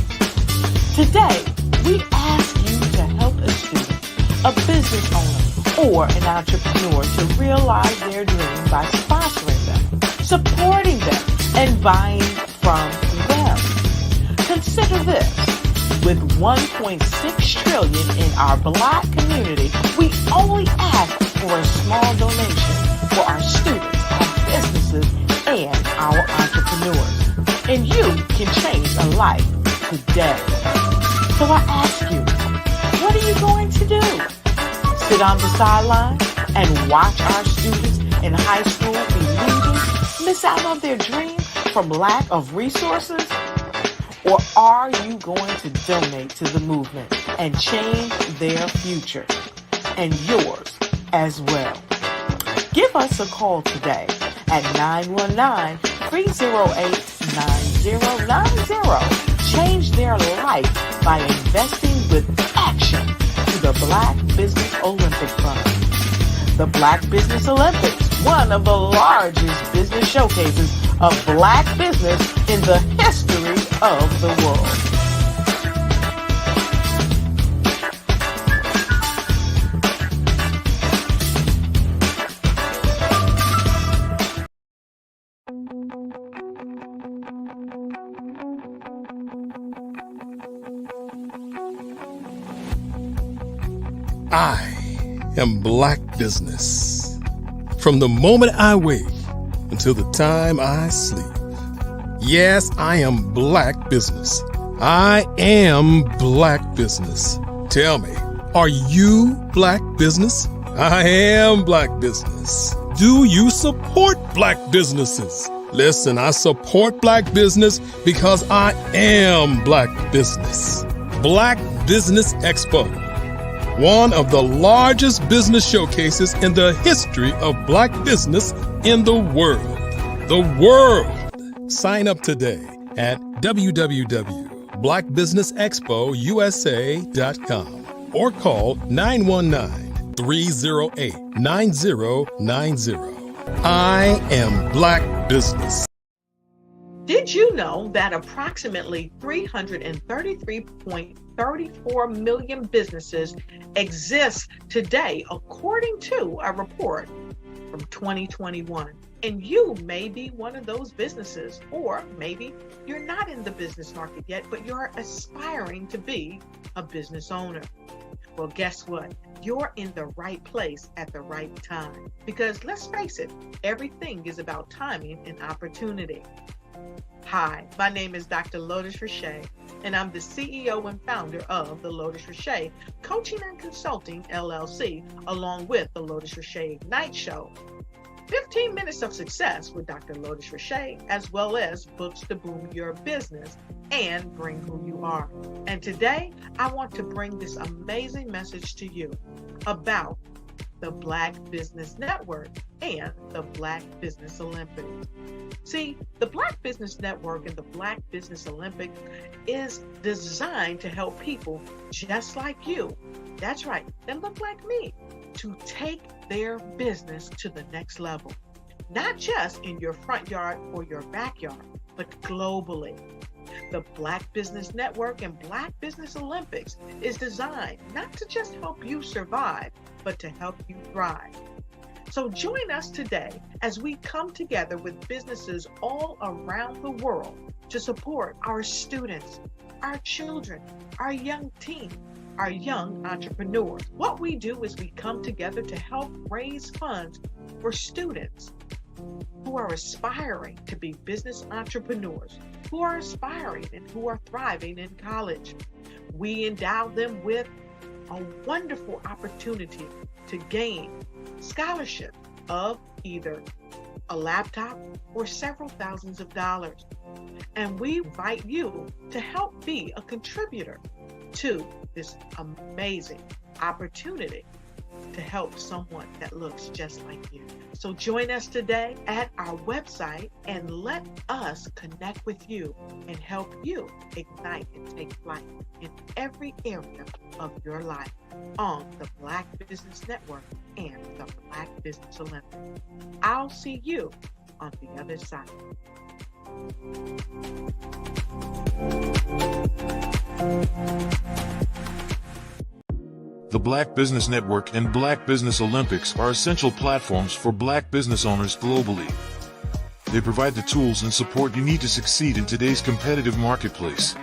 Today, we ask you to help a student, a business owner, or an entrepreneur to realize their dream by sponsoring them, supporting them, and buying from them. Consider this. With $1.6 trillion in our Black community, we only ask for a small donation for our students, our businesses, and our entrepreneurs. And you can change a life today. So I ask you, what are you going to do? Sit on the sideline and watch our students in high school be losers, miss out on their dream from lack of resources? Or are you going to donate to the movement and change their future and yours as well? Give us a call today at 919-308-9090. Change their life by investing with action to the Black Business Olympic Fund. The Black Business Olympics, one of the largest business showcases of Black business in the history of the world. I am Black business. From the moment I wake until the time I sleep. Yes, I am Black business. I am Black business. Tell me, are you Black business? I am Black business. Do you support Black businesses? Listen, I support Black business because I am Black business. Black Business Expo, one of the largest business showcases in the history of Black business in the world. The world! Sign up today at www.blackbusinessexpousa.com or call 919-308-9090. I am Black business. Did you know that approximately 333.34 million businesses exist today, according to a report from 2021? And you may be one of those businesses, or maybe you're not in the business market yet, but you're aspiring to be a business owner. Well, guess what? You're in the right place at the right time. Because let's face it, everything is about timing and opportunity. Hi, my name is Dr. Lotus Richey, and I'm the CEO and founder of the Lotus Richey Coaching and Consulting LLC, along with the Lotus Richey Ignite Show. 15 minutes of success with Dr. Lotus Richey, as well as books to boom your business and bring who you are. And today, I want to bring this amazing message to you about the Black Business Network and the Black Business Olympics. See, the Black Business Network and the Black Business Olympics is designed to help people just like you, that's right, that look like me, to take their business to the next level. Not just in your front yard or your backyard, but globally. The Black Business Network and Black Business Olympics is designed not to just help you survive, but to help you thrive. So join us today as we come together with businesses all around the world to support our students, our children, our young teens, our young entrepreneurs. What we do is we come together to help raise funds for students who are aspiring to be business entrepreneurs, who are aspiring and who are thriving in college. We endow them with a wonderful opportunity to gain scholarship of either a laptop or several thousands of dollars. And we invite you to help be a contributor to this amazing opportunity to help someone that looks just like you. So join us today at our website and let us connect with you and help you ignite and take flight in every area of your life on the Black Business Network and the Black Business Olympics. I'll see you on the other side. The Black Business Network and Black Business Olympics are essential platforms for Black business owners globally. They provide the tools and support you need to succeed in today's competitive marketplace.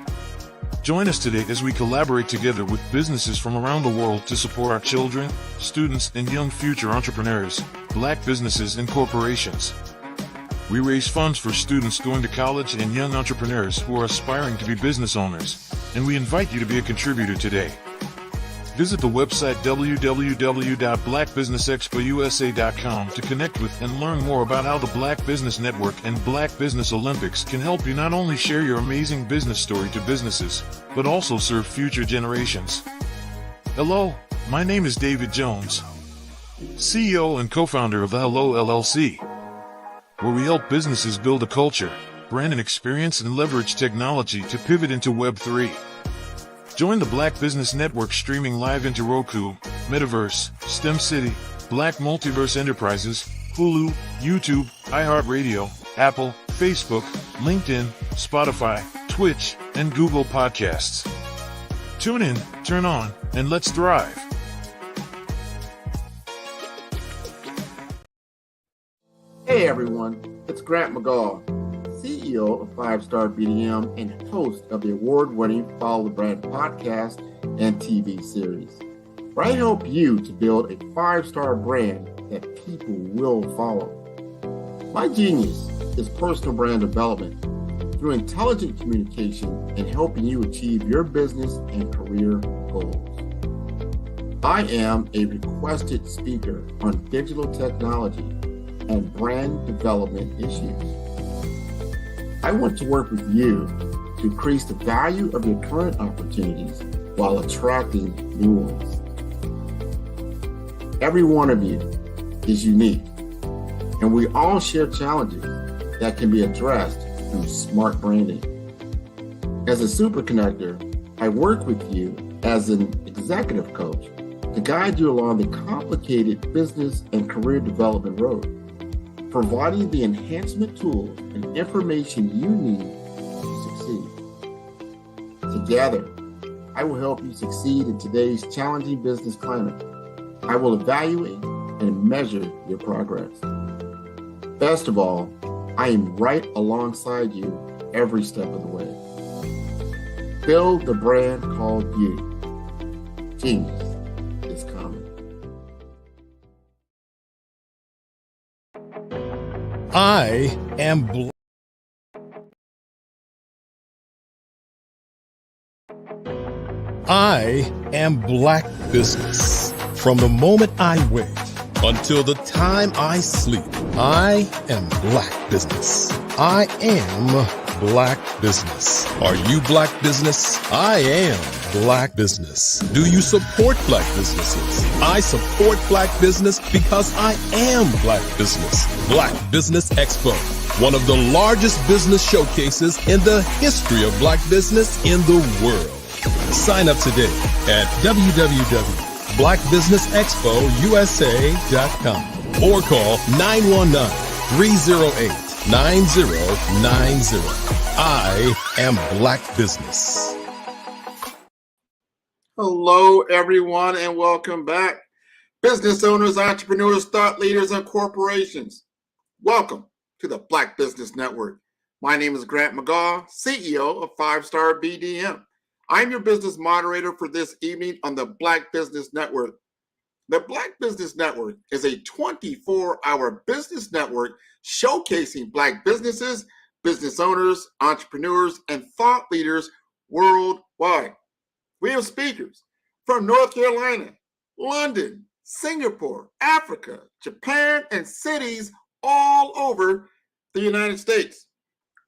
Join us today as we collaborate together with businesses from around the world to support our children, students, and young future entrepreneurs, Black businesses and corporations. We raise funds for students going to college and young entrepreneurs who are aspiring to be business owners, and we invite you to be a contributor today. Visit the website www.blackbusinessexpousa.com to connect with and learn more about how the Black Business Network and Black Business Olympics can help you not only share your amazing business story to businesses, but also serve future generations. Hello, my name is David Jones, CEO and co-founder of the Hello LLC, where we help businesses build a culture, brand and experience, and leverage technology to pivot into Web3. Join the Black Business Network streaming live into Roku, Metaverse, STEM City, Black Multiverse Enterprises, Hulu, YouTube, iHeartRadio, Apple, Facebook, LinkedIn, Spotify, Twitch, and Google Podcasts. Tune in, turn on, and let's thrive. Hey everyone, it's Grant McGaw, CEO of 5-Star BDM and host of the award-winning Follow the Brand podcast and TV series, where I help you to build a 5-star brand that people will follow. My genius is personal brand development through intelligent communication and helping you achieve your business and career goals. I am a requested speaker on digital technology and brand development issues. I want to work with you to increase the value of your current opportunities while attracting new ones. Every one of you is unique, and we all share challenges that can be addressed through smart branding. As a super connector, I work with you as an executive coach to guide you along the complicated business and career development road, providing the enhancement tools and information you need to succeed. Together, I will help you succeed in today's challenging business climate. I will evaluate and measure your progress. Best of all, I am right alongside you every step of the way. Build the brand called you. Genius is coming. I am Black business. From the moment I wake until the time I sleep, I am Black business. I am Black business. Are you Black business? I am Black business. Do you support Black businesses? I support Black business because I am Black business. Black Business Expo, one of the largest business showcases in the history of Black business in the world. Sign up today at www.blackbusinessexpousa.com or call 919-308-9090. I am Black business. Hello, everyone, and welcome back. Business owners, entrepreneurs, thought leaders, and corporations. Welcome to the Black Business Network. My name is Grant McGaw, CEO of 5-Star BDM. I'm your business moderator for this evening on the Black Business Network. The Black Business Network is a 24-hour business network showcasing Black businesses, business owners, entrepreneurs, and thought leaders worldwide. We have speakers from North Carolina, London, Singapore, Africa, Japan, and cities all over the United States.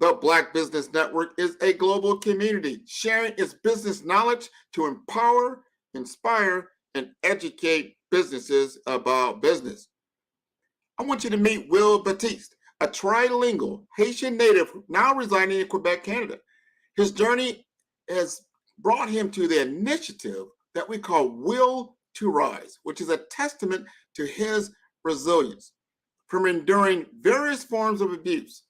The Black Business Network is a global community sharing its business knowledge to empower, inspire, and educate businesses about business. I want you to meet Will Baptiste, a trilingual Haitian native now residing in Quebec, Canada. His journey has brought him to the initiative that we call Will to Rise, which is a testament to his resilience. From enduring various forms of abuse,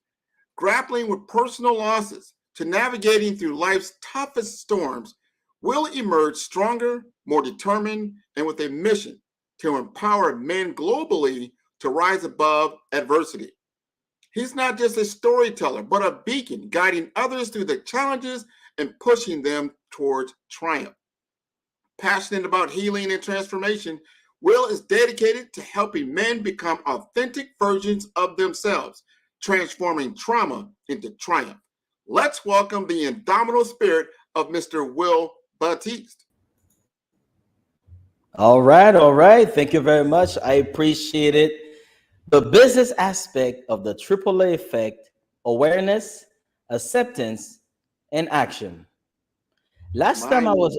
grappling with personal losses, to navigating through life's toughest storms, Will emerge stronger, more determined, and with a mission to empower men globally to rise above adversity. He's not just a storyteller, but a beacon guiding others through the challenges and pushing them towards triumph. Passionate about healing and transformation, Will is dedicated to helping men become authentic versions of themselves, transforming trauma into triumph. Let's welcome the indomitable spirit of Mr. Will Baptiste. All right. Thank you very much. I appreciate it. The business aspect of the AAA effect: awareness, acceptance, and action. Last time I was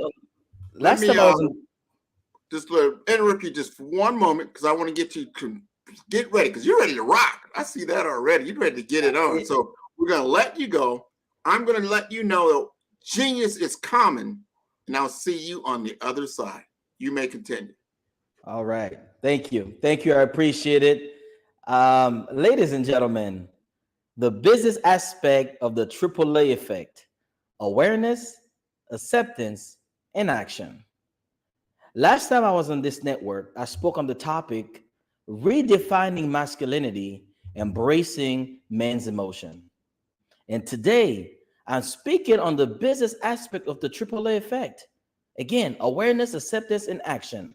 just interrupt you just for one moment because I want to get you to get ready because you're ready to rock. I see that already. You're ready to get it on. So we're going to let you go. I'm going to let you know that genius is common, and I'll see you on the other side. You may continue. All right. Thank you. I appreciate it. Ladies and gentlemen, the business aspect of the AAA effect: awareness, acceptance, and action. Last time I was on this network, I spoke on the topic redefining masculinity, embracing men's emotion. And today, I'm speaking on the business aspect of the AAA effect. Again, awareness, acceptance, and action.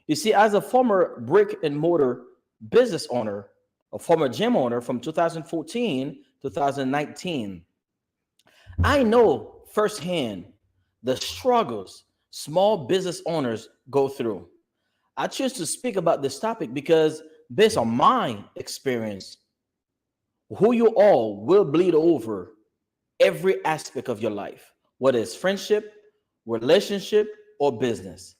You see, as a former brick and mortar business owner, a former gym owner from 2014 to 2019, I know firsthand the struggles small business owners go through. I choose to speak about this topic because based on my experience, who you all will bleed over every aspect of your life, whether it's friendship, relationship, or business.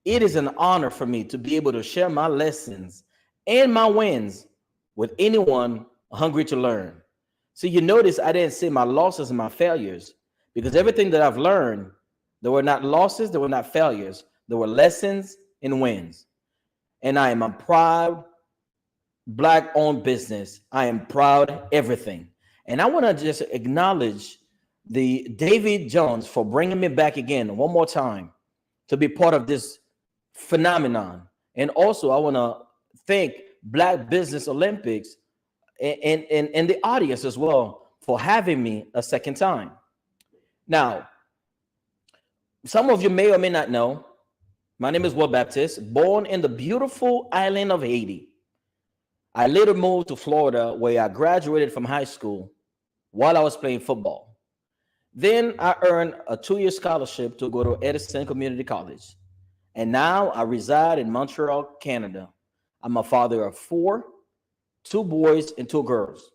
It is an honor for me to be able to share my lessons and my wins with anyone hungry to learn. So you notice I didn't say my losses and my failures, because everything that I've learned, there were not losses, there were not failures, there were lessons and wins. And I am a proud Black-owned business. I am proud everything. And I want to just acknowledge the David Jones for bringing me back again one more time to be part of this phenomenon. And also I want to thank Black Business Olympics and the audience as well for having me a second time. Now, some of you may or may not know, my name is Will Baptiste, born in the beautiful island of Haiti. I later moved to Florida, where I graduated from high school while I was playing football. Then I earned a 2-year scholarship to go to Edison Community College. And now I reside in Montreal, Canada. I'm a father of 4, 2 boys and 2 girls.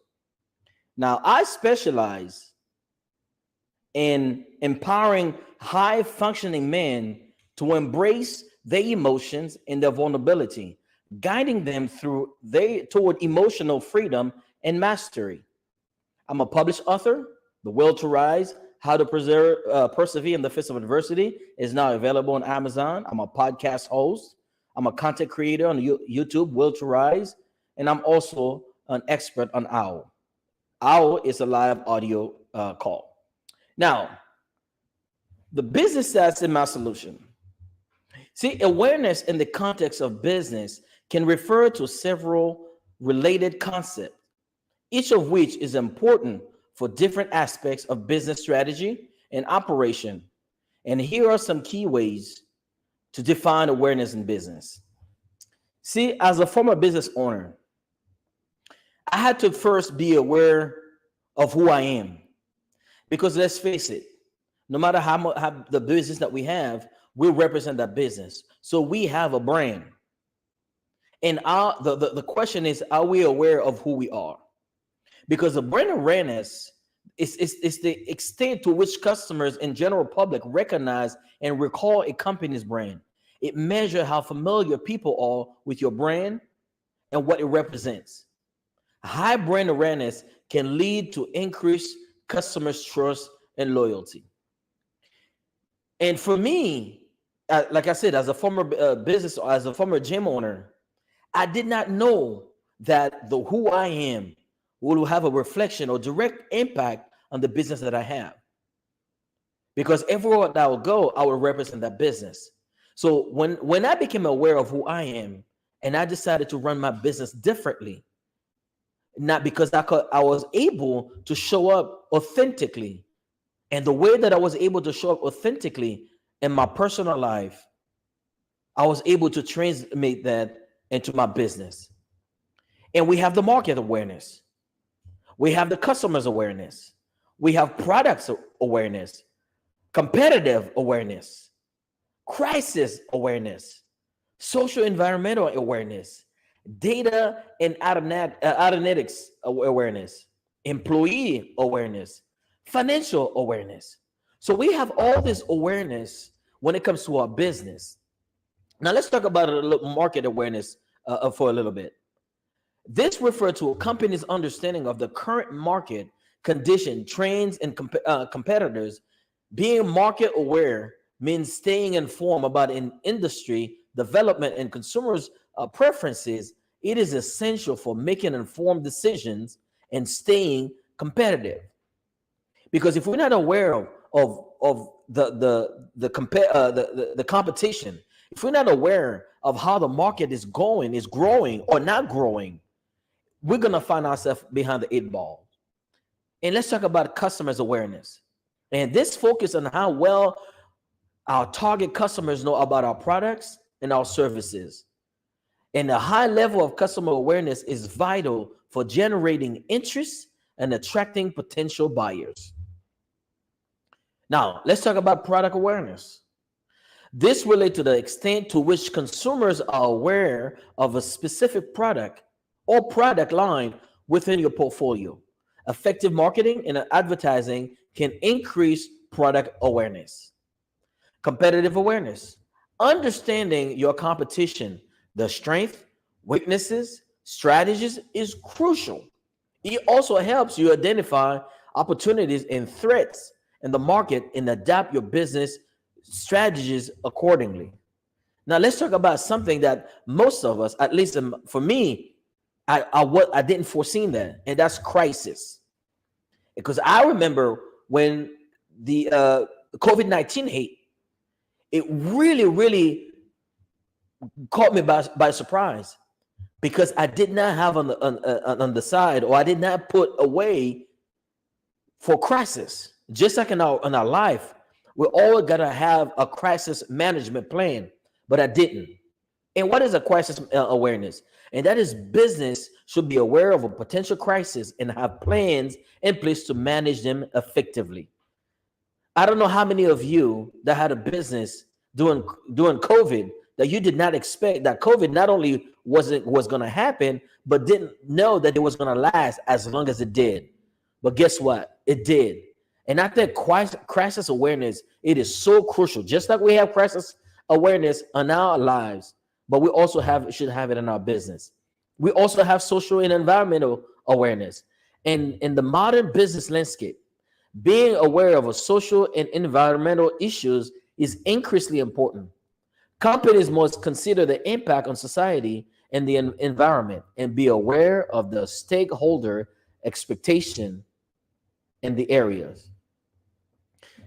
Now, I specialize in empowering high-functioning men to embrace their emotions and their vulnerability, guiding them toward emotional freedom and mastery. I'm a published author. The Will to Rise: How to Persevere in the Face of Adversity is now available on Amazon. I'm a podcast host. I'm a content creator on YouTube, Will to Rise, and I'm also an expert on OWL. OWL is a live audio call. Now, the business stats in my solution. See, awareness in the context of business can refer to several related concepts, each of which is important for different aspects of business strategy and operation. And here are some key ways to define awareness in business. See, as a former business owner, I had to first be aware of who I am. Because let's face it, no matter how the business that we have, we represent that business. So we have a brand. And the question is, are we aware of who we are? Because the brand awareness is the extent to which customers and general public recognize and recall a company's brand. It measures how familiar people are with your brand and what it represents. High brand awareness can lead to increased customers' trust and loyalty. And for me, like I said, as a former as a former gym owner, I did not know that who I am will have a reflection or direct impact on the business that I have. Because everywhere that I will go, I will represent that business. So when I became aware of who I am and I decided to run my business differently, not because I was able to show up authentically, and the way that I was able to show up authentically in my personal life, I was able to transmit that into my business. And we have the market awareness. We have the customers awareness. We have products awareness, competitive awareness, crisis awareness, social environmental awareness, data and analytics awareness, employee awareness, financial awareness. So we have all this awareness when it comes to our business. Now let's talk about a little market awareness for a little bit. This refers to a company's understanding of the current market condition, trends, and competitors. Being market aware means staying informed about an industry development and consumers' preferences. It is essential for making informed decisions and staying competitive. Because if we're not aware of the competition, if we're not aware of how the market is growing or not growing, we're gonna find ourselves behind the 8 ball. And let's talk about customers' awareness. And this focus on how well our target customers know about our products and our services. And a high level of customer awareness is vital for generating interest and attracting potential buyers. Now, let's talk about product awareness. This relates to the extent to which consumers are aware of a specific product or product line within your portfolio. Effective marketing and advertising can increase product awareness. Competitive awareness. Understanding your competition, the strength, weaknesses, strategies is crucial. It also helps you identify opportunities and threats in the market and adapt your business strategies accordingly. Now let's talk about something that most of us, at least for me, I didn't foresee that, and that's crisis. Because I remember when the COVID-19 hit, it really caught me by surprise, because I did not have on the side, or I did not put away for crisis. Just like in our life, we all gotta have a crisis management plan, but I didn't. And what is a crisis awareness? And that is, business should be aware of a potential crisis and have plans in place to manage them effectively. I don't know how many of you that had a business during COVID that you did not expect that COVID not only was going to happen, but didn't know that it was going to last as long as it did. But guess what? It did. And I think crisis awareness, it is so crucial. Just like we have crisis awareness in our lives, but we also should have it in our business. We also have social and environmental awareness. And in the modern business landscape, being aware of social and environmental issues is increasingly important. Companies must consider the impact on society and the environment and be aware of the stakeholder expectation in the areas.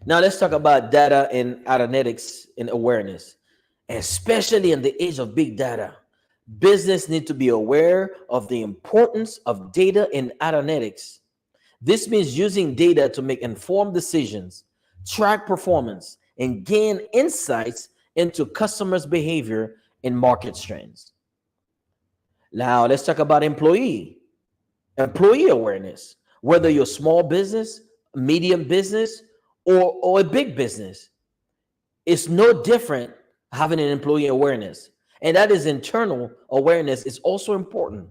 Now let's talk about data and analytics and awareness. Especially in the age of big data, business need to be aware of the importance of data and analytics. This means using data to make informed decisions, track performance, and gain insights into customers' behavior and market trends. Now let's talk about employee awareness. Whether you're a small business, medium business, or a big business, It's no different having an employee awareness. And that is internal awareness is also important.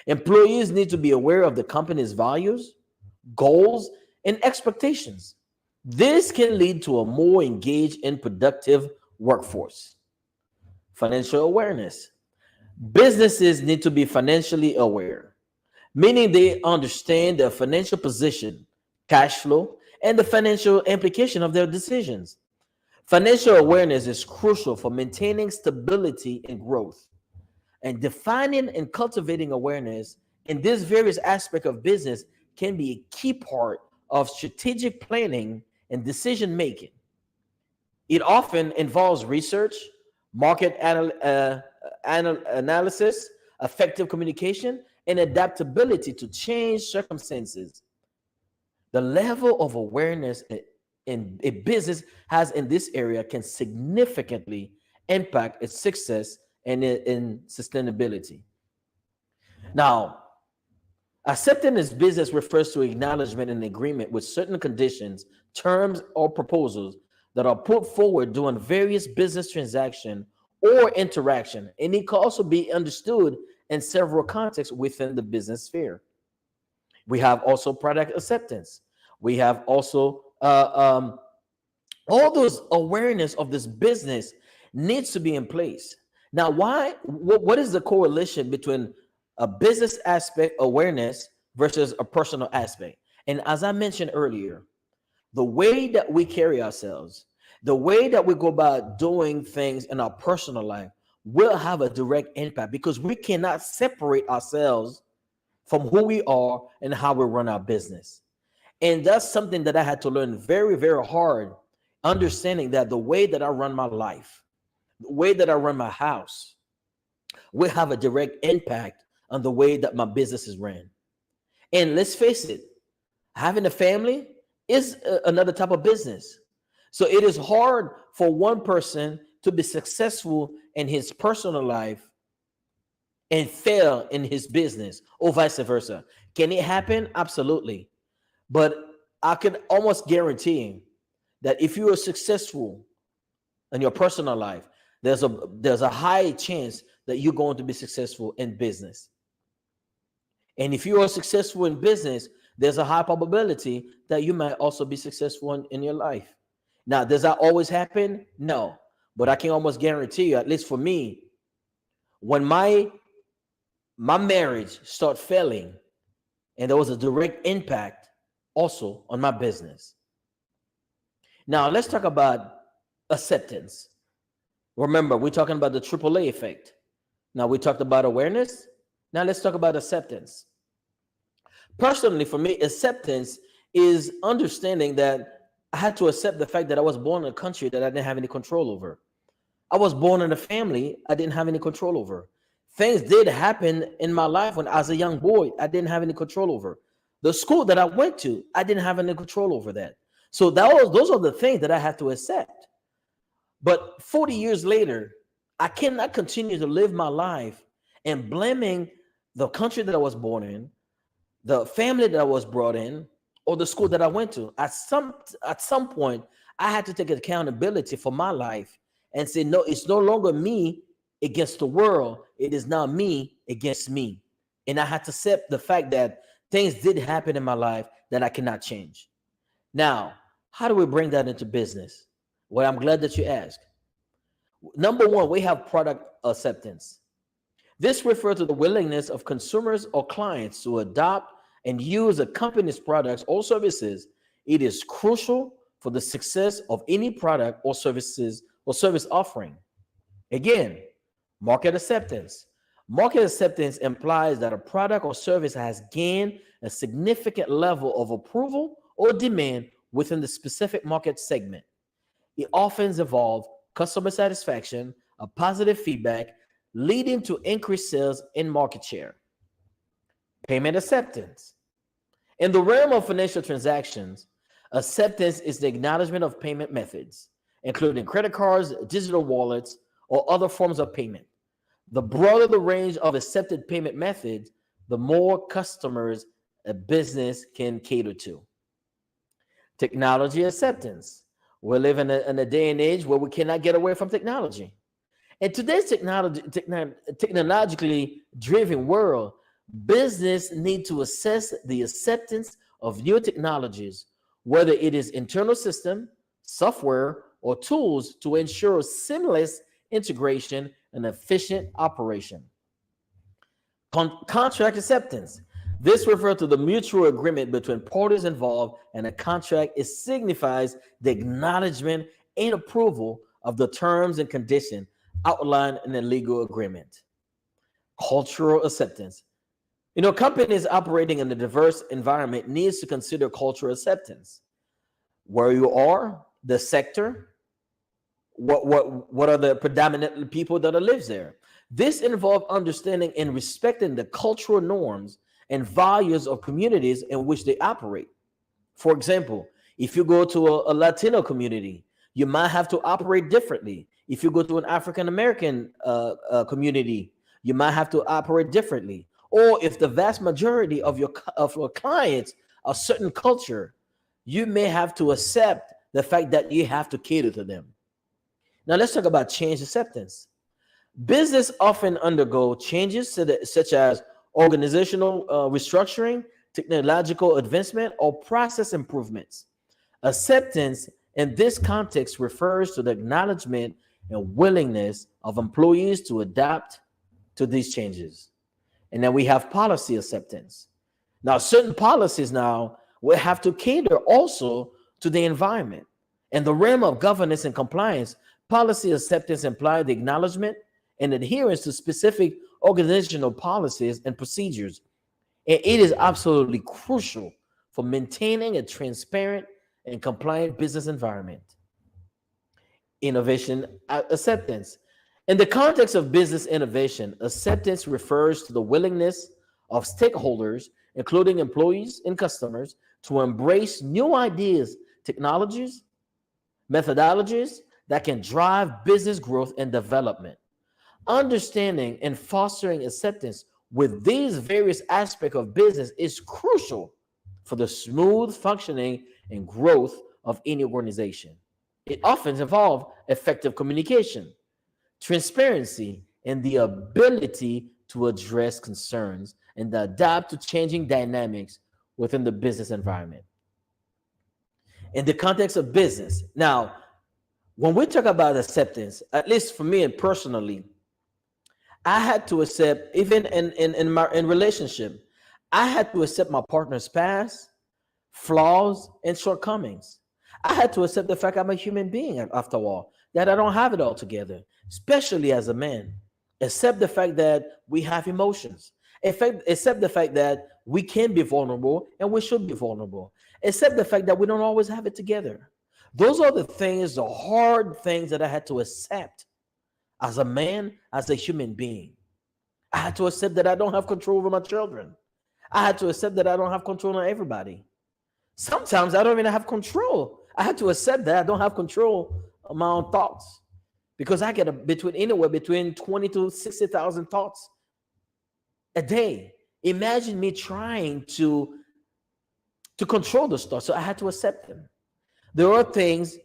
Employees need to be aware of the company's values, goals, and expectations. This can lead to a more engaged and productive workforce. Financial awareness. Businesses need to be financially aware, meaning they understand their financial position, cash flow, and the financial implication of their decisions. Financial awareness is crucial for maintaining stability and growth. And defining and cultivating awareness in this various aspect of business can be a key part of strategic planning and decision making. It often involves research, analysis, effective communication, and adaptability to change circumstances. The level of awareness in a business has in this area can significantly impact its success and in sustainability. Now, accepting this business refers to acknowledgement and agreement with certain conditions, terms, or proposals that are put forward during various business transaction or interaction, and it can also be understood in several contexts within the business sphere. We have also product acceptance. We have also all those awareness of this business needs to be in place. Now, what is the correlation between a business aspect awareness versus a personal aspect? And as I mentioned earlier, the way that we carry ourselves, the way that we go about doing things in our personal life will have a direct impact, because we cannot separate ourselves from who we are and how we run our business. And that's something that I had to learn very, very hard, understanding that the way that I run my life, the way that I run my house will have a direct impact on the way that my business is ran. And let's face it, having a family is another type of business. So it is hard for one person to be successful in his personal life and fail in his business, or vice versa. Can it happen? Absolutely. But I can almost guarantee that if you are successful in your personal life, there's a high chance that you're going to be successful in business. And if you are successful in business, there's a high probability that you might also be successful in your life. Now, does that always happen? No. But I can almost guarantee you, at least for me, when my marriage started failing, and there was a direct impact also on my business. Now, let's talk about acceptance. Remember, we're talking about the AAA effect. Now, we talked about awareness. Now, let's talk about acceptance. Personally, for me, acceptance is understanding that I had to accept the fact that I was born in a country that I didn't have any control over. I was born in a family I didn't have any control over. Things did happen in my life when I was a young boy I didn't have any control over. The school that I went to, I didn't have any control over that. So those are the things that I had to accept. But 40 years later, I cannot continue to live my life and blaming the country that I was born in, the family that I was brought in, or the school that I went to. At some point, I had to take accountability for my life and say, no, it's no longer me against the world. It is now me against me. And I had to accept the fact that things did happen in my life that I cannot change. Now, how do we bring that into business? Well, I'm glad that you asked. Number one, we have product acceptance. This refers to the willingness of consumers or clients to adopt and use a company's products or services. It is crucial for the success of any product or service offering. Again, market acceptance. Market acceptance implies that a product or service has gained a significant level of approval or demand within the specific market segment. It often involves customer satisfaction, a positive feedback, leading to increased sales and market share. Payment acceptance. In the realm of financial transactions, acceptance is the acknowledgement of payment methods, including credit cards, digital wallets, or other forms of payment. The broader the range of accepted payment methods, the more customers a business can cater to. Technology acceptance. We live in a day and age where we cannot get away from technology. In today's technologically driven world, business need to assess the acceptance of new technologies, whether it is internal system, software, or tools to ensure seamless integration and efficient operation. Contract acceptance. This refers to the mutual agreement between parties involved, and a contract signifies the acknowledgement and approval of the terms and conditions outlined in a legal agreement. Cultural acceptance. Companies operating in a diverse environment needs to consider cultural acceptance. Where you are, the sector, what are the predominant people that lives there. This involves understanding and respecting the cultural norms and values of communities in which they operate. For example, if you go to a Latino community, you might have to operate differently. If you go to an African American community, you might have to operate differently. Or if the vast majority of your clients are certain culture, you may have to accept the fact that you have to cater to them. Now let's talk about change acceptance. Business often undergo changes such as organizational restructuring, technological advancement, or process improvements. Acceptance in this context refers to the acknowledgement and willingness of employees to adapt to these changes. And then we have policy acceptance. Now, certain policies now will have to cater also to the environment. In the realm of governance and compliance, policy acceptance implies the acknowledgement and adherence to specific organizational policies and procedures. And it is absolutely crucial for maintaining a transparent and compliant business environment. Innovation acceptance. In the context of business innovation, acceptance refers to the willingness of stakeholders, including employees and customers, to embrace new ideas, technologies, methodologies that can drive business growth and development. Understanding and fostering acceptance with these various aspects of business is crucial for the smooth functioning and growth of any organization. It often involves effective communication, transparency, and the ability to address concerns and adapt to changing dynamics within the business environment. In the context of business, now, when we talk about acceptance, at least for me and personally, I had to accept, even in relationship, I had to accept my partner's past, flaws, and shortcomings. I had to accept the fact I'm a human being, after all, that I don't have it all together, especially as a man. Accept the fact that we have emotions. Accept the fact that we can be vulnerable and we should be vulnerable. Accept the fact that we don't always have it together. Those are the things, the hard things that I had to accept as a man, as a human being. I had to accept that I don't have control over my children. I had to accept that I don't have control on everybody. Sometimes I don't even have control. I had to accept that I don't have control of my own thoughts, because I get anywhere between 20 to 60,000 thoughts a day. Imagine me trying to control those thoughts. So I had to accept them. There are things.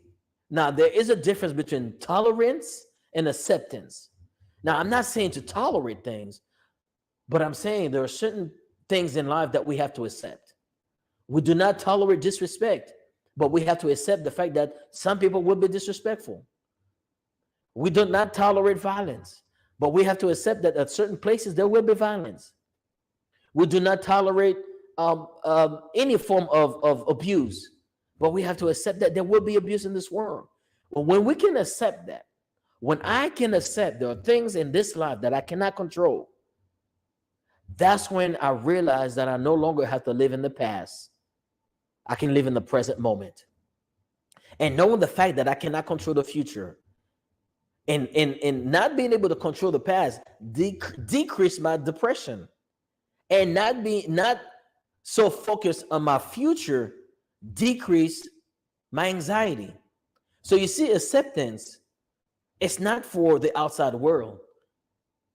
Now, there is a difference between tolerance and acceptance. Now, I'm not saying to tolerate things, but I'm saying there are certain things in life that we have to accept. We do not tolerate disrespect, but we have to accept the fact that some people will be disrespectful. We do not tolerate violence, but we have to accept that at certain places there will be violence. We do not tolerate any form of abuse, but we have to accept that there will be abuse in this world. But when we can accept that, when I can accept there are things in this life that I cannot control, that's when I realize that I no longer have to live in the past. I can live in the present moment. And knowing the fact that I cannot control the future, and not being able to control the past decrease my depression, and not so focused on my future decrease my anxiety. So you see, acceptance, it's not for the outside world,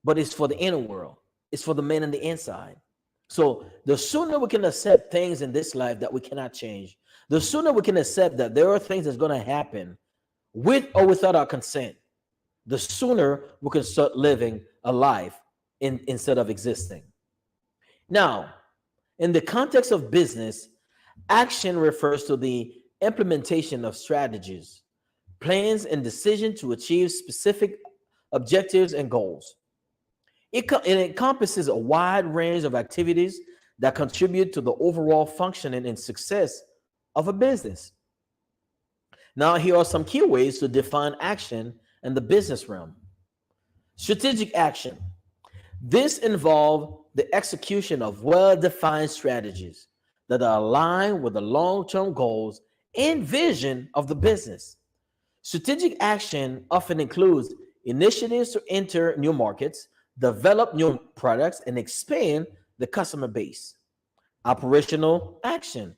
but it's for the inner world. It's for the man on the inside. So the sooner we can accept things in this life that we cannot change, the sooner we can accept that there are things that's going to happen with or without our consent, the sooner we can start living a life instead of existing. Now, in the context of business, action refers to the implementation of strategies, plans, and decisions to achieve specific objectives and goals. It encompasses a wide range of activities that contribute to the overall functioning and success of a business. Now, here are some key ways to define action in the business realm. Strategic action. This involves the execution of well-defined strategies that are aligned with the long-term goals and vision of the business. Strategic action often includes initiatives to enter new markets, develop new products, and expand the customer base. Operational action.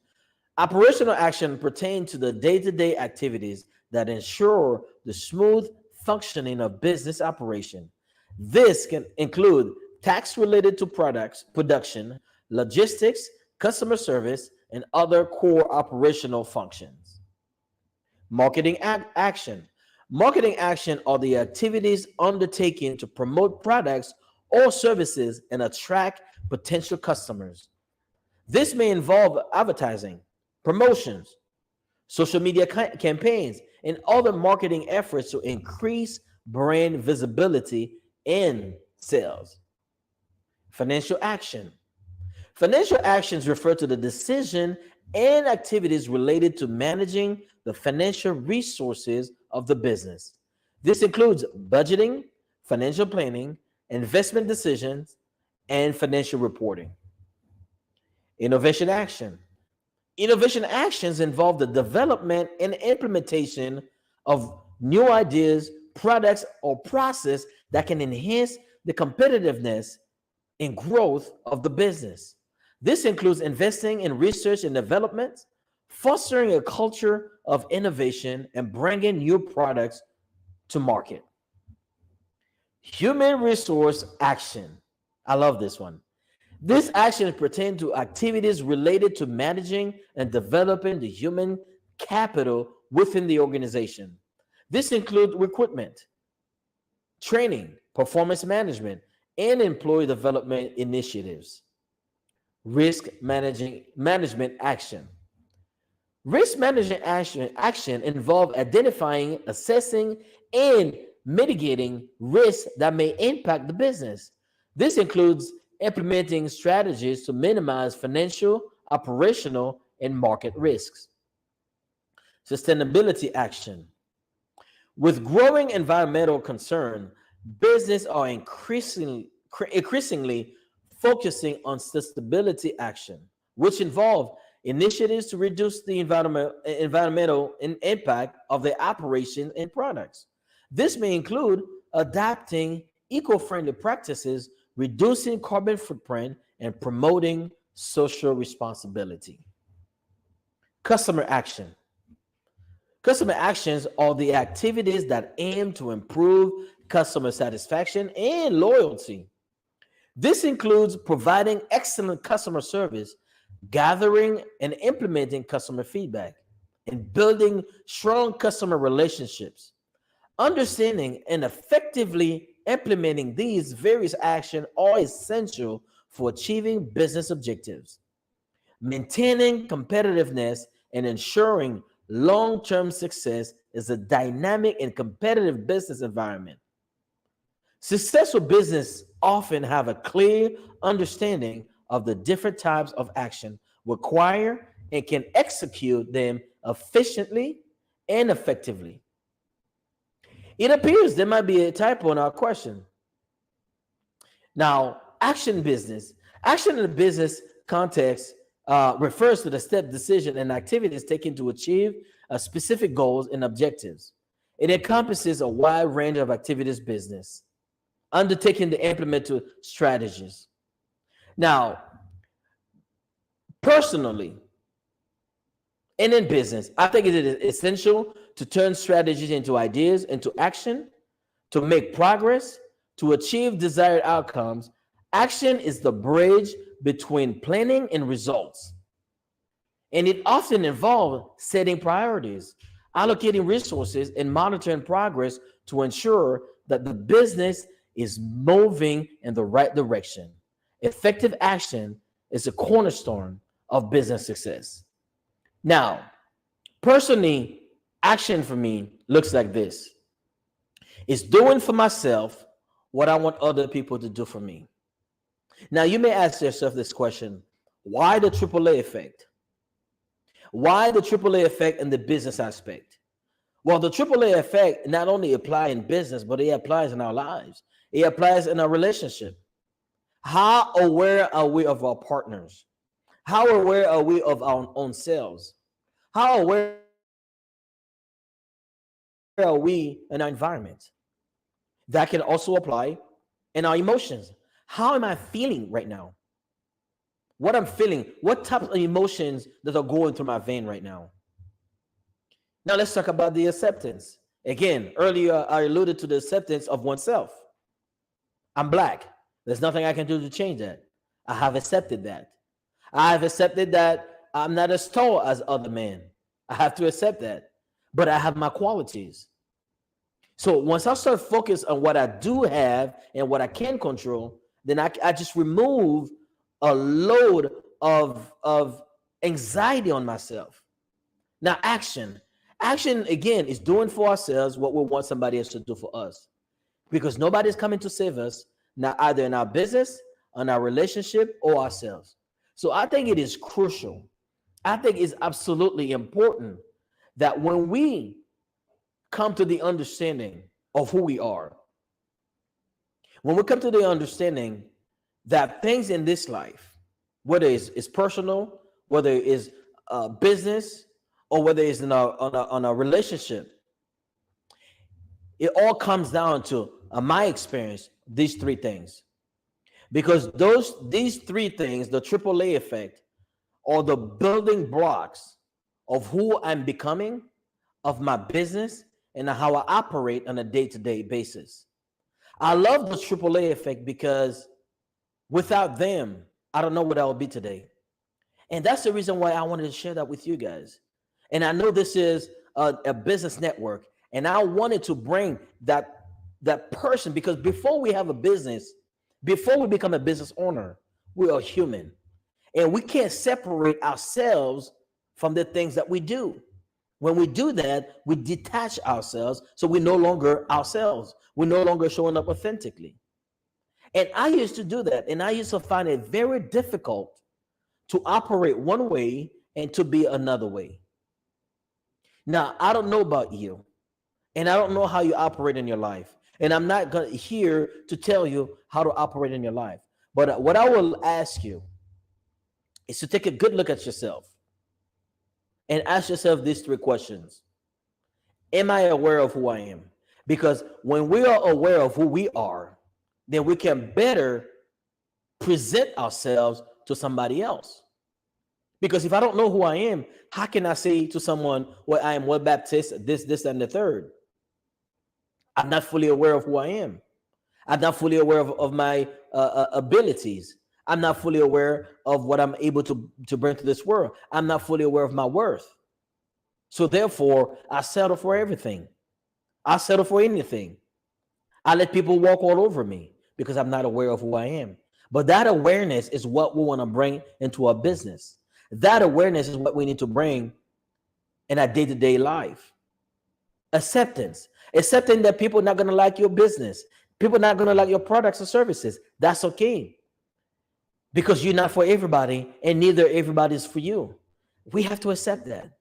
Operational action pertains to the day-to-day activities that ensure the smooth functioning of business operation. This can include tasks related to products, production, logistics, customer service, and other core operational functions. Marketing action. Marketing action are the activities undertaken to promote products or services and attract potential customers. This may involve advertising, promotions, social media campaigns, and other marketing efforts to increase brand visibility and sales. Financial action. Financial actions refer to the decision and activities related to managing the financial resources of the business. This includes budgeting, financial planning, investment decisions, and financial reporting. Innovation action. Innovation actions involve the development and implementation of new ideas, products, or process that can enhance the competitiveness and growth of the business. This includes investing in research and development, fostering a culture of innovation, and bringing new products to market. Human resource action. I love this one. This action pertains to activities related to managing and developing the human capital within the organization. This includes recruitment, training, performance management, and employee development initiatives. Risk management action. Risk management action involves identifying, assessing, and mitigating risks that may impact the business. This includes implementing strategies to minimize financial, operational, and market risks. Sustainability action. With growing environmental concern, businesses are increasingly focusing on sustainability action, which involve initiatives to reduce the environmental impact of their operations and products. This may include adapting eco-friendly practices, reducing carbon footprint, and promoting social responsibility. Customer action. Customer actions are the activities that aim to improve customer satisfaction and loyalty. This includes providing excellent customer service, gathering and implementing customer feedback, and building strong customer relationships. Understanding and effectively implementing these various actions are essential for achieving business objectives. Maintaining competitiveness and ensuring long-term success is a dynamic and competitive business environment. Successful business often have a clear understanding of the different types of action required and can execute them efficiently and effectively. It appears there might be a typo in our question. Now, action in the business context refers to the step, decision, and activities taken to achieve specific goals and objectives. It encompasses a wide range of activities business undertaking to implement strategies. Now, personally, and in business, I think it is essential to turn strategies into ideas, into action, to make progress, to achieve desired outcomes. Action is the bridge between planning and results. And it often involves setting priorities, allocating resources, and monitoring progress to ensure that the business is moving in the right direction. Effective action is a cornerstone of business success. Now, personally, action for me looks like this. It's doing for myself what I want other people to do for me. Now, you may ask yourself this question: why the AAA effect? Why the AAA effect in the business aspect? Well, the AAA effect not only applies in business, but it applies in our lives. It applies in our relationship. How aware are we of our partners? How aware are we of our own selves? How aware are we in our environment? That can also apply in our emotions. How am I feeling right now? What I'm feeling, what types of emotions that are going through my vein right now? Now let's talk about the acceptance. Again, earlier I alluded to the acceptance of oneself. I'm Black. There's nothing I can do to change that. I have accepted that. I have accepted that I'm not as tall as other men. I have to accept that. But I have my qualities. So once I start focused on what I do have and what I can control, then I just remove a load of anxiety on myself. Now, action. Action, again, is doing for ourselves what we want somebody else to do for us. Because nobody's coming to save us, now either in our business, in our relationship, or ourselves. So I think it is crucial. I think it's absolutely important that when we come to the understanding of who we are, when we come to the understanding that things in this life, whether it's personal, whether it is business, or whether it's on a relationship, it all comes down to, my experience, these three things. Because these three things, the AAA effect, are the building blocks of who I'm becoming, of my business, and how I operate on a day-to-day basis. I love the AAA effect because without them, I don't know what I would be today. And that's the reason why I wanted to share that with you guys. And I know this is a business network, and I wanted to bring that person, because before we have a business, before we become a business owner, we are human. And we can't separate ourselves from the things that we do. When we do that, we detach ourselves, so we're no longer ourselves. We're no longer showing up authentically. And I used to do that, and I used to find it very difficult to operate one way and to be another way. Now, I don't know about you, and I don't know how you operate in your life, and I'm not here to tell you how to operate in your life. But what I will ask you is to take a good look at yourself and ask yourself these three questions. Am I aware of who I am? Because when we are aware of who we are, then we can better present ourselves to somebody else. Because if I don't know who I am, how can I say to someone, well, I am well Baptist, this, and the third? I'm not fully aware of who I am. I'm not fully aware of my abilities. I'm not fully aware of what I'm able to bring to this world. I'm not fully aware of my worth. So therefore, I settle for everything. I settle for anything. I let people walk all over me because I'm not aware of who I am. But that awareness is what we want to bring into our business. That awareness is what we need to bring in our day-to-day life. Acceptance. Accepting that people are not going to like your business. People are not going to like your products or services. That's okay. Because you're not for everybody, and neither everybody is for you. We have to accept that.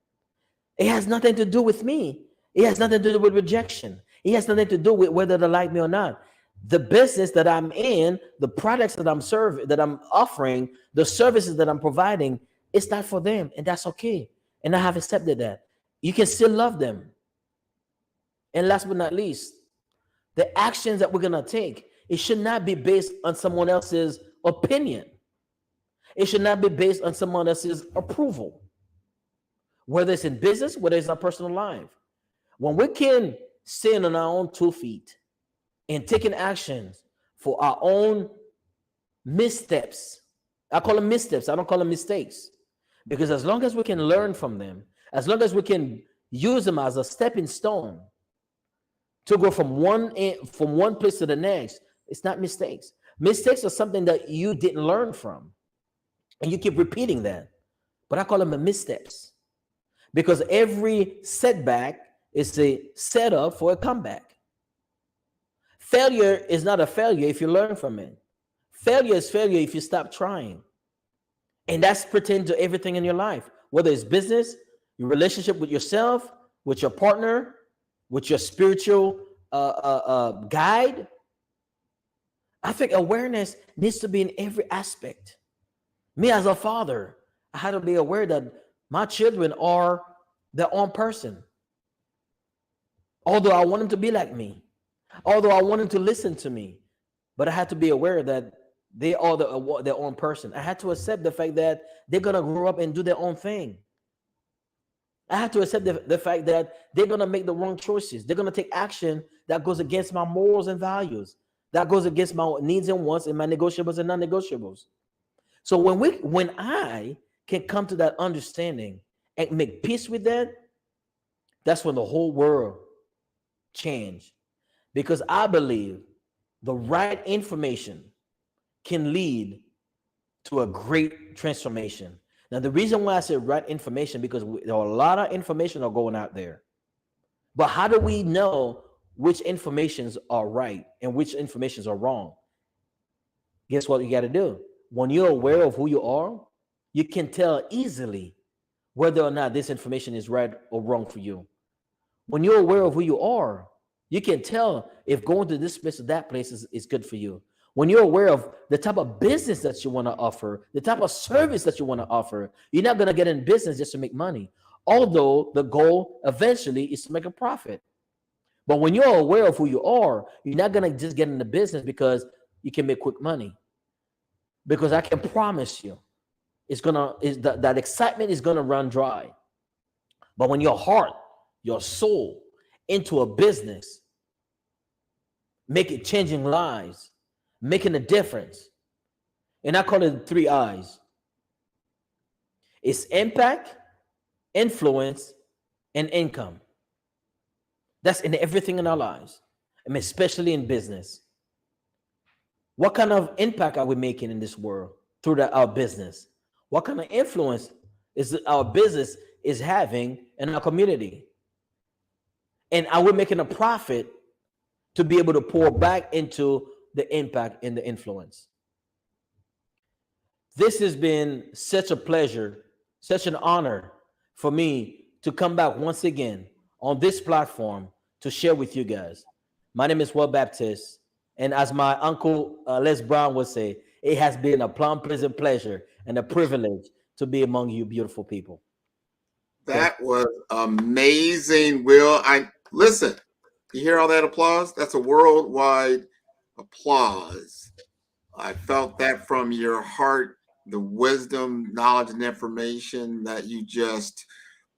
It has nothing to do with me. It has nothing to do with rejection. It has nothing to do with whether they like me or not. The business that I'm in, the products that I'm serving, that I'm offering, the services that I'm providing, it's not for them, and that's okay. And I have accepted that. You can still love them. And last but not least, the actions that we're going to take, it should not be based on someone else's opinion. It should not be based on someone else's approval, whether it's in business, whether it's in our personal life. When we can stand on our own 2 feet and taking actions for our own missteps, I call them missteps. I don't call them mistakes. Because as long as we can learn from them, as long as we can use them as a stepping stone to go from one place to the next, it's not mistakes. Mistakes are something that you didn't learn from, and you keep repeating that. But I call them missteps, because every setback is a setup for a comeback. Failure is not a failure if you learn from it. Failure is failure if you stop trying. And that's pertaining to everything in your life, whether it's business, your relationship with yourself, with your partner, with your spiritual guide. I think awareness needs to be in every aspect. Me as a father, I had to be aware that my children are their own person. Although I want them to be like me, although I want them to listen to me, but I had to be aware that they are their own person. I had to accept the fact that they're going to grow up and do their own thing. I had to accept the fact that they're going to make the wrong choices. They're going to take action that goes against my morals and values, that goes against my needs and wants and my negotiables and non-negotiables. So when I can come to that understanding and make peace with that, that's when the whole world change. Because I believe the right information can lead to a great transformation. Now, the reason why I say right information, because there are a lot of information are going out there. But how do we know which informations are right and which informations are wrong? Guess what you got to do? When you're aware of who you are, you can tell easily whether or not this information is right or wrong for you. When you're aware of who you are, you can tell if going to this place or that place is good for you. When you're aware of the type of business that you want to offer, the type of service that you want to offer, you're not going to get in business just to make money. Although the goal eventually is to make a profit. But when you're aware of who you are, you're not going to just get into business because you can make quick money. Because I can promise you, that excitement is going to run dry. But when your heart, your soul into a business, make it changing lives, making a difference. And I call it 3 I's. It's impact, influence, and income. That's in everything in our lives, I mean, especially in business. What kind of impact are we making in this world through our business? What kind of influence is our business is having in our community? And are we making a profit to be able to pour back into the impact and the influence? This has been such a pleasure, such an honor for me to come back once again on this platform to share with you guys. My name is Will Baptist, and as my uncle Les Brown would say, it has been a plum pleasant pleasure and a privilege to be among you beautiful people. That was amazing, Will. Listen, you hear all that applause? That's a worldwide applause. I felt that from your heart, the wisdom, knowledge, and information that you just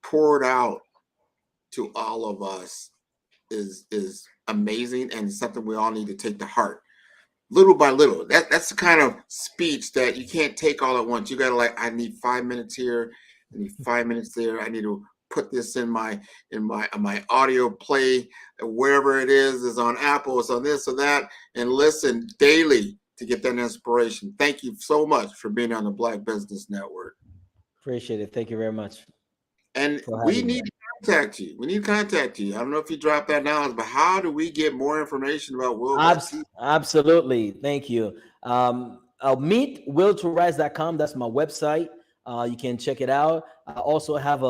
poured out to all of us is amazing, and something we all need to take to heart. Little by little. That's the kind of speech that you can't take all at once. You gotta I need 5 minutes here, I need 5 minutes there. I need to put this in my audio play, wherever it is on Apple, it's on this or that, and listen daily to get that inspiration. Thank you so much for being on the Black Business Network. Appreciate it. Thank you very much. And we need to contact you. We need to contact you. I don't know if you dropped that now, but how do we get more information about Will? Absolutely. Thank you. I'll meet willtorise.com. That's my website. You can check it out. I also have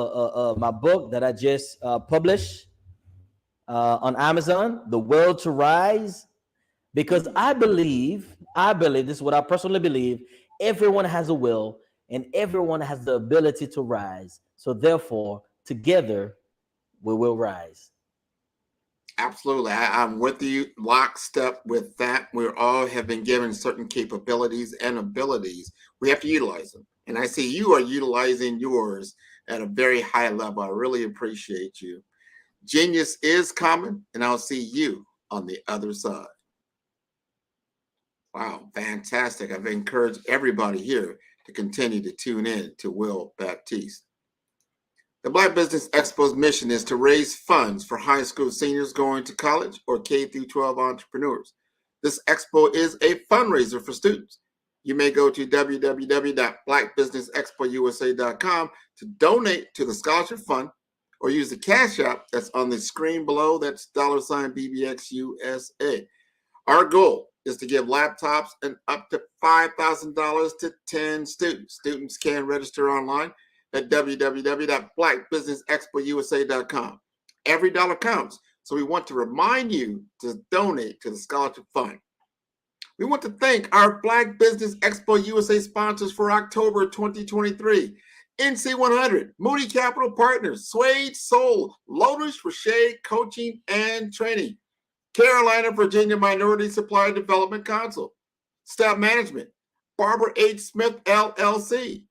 my book that I just published on Amazon, The Will to Rise, because I believe, this is what I personally believe, everyone has a will and everyone has the ability to rise. So therefore, together, we will rise. Absolutely. I'm with you, lockstep with that. We all have been given certain capabilities and abilities. We have to utilize them. And I see you are utilizing yours at a very high level. I really appreciate you. Genius is coming, and I'll see you on the other side. Wow, fantastic. I've encouraged everybody here to continue to tune in to Will Baptiste. The Black Business Expo's mission is to raise funds for high school seniors going to college or K-12 entrepreneurs. This expo is a fundraiser for students. You may go to www.blackbusinessexpousa.com to donate to the scholarship fund or use the Cash App that's on the screen below. That's $BBXUSA. Our goal is to give laptops and up to $5,000 to 10 students. Students can register online at www.blackbusinessexpousa.com. Every dollar counts, so we want to remind you to donate to the scholarship fund. We want to thank our Black Business Expo USA sponsors for October 2023. NC100, Moody Capital Partners, Suede Soul, Lotus Rocher Coaching and Training, Carolina, Virginia Minority Supply Development Council, Staff Management, Barbara H. Smith, LLC,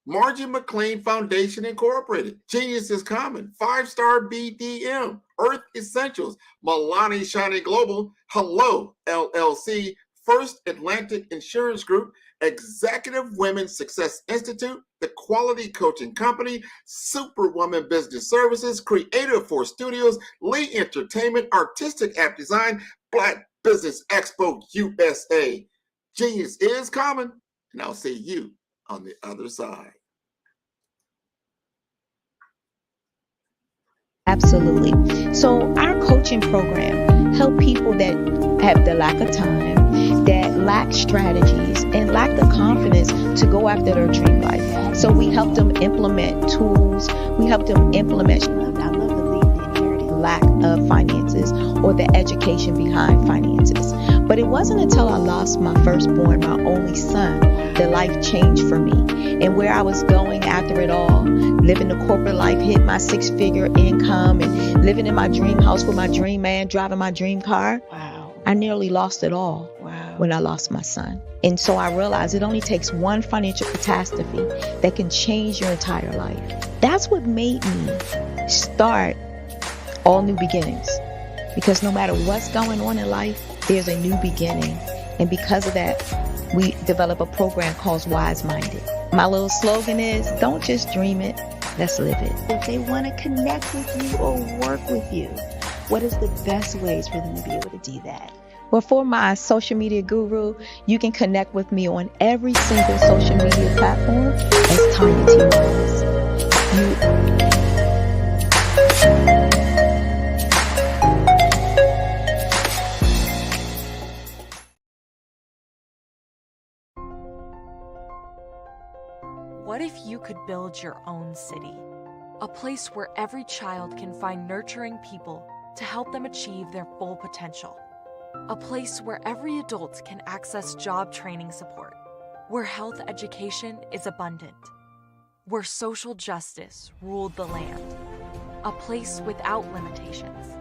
Margie McLean Foundation Incorporated, Genius is Common, 5-Star BDM, Earth Essentials, Milani Shiny Global, Hello, LLC, First Atlantic Insurance Group, Executive Women's Success Institute, The Quality Coaching Company, Superwoman Business Services, Creative Force Studios, Lee Entertainment, Artistic App Design, Black Business Expo USA. Genius is common, and I'll see you on the other side. Absolutely. So our coaching program help people that have the lack of time, that lack strategies, and lack the confidence to go after their dream life. So we help them implement tools. We help them implement. I love to leave the inherited lack of finances or the education behind finances. But it wasn't until I lost my firstborn, my only son, that life changed for me. And where I was going after it all, living the corporate life, hit my 6-figure income, and living in my dream house with my dream man, driving my dream car. Wow. I nearly lost it all when I lost my son. And so I realized it only takes one financial catastrophe that can change your entire life. That's what made me start All New Beginnings. Because no matter what's going on in life, there's a new beginning. And because of that, we develop a program called Wise Minded. My little slogan is, don't just dream it, let's live it. If they want to connect with you or work with you, what is the best ways for them to be able to do that? Well, for my social media guru, you can connect with me on every single social media platform as Tanya T. Miles. What if you could build your own city? A place where every child can find nurturing people to help them achieve their full potential. A place where every adult can access job training support. Where health education is abundant. Where social justice ruled the land. A place without limitations.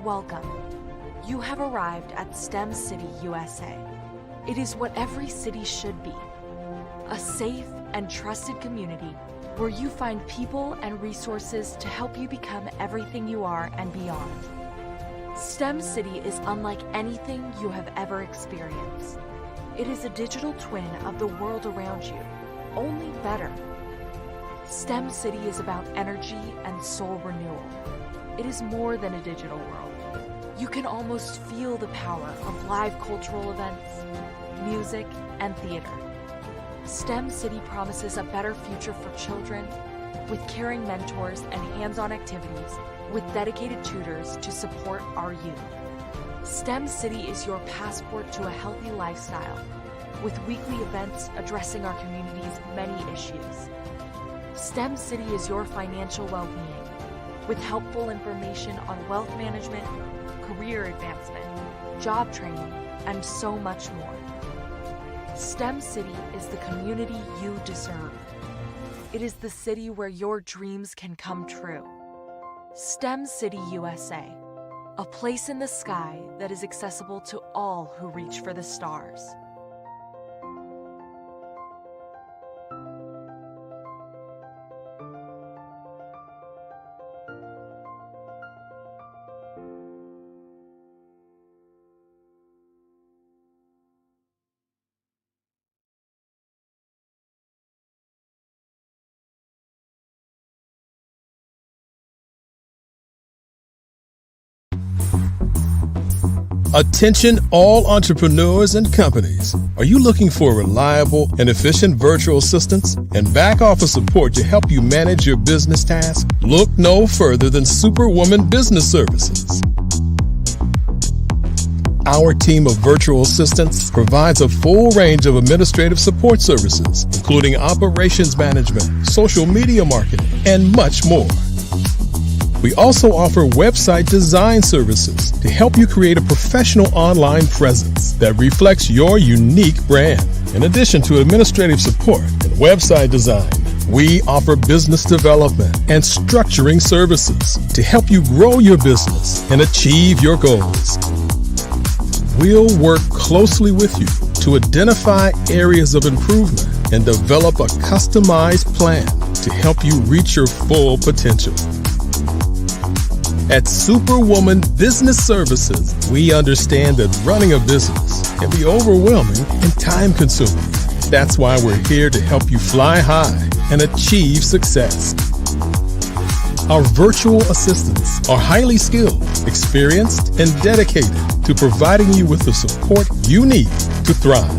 Welcome. You have arrived at STEM City USA. It is what every city should be. A safe and trusted community where you find people and resources to help you become everything you are and beyond. STEM City is unlike anything you have ever experienced. It is a digital twin of the world around you, only better. STEM City is about energy and soul renewal. It is more than a digital world. You can almost feel the power of live cultural events, music, and theater. STEM City promises a better future for children with caring mentors and hands-on activities with dedicated tutors to support our youth. STEM City is your passport to a healthy lifestyle with weekly events addressing our community's many issues. STEM City is your financial well-being with helpful information on wealth management, career advancement, job training, and so much more. STEM City is the community you deserve. It is the city where your dreams can come true. STEM City USA, a place in the sky that is accessible to all who reach for the stars. Attention all entrepreneurs and companies. Are you looking for reliable and efficient virtual assistants and back office support to help you manage your business tasks? Look no further than Superwoman Business Services. Our team of virtual assistants provides a full range of administrative support services, including operations management, social media marketing, and much more. We also offer website design services to help you create a professional online presence that reflects your unique brand. In addition to administrative support and website design, we offer business development and structuring services to help you grow your business and achieve your goals. We'll work closely with you to identify areas of improvement and develop a customized plan to help you reach your full potential. At Superwoman Business Services, we understand that running a business can be overwhelming and time-consuming. That's why we're here to help you fly high and achieve success. Our virtual assistants are highly skilled, experienced, and dedicated to providing you with the support you need to thrive.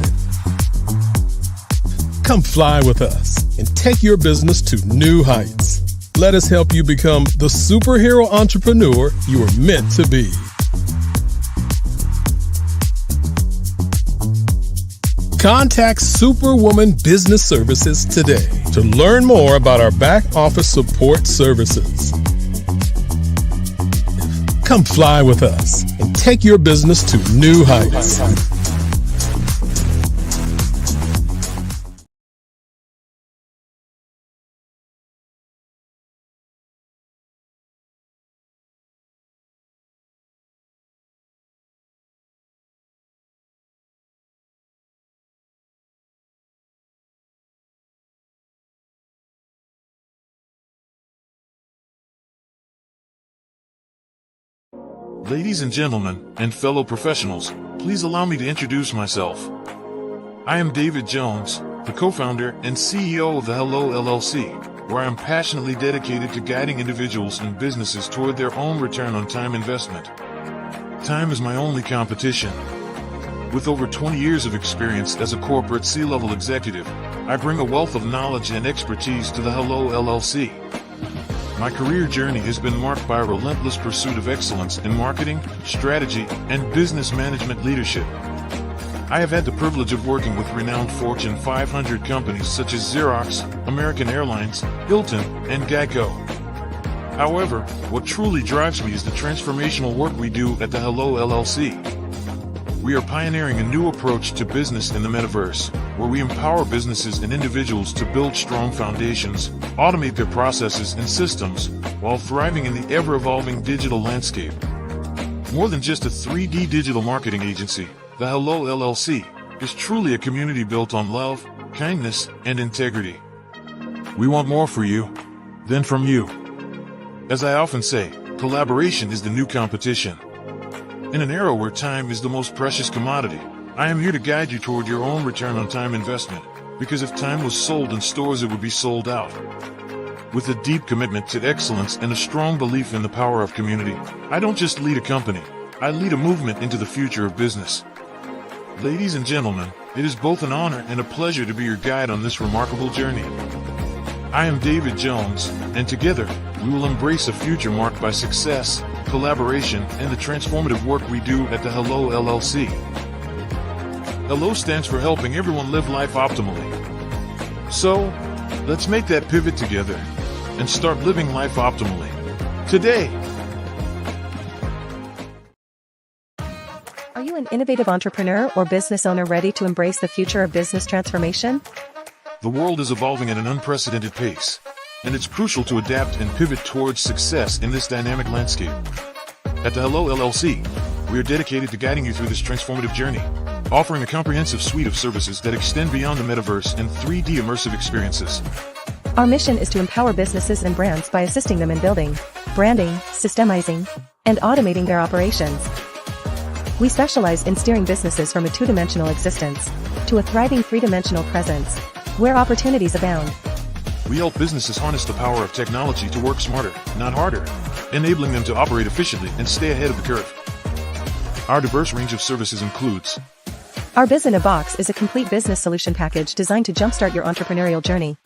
Come fly with us and take your business to new heights. Let us help you become the superhero entrepreneur you are meant to be. Contact Superwoman Business Services today to learn more about our back office support services. Come fly with us and take your business to new heights. Ladies and gentlemen, and fellow professionals, please allow me to introduce myself. I am David Jones, the co-founder and CEO of the Hello LLC, where I am passionately dedicated to guiding individuals and businesses toward their own return on time investment. Time is my only competition. With over 20 years of experience as a corporate C-level executive, I bring a wealth of knowledge and expertise to the Hello LLC. My career journey has been marked by a relentless pursuit of excellence in marketing, strategy, and business management leadership. I have had the privilege of working with renowned Fortune 500 companies such as Xerox, American Airlines, Hilton, and Geico. However, what truly drives me is the transformational work we do at the Hello LLC. We are pioneering a new approach to business in the metaverse, where we empower businesses and individuals to build strong foundations, automate their processes and systems, while thriving in the ever-evolving digital landscape. More than just a 3D digital marketing agency, the Hello LLC is truly a community built on love, kindness, and integrity. We want more for you than from you. As I often say, collaboration is the new competition. In an era where time is the most precious commodity, I am here to guide you toward your own return on time investment, because if time was sold in stores, it would be sold out. With a deep commitment to excellence and a strong belief in the power of community, I don't just lead a company, I lead a movement into the future of business. Ladies and gentlemen, it is both an honor and a pleasure to be your guide on this remarkable journey. I am David Jones, and together, we will embrace a future marked by success, collaboration, and the transformative work we do at the Hello LLC. Hello stands for helping everyone live life optimally. So, let's make that pivot together and start living life optimally today. Are you an innovative entrepreneur or business owner ready to embrace the future of business transformation? The world is evolving at an unprecedented pace, and it's crucial to adapt and pivot towards success in this dynamic landscape. At the Hello LLC, we are dedicated to guiding you through this transformative journey, offering a comprehensive suite of services that extend beyond the metaverse and 3D immersive experiences. Our mission is to empower businesses and brands by assisting them in building, branding, systemizing, and automating their operations. We specialize in steering businesses from a two-dimensional existence to a thriving three-dimensional presence, where opportunities abound. We help businesses harness the power of technology to work smarter, not harder, enabling them to operate efficiently and stay ahead of the curve. Our diverse range of services includes Our Biz in a Box is a complete business solution package designed to jumpstart your entrepreneurial journey.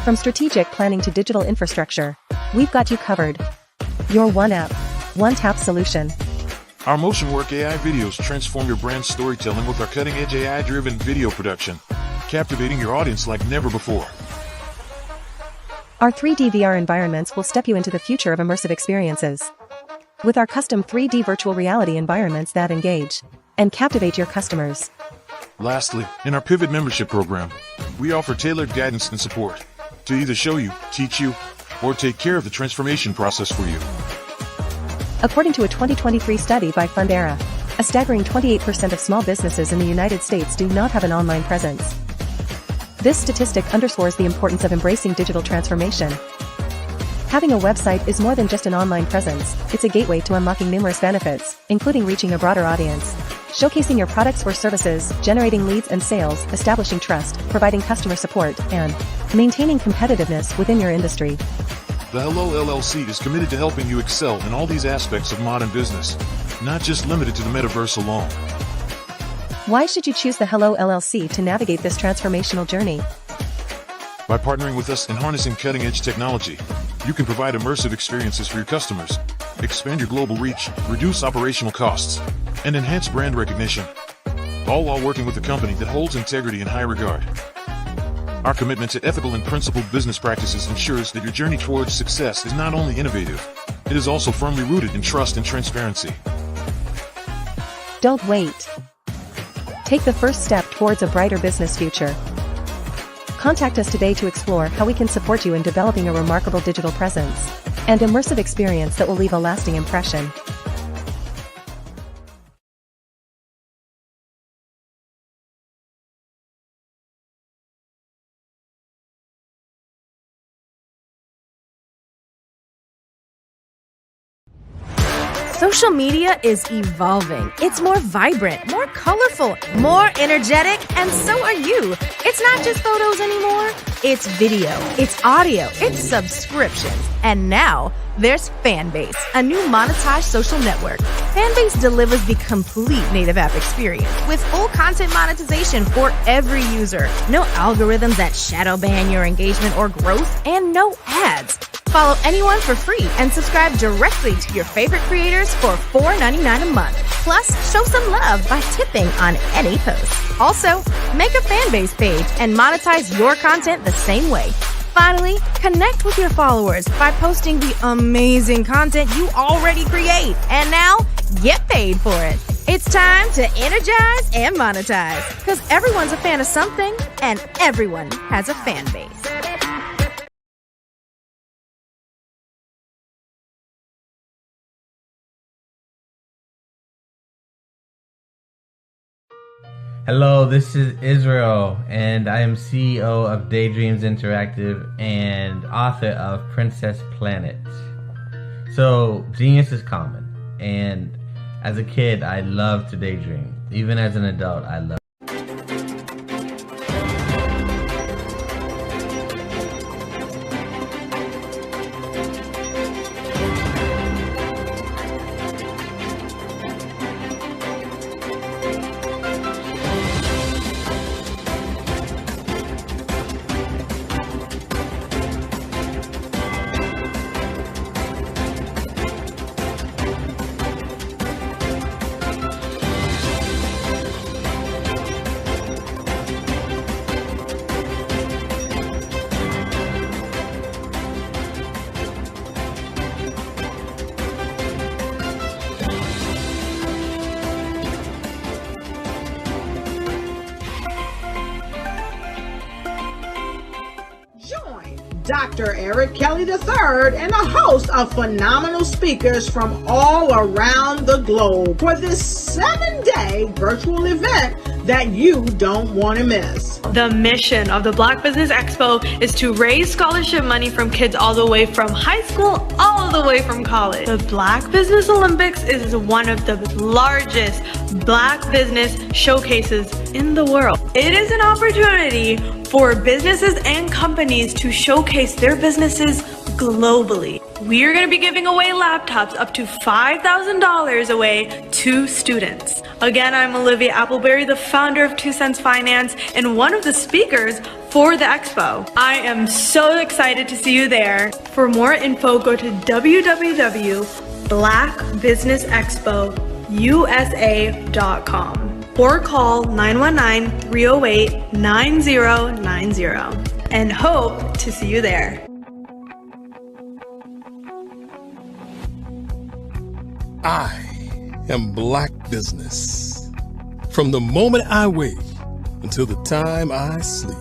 From strategic planning to digital infrastructure, we've got you covered. Your one app, one tap solution. Our Motion Work AI videos transform your brand storytelling with our cutting-edge AI-driven video production, captivating your audience like never before. Our 3D VR environments will step you into the future of immersive experiences. With our custom 3D virtual reality environments that engage and captivate your customers. Lastly, in our Pivot membership program, we offer tailored guidance and support to either show you, teach you, or take care of the transformation process for you. According to a 2023 study by Fundera, a staggering 28% of small businesses in the United States do not have an online presence. This statistic underscores the importance of embracing digital transformation. Having a website is more than just an online presence, it's a gateway to unlocking numerous benefits, including reaching a broader audience, showcasing your products or services, generating leads and sales, establishing trust, providing customer support, and maintaining competitiveness within your industry. The Hello LLC is committed to helping you excel in all these aspects of modern business, not just limited to the metaverse alone. Why should you choose the Hello LLC to navigate this transformational journey? By partnering with us and harnessing cutting-edge technology, you can provide immersive experiences for your customers, expand your global reach, reduce operational costs, and enhance brand recognition, all while working with a company that holds integrity in high regard. Our commitment to ethical and principled business practices ensures that your journey towards success is not only innovative, it is also firmly rooted in trust and transparency. Don't wait. Take the first step towards a brighter business future. Contact us today to explore how we can support you in developing a remarkable digital presence and immersive experience that will leave a lasting impression. Social media is evolving. It's more vibrant, more colorful, more energetic, and so are you. It's not just photos anymore. It's video, it's audio, it's subscriptions. And now there's Fanbase, a new monetized social network. Fanbase delivers the complete native app experience with full content monetization for every user. No algorithms that shadow ban your engagement or growth, and no ads. Follow anyone for free and subscribe directly to your favorite creators for $4.99 a month. Plus, show some love by tipping on any post. Also, make a Fanbase page and monetize your content the same way. Finally, connect with your followers by posting the amazing content you already create. And now, get paid for it. It's time to energize and monetize, because everyone's a fan of something and everyone has a fan base. Hello, this is Israel, and I am CEO of Daydreams Interactive and author of Princess Planet. So, genius is common, and as a kid, I loved to daydream. Even as an adult, I love. Dr. Eric Kelly III and a host of phenomenal speakers from all around the globe for this 7-day virtual event that you don't want to miss. The mission of the Black Business Expo is to raise scholarship money from kids all the way from high school, all the way from college. The Black Business Olympics is one of the largest Black business showcases in the world. It is an opportunity for businesses and companies to showcase their businesses globally. we're going to be giving away laptops up to $5,000 away to students. Again, I'm Olivia Appleberry, the founder of 2 Cents Finance and one of the speakers for the expo. I am so excited to see you there. For more info, go to www.blackbusinessexpousa.com or call 919-308-9090 and hope to see you there. I am Black business. From the moment I wake until the time I sleep.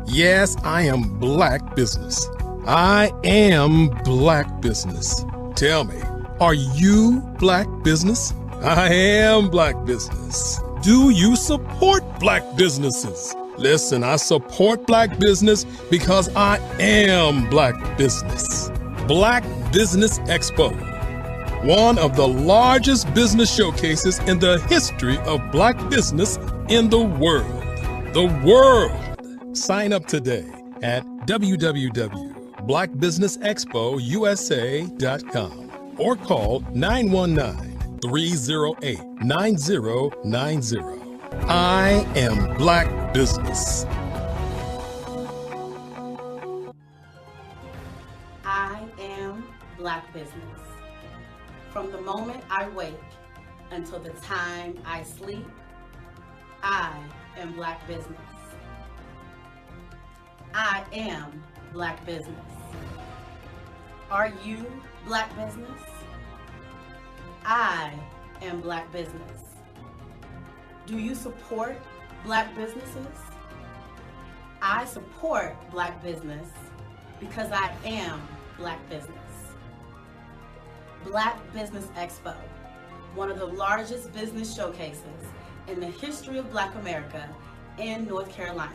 Yes, I am Black business. I am Black business. Tell me, are you Black business? I am Black business. Do you support Black businesses? Listen, I support Black business because I am Black business. Black Business Expo, one of the largest business showcases in the history of Black business in the world. The world! Sign up today at www.blackbusinessexpousa.com or call 919-308-9090. I am Black business. I am Black business. From the moment I wake until the time I sleep, I am Black business. I am Black business. Are you Black business? I am Black business. Do you support Black businesses? I support Black business because I am Black business. Black Business Expo, one of the largest business showcases in the history of Black America in North Carolina.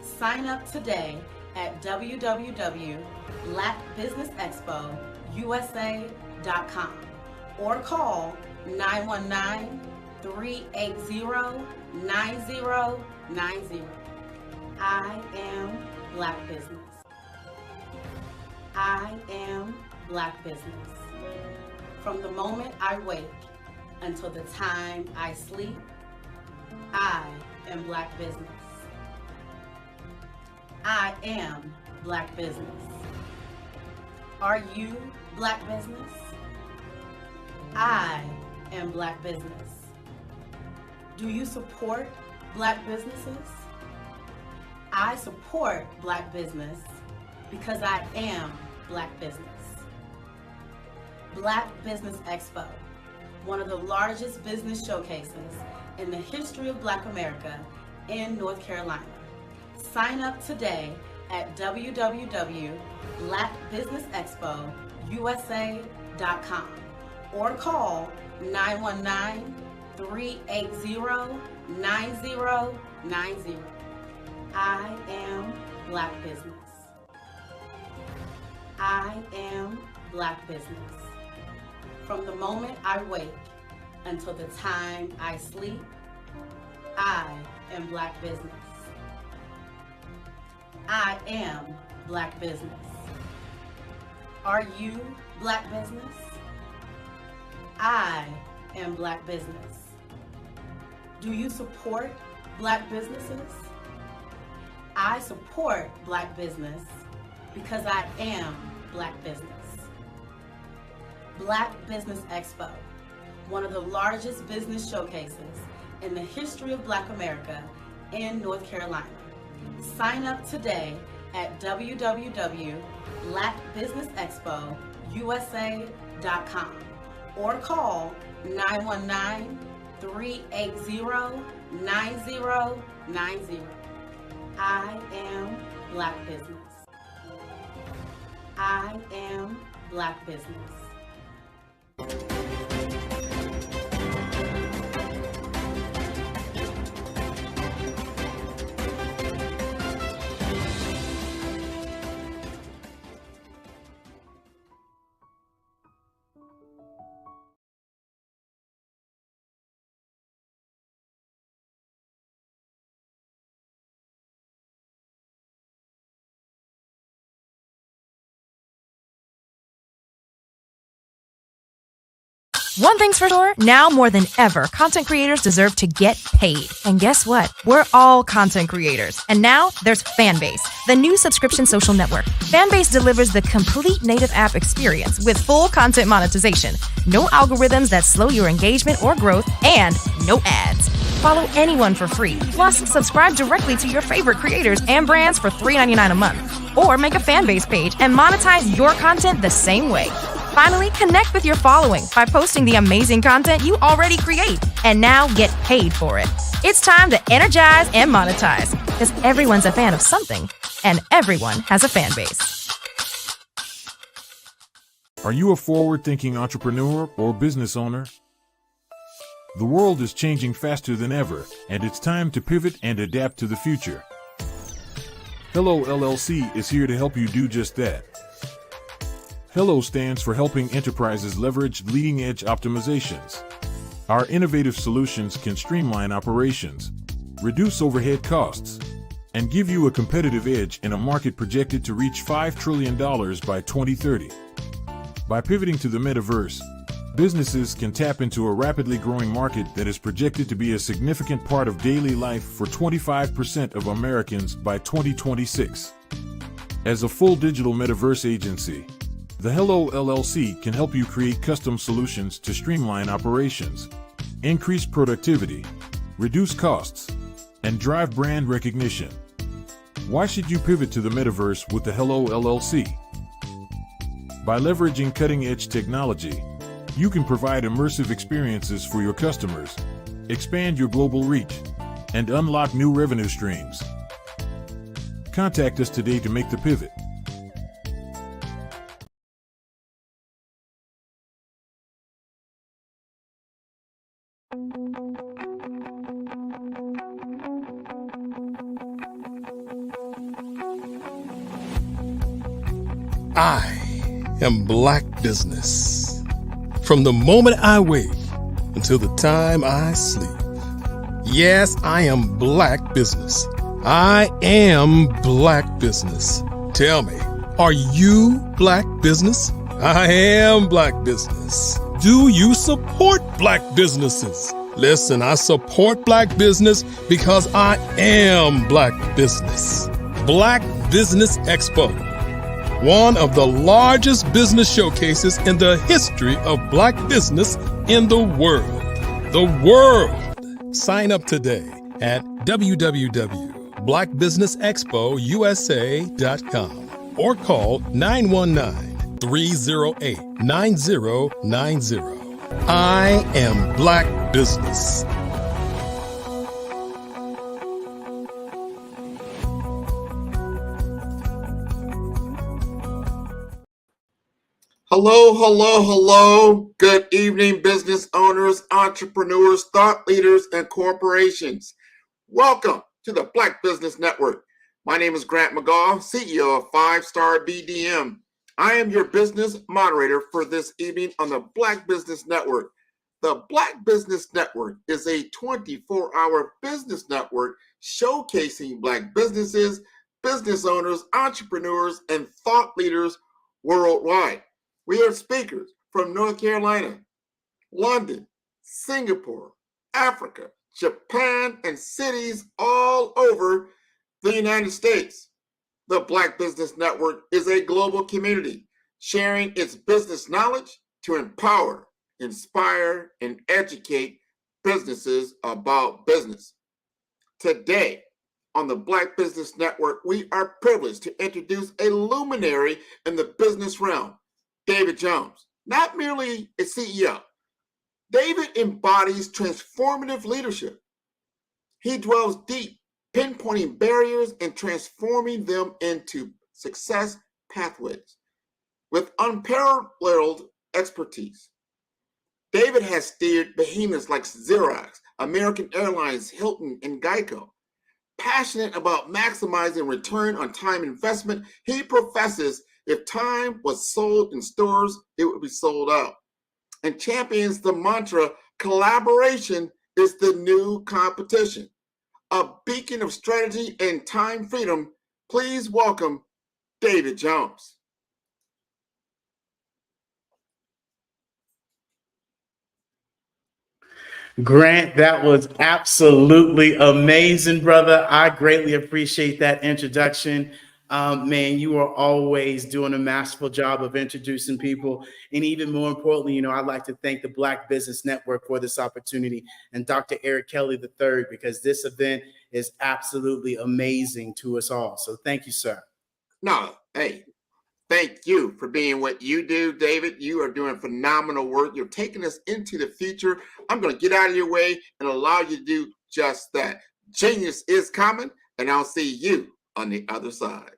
Sign up today at www.blackbusinessexpousa.com or call 919-380-9090. I am Black business. I am Black business. From the moment I wake until the time I sleep, I am Black business. I am Black business. Are you Black business? I am Black business. Do you support Black businesses? I support Black business because I am Black business. Black Business Expo, one of the largest business showcases in the history of Black America in North Carolina. Sign up today at www.blackbusinessexpousa.com or call 919-380-9090. I am Black business. I am Black business. From the moment I wake until the time I sleep, I am Black business. I am Black business. Are you Black business? I am Black business. Do you support Black businesses? I support Black business because I am Black business. Black Business Expo, one of the largest business showcases in the history of Black America in North Carolina. Sign up today at www.blackbusinessexpousa.com or call 919-380-9090. I am Black business. I am Black business. One thing's for sure, now more than ever, content creators deserve to get paid. And guess what? We're all content creators. And now there's Fanbase, the new subscription social network. Fanbase delivers the complete native app experience with full content monetization, no algorithms that slow your engagement or growth, and no ads. Follow anyone for free. Plus, subscribe directly to your favorite creators and brands for $3.99 a month. Or make a Fanbase page and monetize your content the same way. Finally, connect with your following by posting the amazing content you already create and now get paid for it. It's time to energize and monetize because everyone's a fan of something and everyone has a fan base. Are you a forward-thinking entrepreneur or business owner? The world is changing faster than ever, and it's time to pivot and adapt to the future. Hello LLC is here to help you do just that. Hello stands for helping enterprises leverage leading-edge optimizations. Our innovative solutions can streamline operations, reduce overhead costs, and give you a competitive edge in a market projected to reach $5 trillion by 2030. By pivoting to the metaverse, businesses can tap into a rapidly growing market that is projected to be a significant part of daily life for 25% of Americans by 2026. As a full digital metaverse agency, the Hello LLC can help you create custom solutions to streamline operations, increase productivity, reduce costs, and drive brand recognition. Why should you pivot to the metaverse with the Hello LLC? By leveraging cutting-edge technology, you can provide immersive experiences for your customers, expand your global reach, and unlock new revenue streams. Contact us today to make the pivot. I am Black business. From the moment I wake until the time I sleep. Yes, I am Black business. I am Black business. Tell me, are you Black business? I am Black business. Do you support Black businesses? Listen, I support Black business because I am Black business. Black Business Expo, one of the largest business showcases in the history of Black business in the world. The world! Sign up today at www.blackbusinessexpousa.com or call 919-308-9090. I am Black business. Hello, hello, hello. Good evening, business owners, entrepreneurs, thought leaders, and corporations. Welcome to the Black Business Network. My name is Grant McGaw, CEO of 5-Star BDM. I am your business moderator for this evening on the Black Business Network. The Black Business Network is a 24-hour business network showcasing Black businesses, business owners, entrepreneurs, and thought leaders worldwide. We have speakers from North Carolina, London, Singapore, Africa, Japan, and cities all over the United States. The Black Business Network is a global community sharing its business knowledge to empower, inspire, and educate businesses about business. Today, on the Black Business Network, we are privileged to introduce a luminary in the business realm, David Jones. Not merely a CEO, David embodies transformative leadership. He dwells deep, pinpointing barriers and transforming them into success pathways with unparalleled expertise. David has steered behemoths like Xerox, American Airlines, Hilton, and Geico. Passionate about maximizing return on time investment, he professes if time was sold in stores, it would be sold out, and champions the mantra, collaboration is the new competition. A beacon of strategy and time freedom, please welcome David Jones. Grant, that was absolutely amazing, brother. I greatly appreciate that introduction. Man, you are always doing a masterful job of introducing people. And even more importantly, I'd like to thank the Black Business Network for this opportunity and Dr. Eric Kelly III, because this event is absolutely amazing to us all. So thank you, sir. No, hey, thank you for being what you do, David. You are doing phenomenal work. You're taking us into the future. I'm going to get out of your way and allow you to do just that. Genius is coming, and I'll see you on the other side.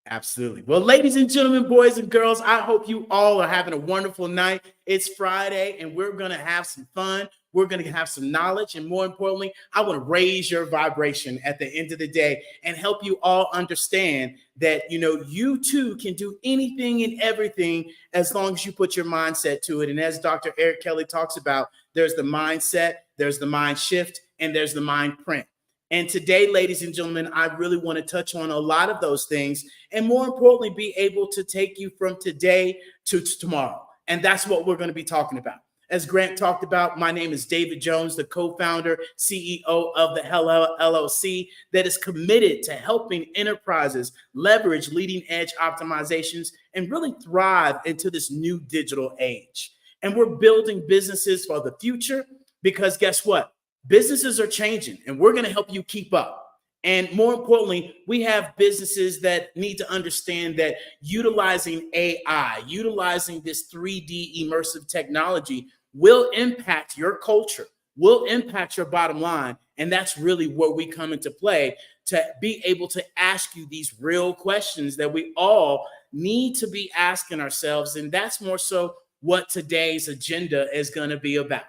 Absolutely. Well, ladies and gentlemen, boys and girls, I hope you all are having a wonderful night. It's Friday, and we're going to have some fun. We're going to have some knowledge. And more importantly, I want to raise your vibration at the end of the day and help you all understand that, you too can do anything and everything as long as you put your mindset to it. And as Dr. Eric Kelly talks about, there's the mindset, there's the mind shift, and there's the mind print. And today, ladies and gentlemen, I really want to touch on a lot of those things and more importantly, be able to take you from today to tomorrow. And that's what we're going to be talking about. As Grant talked about, my name is David Jones, the co-founder, CEO of the Hello LLC that is committed to helping enterprises leverage leading edge optimizations and really thrive into this new digital age. And we're building businesses for the future because guess what? Businesses are changing and we're going to help you keep up. And more importantly, we have businesses that need to understand that utilizing AI, utilizing this 3D immersive technology will impact your culture, will impact your bottom line. And that's really where we come into play to be able to ask you these real questions that we all need to be asking ourselves. And that's more so what today's agenda is going to be about.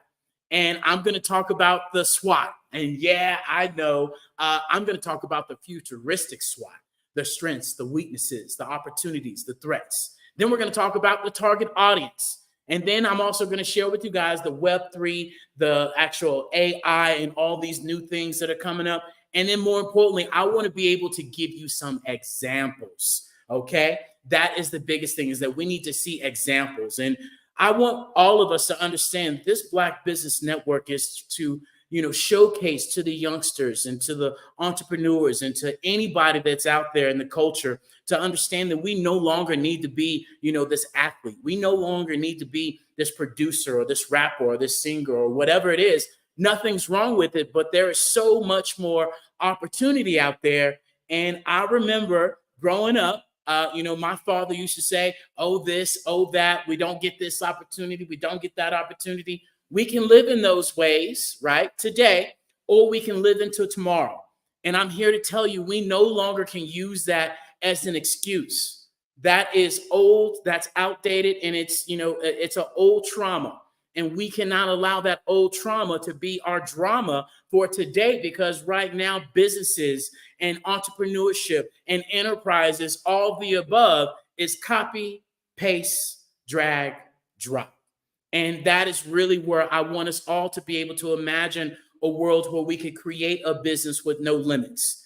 And I'm going to talk about the SWOT. And yeah, I know I'm going to talk about the futuristic SWOT, the strengths, the weaknesses, the opportunities, the threats. Then we're going to talk about the target audience. And then I'm also going to share with you guys the Web3, the actual AI, and all these new things that are coming up. And then more importantly, I want to be able to give you some examples. Okay. That is the biggest thing, is that we need to see examples. And I want all of us to understand this Black Business Network is to, showcase to the youngsters and to the entrepreneurs and to anybody that's out there in the culture to understand that we no longer need to be, this athlete. We no longer need to be this producer or this rapper or this singer or whatever it is. Nothing's wrong with it, but there is so much more opportunity out there. And I remember growing up, my father used to say, oh, this, oh, that. We don't get this opportunity. We don't get that opportunity. We can live in those ways, right, today, or we can live into tomorrow. And I'm here to tell you, we no longer can use that as an excuse. That is old, that's outdated, and it's an old trauma. And we cannot allow that old trauma to be our drama for today, because right now businesses and entrepreneurship and enterprises, all the above, is copy, paste, drag, drop. And that is really where I want us all to be able to imagine a world where we could create a business with no limits,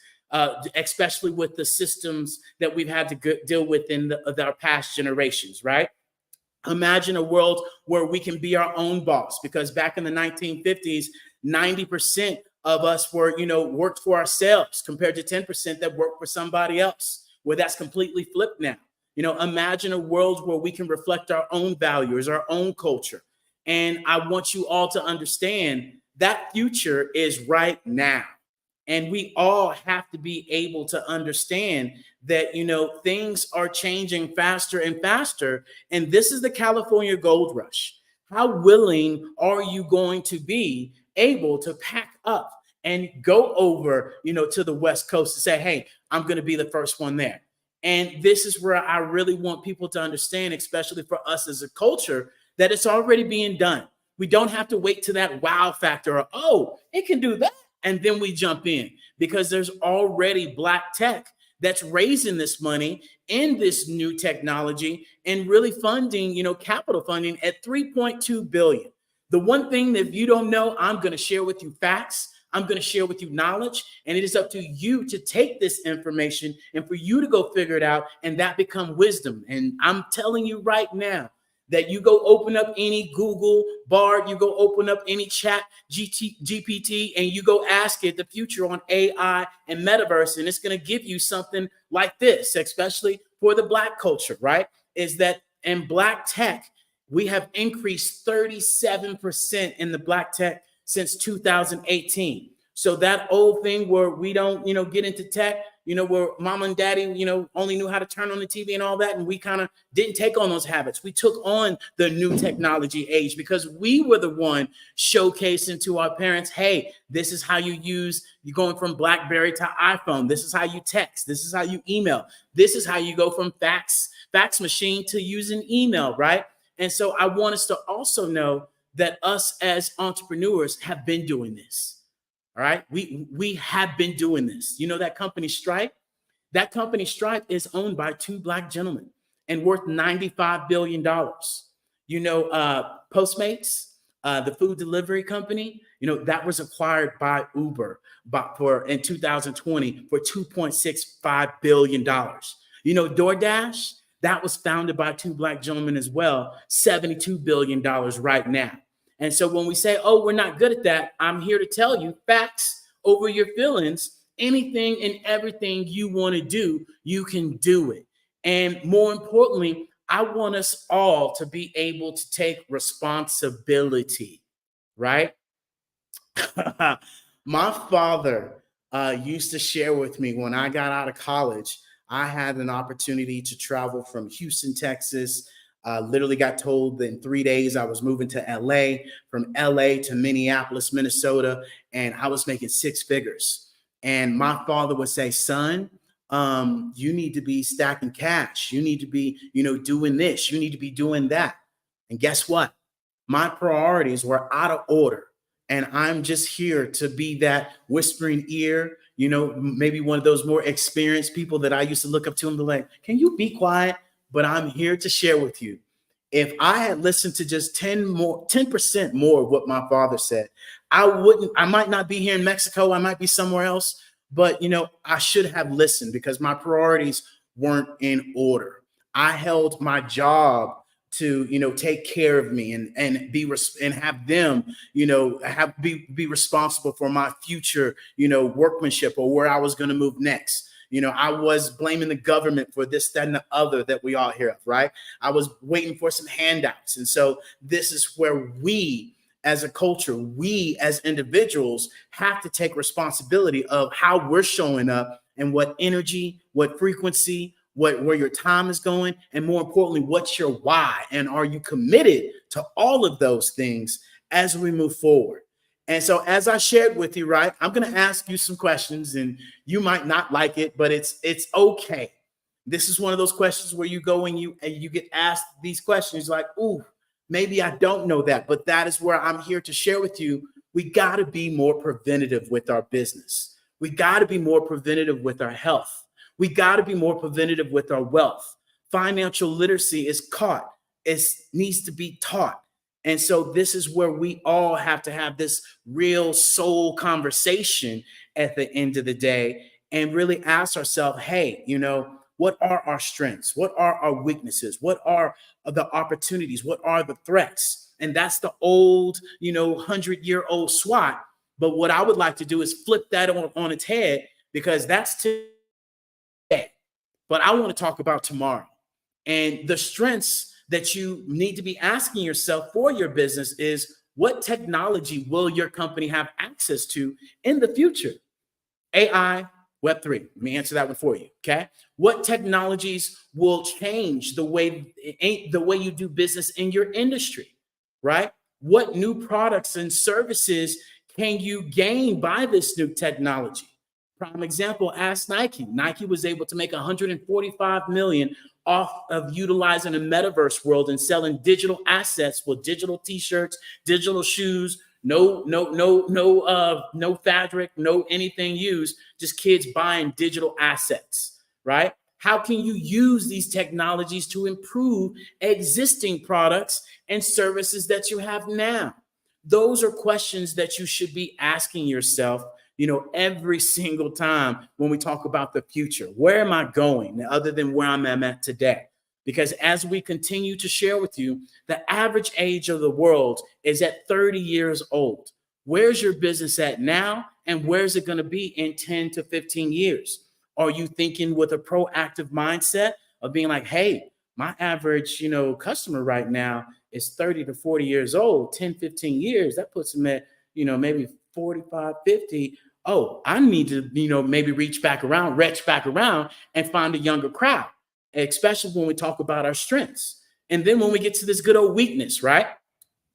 especially with the systems that we've had to deal with in our past generations, right? Imagine a world where we can be our own boss, because back in the 1950s, 90% of us were, worked for ourselves compared to 10% that worked for somebody else, where that's completely flipped now. Imagine a world where we can reflect our own values, our own culture. And I want you all to understand that future is right now. And we all have to be able to understand that, things are changing faster and faster. And this is the California gold rush. How willing are you going to be able to pack up and go over, to the West Coast and say, hey, I'm going to be the first one there? And this is where I really want people to understand, especially for us as a culture, that it's already being done. We don't have to wait to that wow factor or, oh, it can do that. And then we jump in, because there's already Black tech that's raising this money in this new technology and really funding, capital funding at $3.2 billion. The one thing that if you don't know, I'm going to share with you facts. I'm going to share with you knowledge, and it is up to you to take this information and for you to go figure it out, and that become wisdom. And I'm telling you right now that you go open up any Google Bard, you go open up any chat GPT, and you go ask it the future on AI and metaverse, and it's going to give you something like this, especially for the Black culture, right? Is that in Black tech, we have increased 37% in the Black tech since 2018. So that old thing where we don't, get into tech, where mom and daddy, only knew how to turn on the TV and all that. And we kind of didn't take on those habits. We took on the new technology age because we were the one showcasing to our parents, hey, this is how you're going from BlackBerry to iPhone. This is how you text. This is how you email. This is how you go from fax machine to using email, right? And so I want us to also know that us as entrepreneurs have been doing this. All right. We have been doing this. You know, that company Stripe? That company Stripe is owned by two Black gentlemen and worth $95 billion. You know, Postmates, the food delivery company, that was acquired by Uber in 2020 for $2.65 billion. You know, DoorDash, that was founded by two Black gentlemen as well, $72 billion right now. And so when we say, oh, we're not good at that, I'm here to tell you facts over your feelings. Anything and everything you want to do, you can do it. And more importantly, I want us all to be able to take responsibility, right? My father used to share with me when I got out of college, I had an opportunity to travel from Houston, Texas. Literally got told that in 3 days I was moving to LA, from LA to Minneapolis, Minnesota, and I was making six figures. And my father would say, son, you need to be stacking cash. You need to be, doing this. You need to be doing that. And guess what? My priorities were out of order. And I'm just here to be that whispering ear, maybe one of those more experienced people that I used to look up to and be like, can you be quiet? But I'm here to share with you. If I had listened to just 10% more of what my father said, I might not be here in Mexico. I might be somewhere else, but I should have listened because my priorities weren't in order. I held my job to, take care of me and have them, be responsible for my future, workmanship or where I was going to move next. I was blaming the government for this, that, and the other that we all hear of, right? I was waiting for some handouts. And so this is where we as a culture, we as individuals have to take responsibility of how we're showing up and what energy, what frequency, where your time is going, and more importantly, what's your why? And are you committed to all of those things as we move forward? And so as I shared with you, right, I'm going to ask you some questions and you might not like it, but it's okay. This is one of those questions where you go and you get asked these questions like, ooh, maybe I don't know that, but that is where I'm here to share with you. We got to be more preventative with our business. We got to be more preventative with our health. We got to be more preventative with our wealth. Financial literacy is caught. It needs to be taught. And so this is where we all have to have this real soul conversation at the end of the day and really ask ourselves, hey, what are our strengths? What are our weaknesses? What are the opportunities? What are the threats? And that's the old, 100-year-old SWOT. But what I would like to do is flip that on its head because that's today. But I want to talk about tomorrow and the strengths that you need to be asking yourself for your business is what technology will your company have access to in the future? AI, Web3. Let me answer that one for you. Okay. What technologies will change the way you do business in your industry, right? What new products and services can you gain by this new technology? Prime example, ask Nike. Nike was able to make $145 million off of utilizing a metaverse world and selling digital assets with digital t-shirts, digital shoes, no fabric, no anything used, just kids buying digital assets, right? How can you use these technologies to improve existing products and services that you have now? Those are questions that you should be asking yourself every single time when we talk about the future. Where am I going other than where I'm at today? Because as we continue to share with you, the average age of the world is at 30 years old. Where's your business at now? And where's it going to be in 10 to 15 years? Are you thinking with a proactive mindset of being like, hey, my average, customer right now is 30 to 40 years old, 10, 15 years, that puts them at, maybe 45, 50. Oh, I need to, maybe retch back around and find a younger crowd, especially when we talk about our strengths. And then when we get to this good old weakness, right?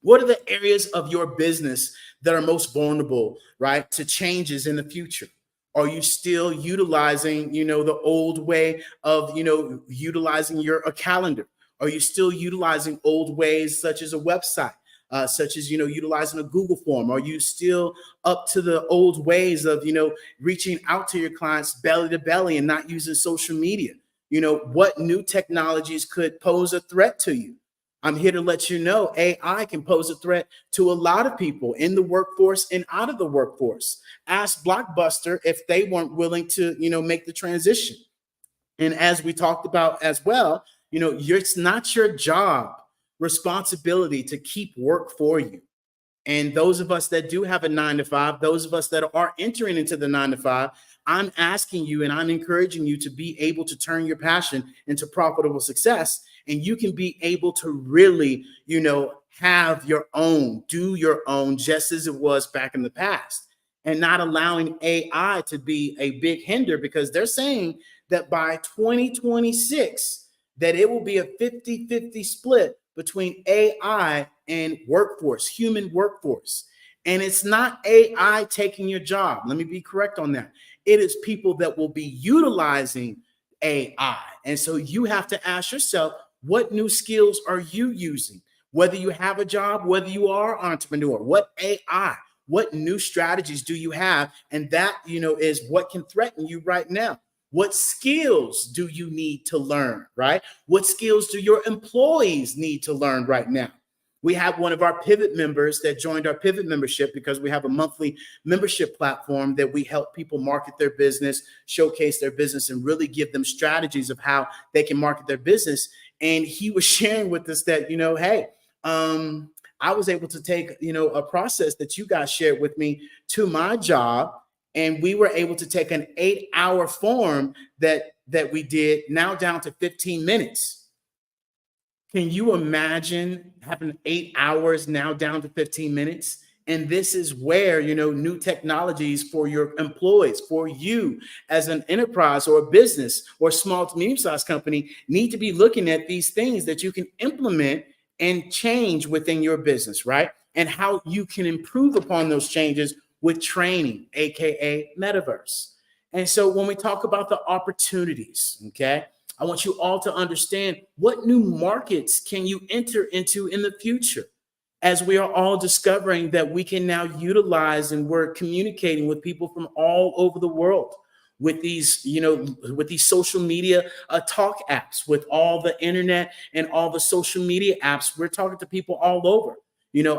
What are the areas of your business that are most vulnerable, right, to changes in the future? Are you still utilizing, the old way of, utilizing a calendar? Are you still utilizing old ways such as a website, such as, utilizing a Google form? Are you still up to the old ways of, reaching out to your clients belly to belly and not using social media? What new technologies could pose a threat to you? I'm here to let you know AI can pose a threat to a lot of people in the workforce and out of the workforce. Ask Blockbuster if they weren't willing to, make the transition. And as we talked about as well, it's not your job responsibility to keep work for you. And those of us that do have a 9-to-5, those of us that are entering into the 9-to-5, I'm asking you and I'm encouraging you to be able to turn your passion into profitable success. And you can be able to really, have your own, do your own, just as it was back in the past, and not allowing AI to be a big hinder, because they're saying that by 2026, that it will be a 50-50 split between AI and workforce, human workforce. And it's not AI taking your job. Let me be correct on that. It is people that will be utilizing AI. And so you have to ask yourself, what new skills are you using? Whether you have a job, whether you are an entrepreneur, what AI, what new strategies do you have? And that, is what can threaten you right now. What skills do you need to learn, right? What skills do your employees need to learn right now? We have one of our Pivot members that joined our Pivot membership, because we have a monthly membership platform that we help people market their business, showcase their business, and really give them strategies of how they can market their business. And he was sharing with us that, hey, I was able to take, a process that you guys shared with me to my job. And we were able to take an 8-hour form that we did now down to 15 minutes. Can you imagine having 8 hours now down to 15 minutes? And this is where, new technologies for your employees, for you as an enterprise or a business or small to medium-sized company, need to be looking at these things that you can implement and change within your business, right? And how you can improve upon those changes with training, AKA metaverse. And so when we talk about the opportunities, okay, I want you all to understand, what new markets can you enter into in the future? As we are all discovering that we can now utilize, and we're communicating with people from all over the world with these, with these social media talk apps, with all the internet and all the social media apps, we're talking to people all over.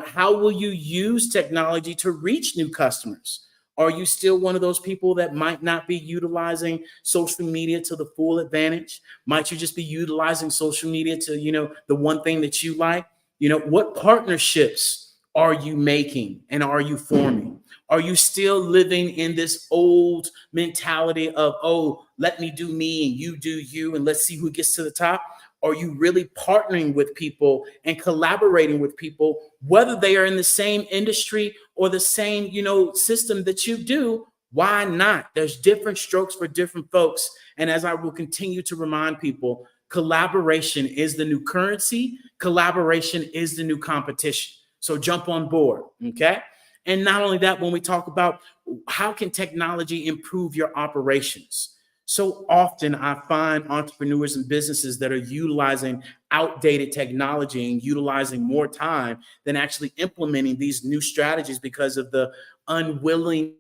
How will you use technology to reach new customers? Are you still one of those people that might not be utilizing social media to the full advantage? Might you just be utilizing social media to, the one thing that you like? What partnerships are you making and are you forming? Are you still living in this old mentality of, oh, let me do me and you do you and let's see who gets to the top? Are you really partnering with people and collaborating with people, whether they are in the same industry or the same, system that you do? Why not? There's different strokes for different folks. And as I will continue to remind people, collaboration is the new currency. Collaboration is the new competition. So jump on board, okay? And not only that, when we talk about how can technology improve your operations, so often I find entrepreneurs and businesses that are utilizing outdated technology and utilizing more time than actually implementing these new strategies because of the unwillingness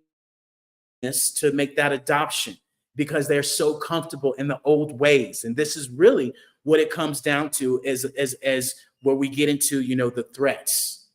to make that adoption, because they're so comfortable in the old ways. And this is really what it comes down to as where we get into, the threats.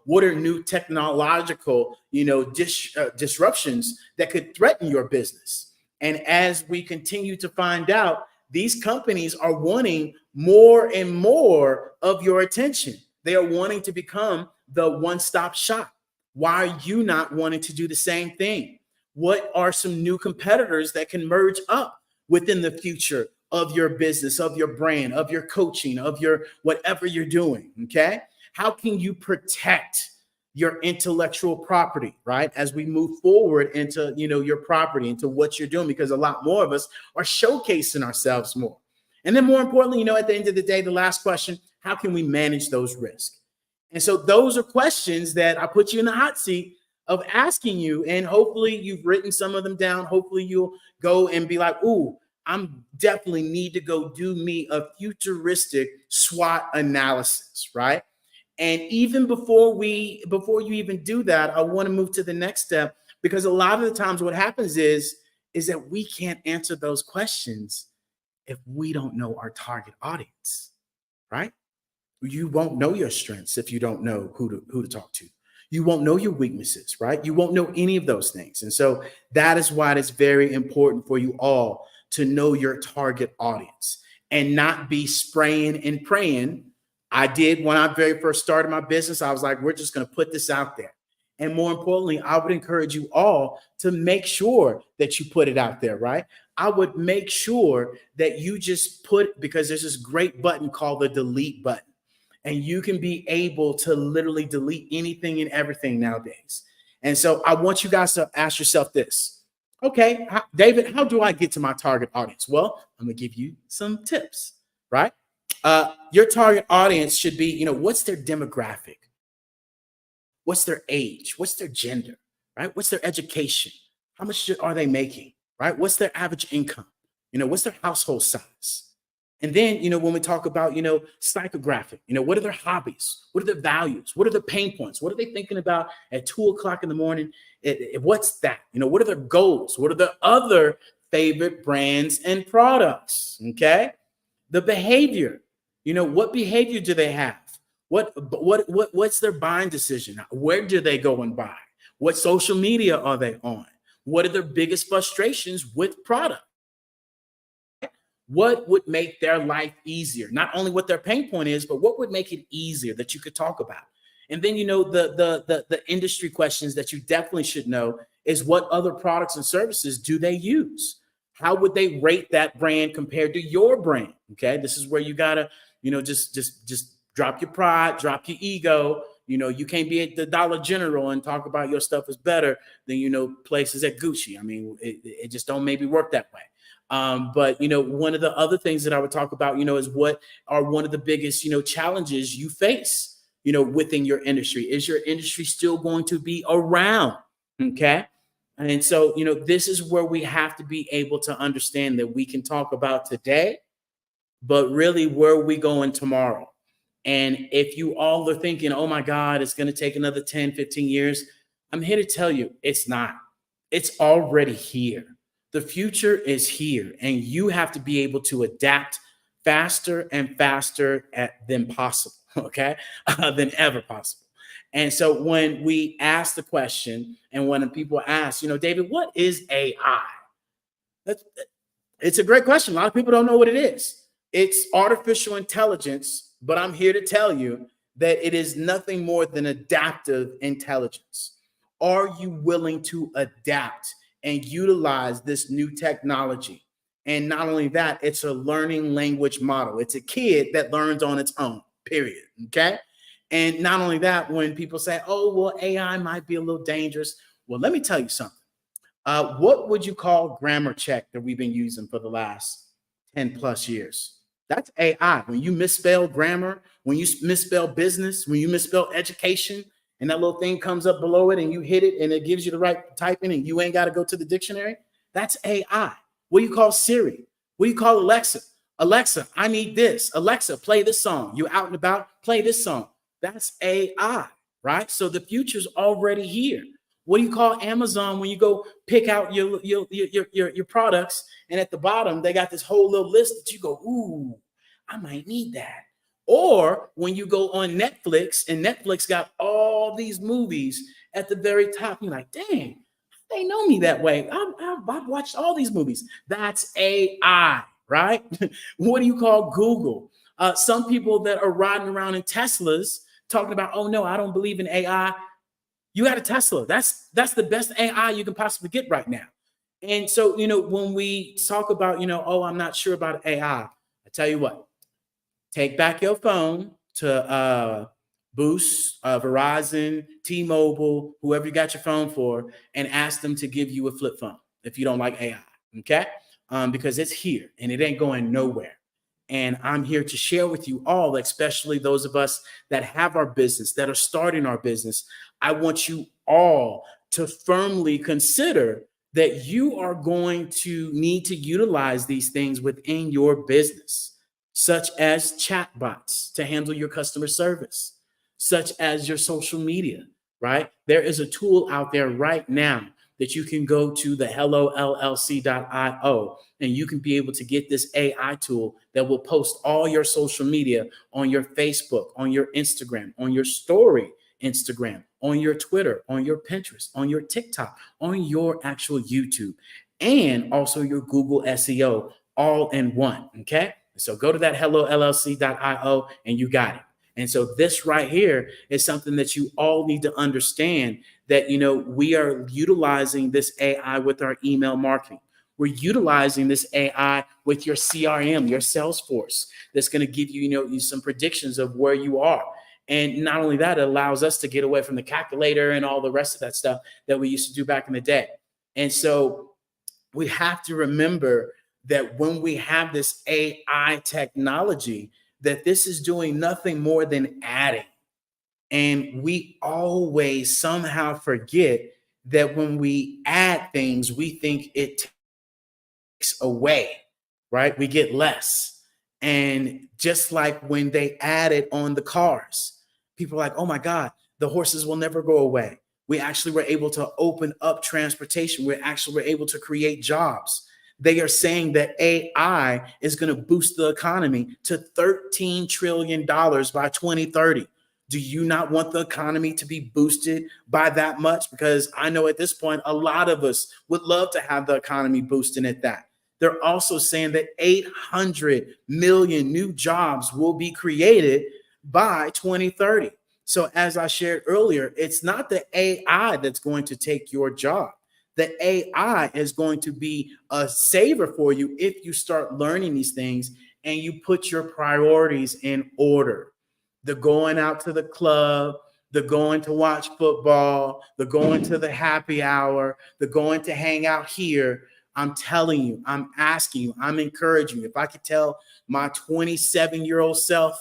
What are new technological, disruptions that could threaten your business? And as we continue to find out, these companies are wanting more and more of your attention. They are wanting to become the one-stop shop. Why are you not wanting to do the same thing? What are some new competitors that can merge up within the future of your business, of your brand, of your coaching, of your whatever you're doing? Okay. How can you protect your intellectual property, right? As we move forward into, your property, into what you're doing, because a lot more of us are showcasing ourselves more. And then more importantly, at the end of the day, the last question, how can we manage those risks? And so those are questions that I put you in the hot seat of asking you, and hopefully you've written some of them down. Hopefully you'll go and be like, ooh, I'm definitely need to go do me a futuristic SWOT analysis, right? And even before you even do that, I want to move to the next step, because a lot of the times what happens is that we can't answer those questions if we don't know our target audience, right? You won't know your strengths if you don't know who to talk to. You won't know your weaknesses, right? You won't know any of those things. And so that is why it's very important for you all to know your target audience and not be spraying and praying. I did when I very first started my business. I was like, we're just going to put this out there. And more importantly, I would encourage you all to make sure that you put it out there, right? I would make sure that you just put, because there's this great button called the delete button. And you can be able to literally delete anything and everything nowadays. And so I want you guys to ask yourself this. Okay, David, how do I get to my target audience? Well, I'm going to give you some tips, right? Your target audience should be, what's their demographic? What's their age? What's their gender, right? What's their education? How much are they making, right? What's their average income? What's their household size? And then, when we talk about, psychographic, what are their hobbies? What are their values? What are their pain points? What are they thinking about at 2:00 in the morning? What's that? What are their goals? What are their other favorite brands and products? Okay. The behavior, what behavior do they have? What's their buying decision? Where do they go and buy? What social media are they on? What are their biggest frustrations with product? What would make their life easier? Not only what their pain point is, but what would make it easier that you could talk about? And then, the industry questions that you definitely should know is what other products and services do they use? How would they rate that brand compared to your brand? Okay. This is where you gotta, just drop your pride, drop your ego. You can't be at the Dollar General and talk about your stuff is better than, places at Gucci. I mean, it just don't maybe work that way. But one of the other things that I would talk about, is what are one of the biggest, challenges you face, within your industry. Is your industry still going to be around? Okay. And so, this is where we have to be able to understand that we can talk about today, but really where are we going tomorrow? And if you all are thinking, oh my God, it's going to take another 10, 15 years, I'm here to tell you it's not. It's already here. The future is here, and you have to be able to adapt faster and faster than possible, okay, than ever possible. And so when we ask the question, and when people ask, David, what is AI? It's a great question. A lot of people don't know what it is. It's artificial intelligence, but I'm here to tell you that it is nothing more than adaptive intelligence. Are you willing to adapt and utilize this new technology? And not only that, it's a learning language model. It's a kid that learns on its own, period. Okay. And not only that, when people say, oh, well, AI might be a little dangerous. Well, let me tell you something. What would you call grammar check that we've been using for the last 10 plus years? That's AI. When you misspell grammar, when you misspell business, when you misspell education, and that little thing comes up below it and you hit it and it gives you the right typing and you ain't got to go to the dictionary, that's AI. What do you call Siri? What do you call Alexa? Alexa, I need this. Alexa, play this song. You out and about, play this song. That's AI, right? So the future's already here. What do you call Amazon when you go pick out your products, and at the bottom they got this whole little list that you go, ooh, I might need that. Or when you go on Netflix and Netflix got all these movies at the very top, you're like, dang, they know me that way. I've watched all these movies. That's AI, right? What do you call Google? Some people that are riding around in Teslas talking about, oh no, I don't believe in AI. You got a Tesla. That's the best AI you can possibly get right now. And so, when we talk about, oh, I'm not sure about AI, I tell you what, take back your phone to Boost, Verizon, T-Mobile, whoever you got your phone for, and ask them to give you a flip phone if you don't like AI, okay? Because it's here and it ain't going nowhere. And I'm here to share with you all, especially those of us that have our business, that are starting our business. I want you all to firmly consider that you are going to need to utilize these things within your business, such as chatbots to handle your customer service, such as your social media, right? There is a tool out there right now that you can go to the hellollc.io and you can be able to get this AI tool that will post all your social media on your Facebook, on your Instagram, on your story Instagram, on your Twitter, on your Pinterest, on your TikTok, on your actual YouTube, and also your Google SEO all in one, okay? So go to that hellollc.io and you got it. And so this right here is something that you all need to understand, that, we are utilizing this AI with our email marketing. We're utilizing this AI with your CRM, your Salesforce, that's going to give you, you some predictions of where you are. And not only that, it allows us to get away from the calculator and all the rest of that stuff that we used to do back in the day. And so we have to remember that when we have this AI technology, that this is doing nothing more than adding. And we always somehow forget that when we add things, we think it takes away, right? We get less. And just like when they added on the cars, people are like, oh my God, the horses will never go away. We actually were able to open up transportation. We actually were able to create jobs. They are saying that AI is going to boost the economy to $13 trillion by 2030. Do you not want the economy to be boosted by that much? Because I know at this point, a lot of us would love to have the economy boosting at that. They're also saying that 800 million new jobs will be created by 2030. So as I shared earlier, it's not the AI that's going to take your job. The AI is going to be a saver for you if you start learning these things and you put your priorities in order. The going out to the club, the going to watch football, the going to the happy hour, the going to hang out here. I'm telling you, I'm asking you, I'm encouraging you. If I could tell my 27-year-old self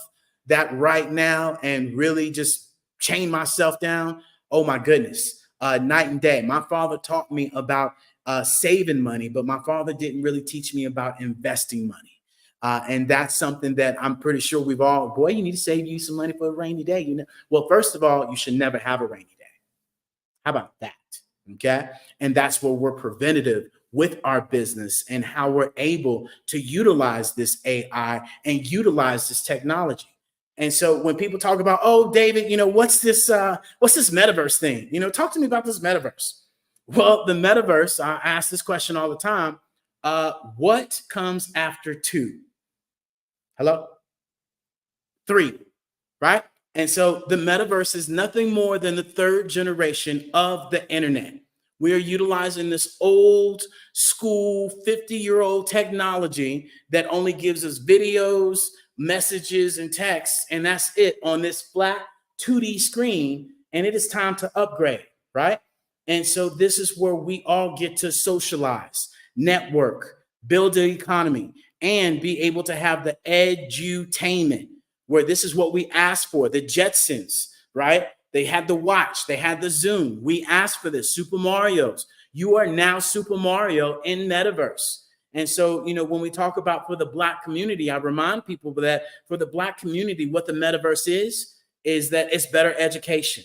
that right now and really just chain myself down, oh my goodness, night and day. My father taught me about saving money, but my father didn't really teach me about investing money. And that's something that I'm pretty sure we've all, boy, you need to save you some money for a rainy day. Well, first of all, you should never have a rainy day. How about that? Okay. And that's where we're preventative with our business and how we're able to utilize this AI and utilize this technology. And so when people talk about, oh, David, what's this metaverse thing? Talk to me about this metaverse. Well, the metaverse, I ask this question all the time. What comes after 2? Hello? 3, right? And so the metaverse is nothing more than the 3rd generation of the internet. We are utilizing this old school 50-year-old technology that only gives us videos, messages, and texts, and that's it on this flat 2D screen, and it is time to upgrade, right? And so this is where we all get to socialize, network, build the economy, and be able to have the edutainment, where this is what we asked for, the Jetsons, right? They had the watch, they had the Zoom. We asked for this, Super Mario's. You are now Super Mario in metaverse. And so, when we talk about for the Black community, I remind people that for the Black community, what the metaverse is that it's better education,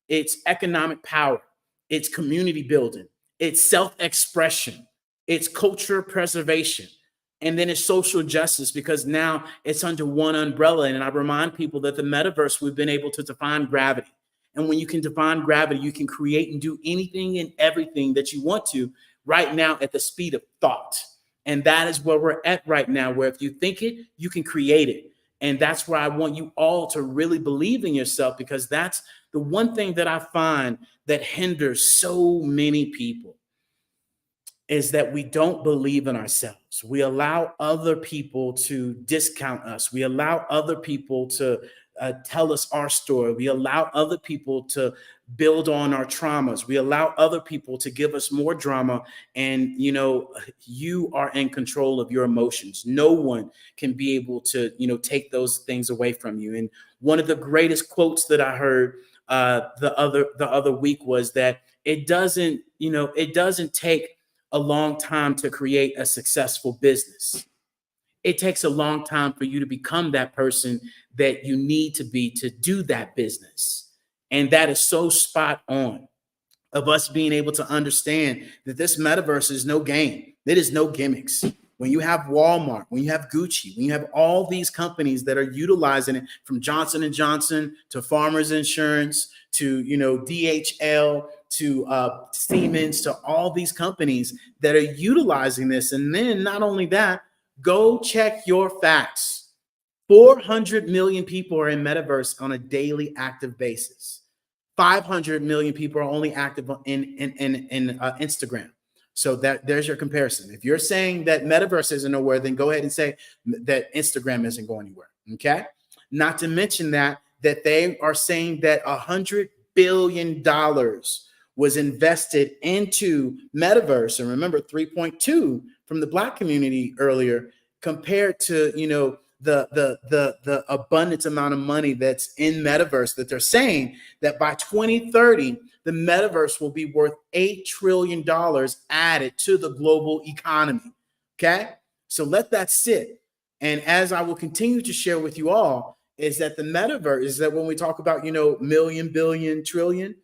it's economic power, it's community building, it's self-expression, it's culture preservation. And then it's social justice, because now it's under one umbrella. And I remind people that the metaverse, we've been able to define gravity. And when you can define gravity, you can create and do anything and everything that you want to right now at the speed of thought. And that is where we're at right now, where if you think it, you can create it. And that's where I want you all to really believe in yourself, because that's the one thing that I find that hinders so many people, is that we don't believe in ourselves. We allow other people to discount us. We allow other people to tell us our story. We allow other people to build on our traumas. We allow other people to give us more drama. And, you are in control of your emotions. No one can be able to, take those things away from you. And one of the greatest quotes that I heard the other week was that it doesn't take a long time to create a successful business. It takes a long time for you to become that person that you need to be to do that business. And that is so spot on, of us being able to understand that this metaverse is no game. It is no gimmicks. When you have Walmart, when you have Gucci, when you have all these companies that are utilizing it, from Johnson & Johnson to Farmers Insurance to, DHL to Siemens, to all these companies that are utilizing this. And then not only that, go check your facts. 400 million people are in metaverse on a daily active basis. 500 million people are only active in Instagram. So there's your comparison. If you're saying that metaverse isn't nowhere, then go ahead and say that Instagram isn't going anywhere. Okay. Not to mention that they are saying that $100 billion was invested into metaverse. And remember, 3.2 from the Black community earlier, compared to, the abundance amount of money that's in metaverse, that they're saying that by 2030, the metaverse will be worth $8 trillion added to the global economy. Okay. So let that sit. And as I will continue to share with you all, is that the metaverse is that when we talk about, million, billion, trillion,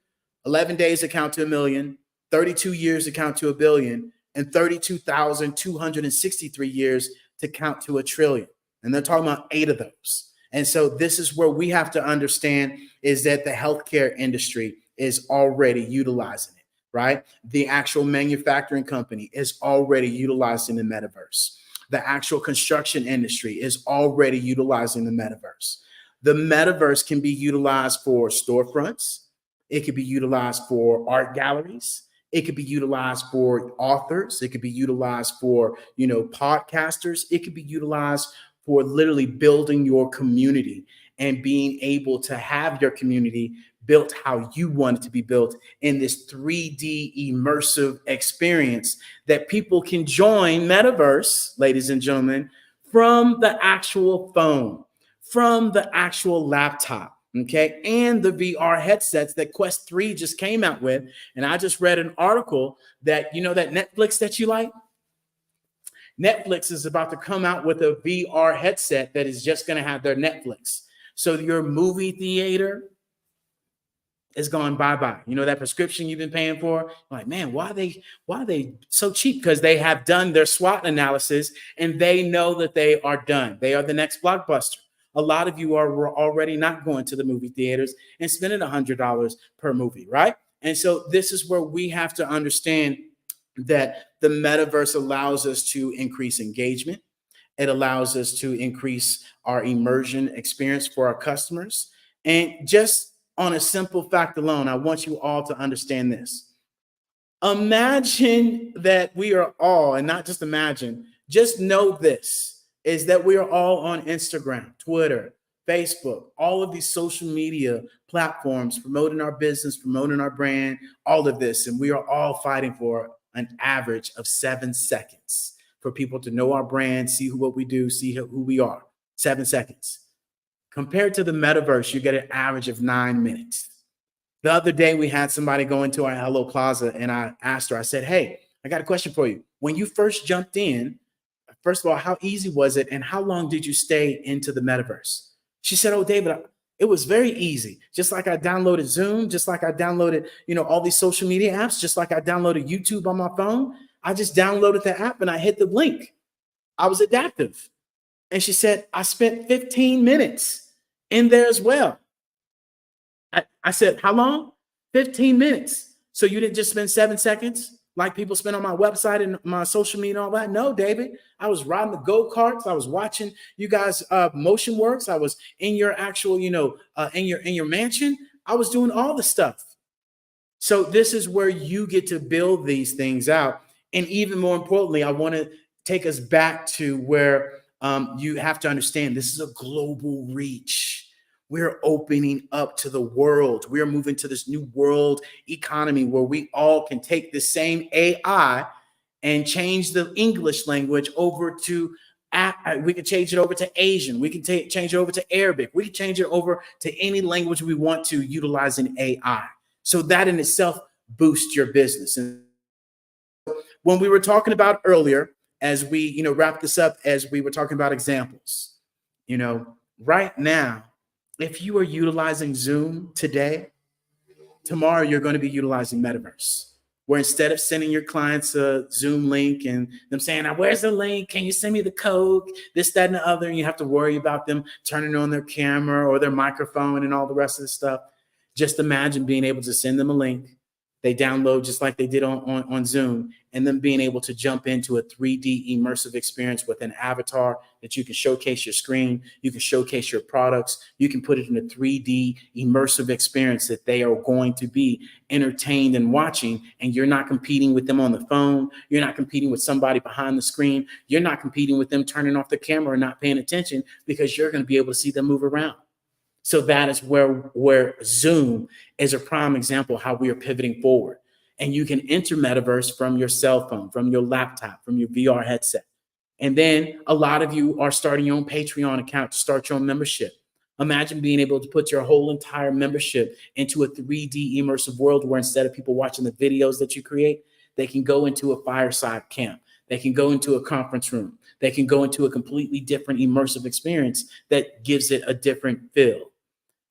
11 days account to a million, 32 years account to a billion, and 32,263 years to count to a trillion. And they're talking about 8 of those. And so this is where we have to understand, is that the healthcare industry is already utilizing it, right? The actual manufacturing company is already utilizing the metaverse. The actual construction industry is already utilizing the metaverse. The metaverse can be utilized for storefronts. It could be utilized for art galleries. It could be utilized for authors. It could be utilized for, podcasters. It could be utilized for literally building your community and being able to have your community built how you want it to be built in this 3D immersive experience that people can join metaverse, ladies and gentlemen, from the actual phone, from the actual laptop. Okay. And the VR headsets that Quest 3 just came out with. And I just read an article that, that Netflix that you like, Netflix is about to come out with a VR headset that is just going to have their Netflix. So your movie theater is gone bye-bye. That prescription you've been paying for, like, man, why are they so cheap? Because they have done their SWOT analysis and they know that they are done. They are the next blockbuster. A lot of you are already not going to the movie theaters and spending $100 per movie, right? And so this is where we have to understand that the metaverse allows us to increase engagement. It allows us to increase our immersion experience for our customers. And just on a simple fact alone, I want you all to understand this. Imagine that we are all, and not just imagine, just know this, is that we are all on Instagram, Twitter, Facebook, all of these social media platforms, promoting our business, promoting our brand, all of this. And we are all fighting for an average of 7 seconds for people to know our brand, see what we do, see who we are. 7 seconds. Compared to the metaverse, you get an average of 9 minutes. The other day, we had somebody go into our Hello Plaza, and I asked her, I said, hey, I got a question for you. When you first jumped in, first of all, how easy was it? And how long did you stay into the metaverse? She said, oh, David, it was very easy. Just like I downloaded Zoom, just like I downloaded, all these social media apps, just like I downloaded YouTube on my phone. I just downloaded the app and I hit the link. I was adaptive. And she said, I spent 15 minutes in there as well. I said, how long? 15 minutes. So you didn't just spend 7 seconds? like people spend on my website and my social media and all that. No, David, I was riding the go-karts. I was watching you guys motion works. I was in your actual, in your mansion. I was doing all the stuff. So this is where you get to build these things out. And even more importantly, I want to take us back to where you have to understand this is a global reach. We're opening up to the world. We're moving to this new world economy where we all can take the same AI and change the English language over to, we can change it over to Asian. We can change it over to Arabic. We can change it over to any language we want to utilizing AI. So that in itself boosts your business. And when we were talking about earlier, as we, wrap this up, as we were talking about examples, right now, if you are utilizing Zoom today, tomorrow you're going to be utilizing Metaverse, where instead of sending your clients a Zoom link and them saying, now, where's the link? Can you send me the code? This, that, and the other. And you have to worry about them turning on their camera or their microphone and all the rest of the stuff. Just imagine being able to send them a link. They download just like they did on Zoom, and then being able to jump into a 3D immersive experience with an avatar that you can showcase your screen. You can showcase your products. You can put it in a 3D immersive experience that they are going to be entertained and watching. And you're not competing with them on the phone. You're not competing with somebody behind the screen. You're not competing with them turning off the camera and not paying attention, because you're going to be able to see them move around. So that is where Zoom is a prime example of how we are pivoting forward. And you can enter Metaverse from your cell phone, from your laptop, from your VR headset. And then a lot of you are starting your own Patreon account to start your own membership. Imagine being able to put your whole entire membership into a 3D immersive world where instead of people watching the videos that you create, they can go into a fireside camp. They can go into a conference room. They can go into a completely different immersive experience that gives it a different feel.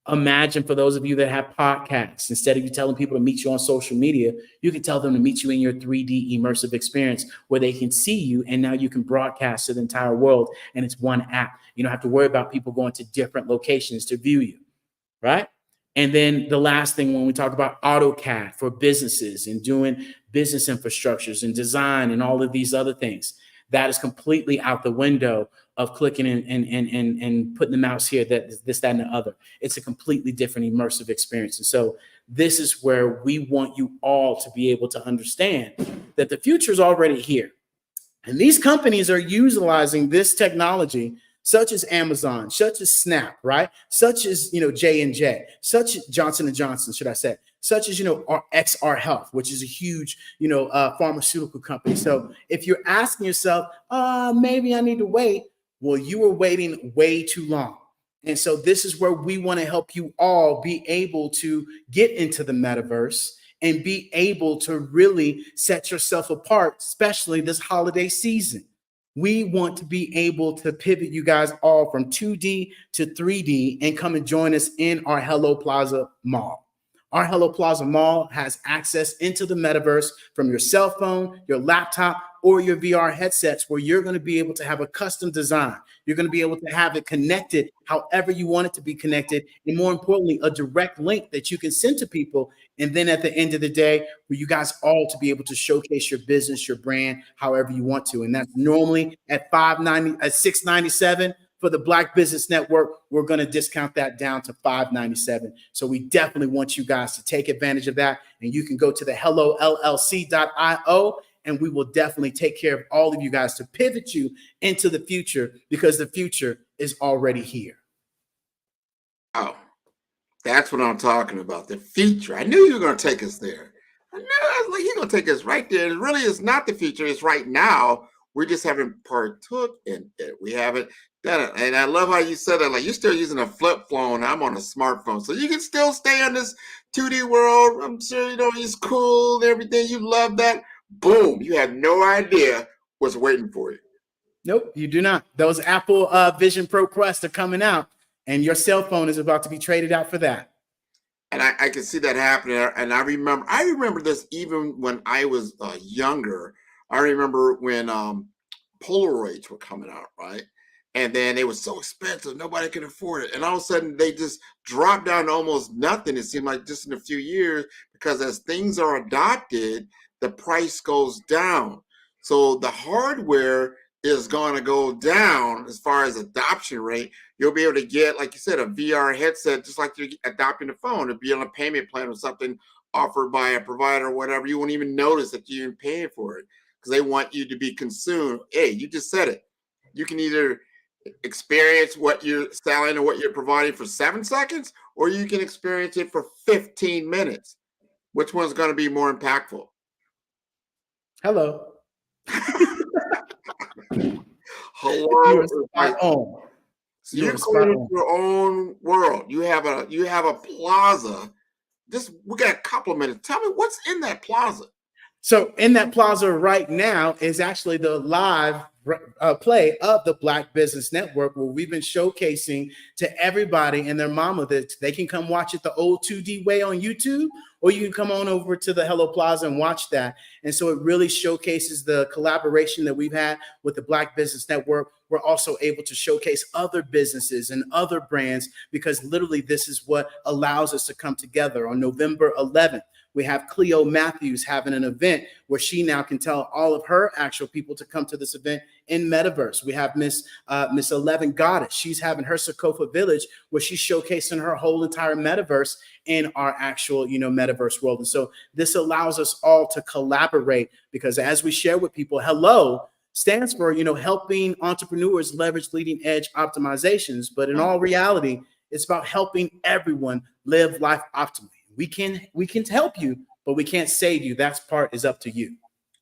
Imagine for those of you that have podcasts, instead of you telling people to meet you on social media, you can tell them to meet you in your 3D immersive experience where they can see you. And now you can broadcast to the entire world. And it's one app. You don't have to worry about people going to different locations to view you, right? And then the last thing, when we talk about AutoCAD for businesses and doing business infrastructures and design and all of these other things, that is completely out the window of clicking and putting the mouse here, that this, that, and the other. It's a completely different immersive experience. And so this is where we want you all to be able to understand that the future is already here. And these companies are utilizing this technology, such as Amazon, such as Snap, right? Such as, J&J, such as Johnson & Johnson, should I say, such as, XR Health, which is a huge, pharmaceutical company. So if you're asking yourself, maybe I need to wait, well, you were waiting way too long. And so this is where we want to help you all be able to get into the metaverse and be able to really set yourself apart, especially this holiday season. We want to be able to pivot you guys all from 2D to 3D and come and join us in our Hello Plaza Mall. Our Hello Plaza Mall has access into the metaverse from your cell phone, your laptop, or your VR headsets, where you're going to be able to have a custom design. You're going to be able to have it connected however you want it to be connected. And more importantly, a direct link that you can send to people. And then at the end of the day, for you guys all to be able to showcase your business, your brand, however you want to. And that's normally at $697. For the Black Business Network, we're going to discount that down to $597. So we definitely want you guys to take advantage of that. And you can go to the hellollc.io, and we will definitely take care of all of you guys to pivot you into the future, because the future is already here. Oh, that's what I'm talking about. The future. I knew you were going to take us there. I knew you're going to take us right there. It really is not the future. It's right now. We just haven't partook in it. We haven't done it. And I love how you said that. Like, you're still using a flip phone. I'm on a smartphone. So you can still stay on this 2D world. I'm sure, it's cool and everything. You love that. Boom. You have no idea what's waiting for you. Nope, you do not. Those Apple Vision Pro Quest are coming out, and your cell phone is about to be traded out for that. And I can see that happening. And I remember this even when I was younger. I remember when Polaroids were coming out, right? And then they were so expensive, nobody could afford it. And all of a sudden, they just dropped down to almost nothing. It seemed like just in a few years, because as things are adopted, the price goes down. So the hardware is going to go down as far as adoption rate. You'll be able to get, like you said, a VR headset, just like you're adopting a phone, to be on a payment plan or something offered by a provider or whatever. You won't even notice that you're even paying for it because they want you to be consumed. Hey, you just said it. You can either experience what you're selling or what you're providing for 7 seconds, or you can experience it for 15 minutes. Which one's going to be more impactful? Hello. Hello. You're spot on. So you created your own world. You have a plaza. We got a couple of minutes. Tell me what's in that plaza. So in that plaza right now is actually the live play of the Black Business Network, where we've been showcasing to everybody and their mama that they can come watch it the old 2D way on YouTube, or you can come on over to the Hello Plaza and watch that. And so it really showcases the collaboration that we've had with the Black Business Network. We're also able to showcase other businesses and other brands, because literally this is what allows us to come together. On November 11th, we have Cleo Matthews having an event where she now can tell all of her actual people to come to this event in Metaverse. We have Miss 11 Goddess. She's having her Sokofa Village where she's showcasing her whole entire Metaverse in our actual, Metaverse world. And so this allows us all to collaborate, because as we share with people, Hello stands for, helping entrepreneurs leverage leading edge optimizations. But in all reality, it's about helping everyone live life optimally. We can help you, but we can't save you. That part is up to you.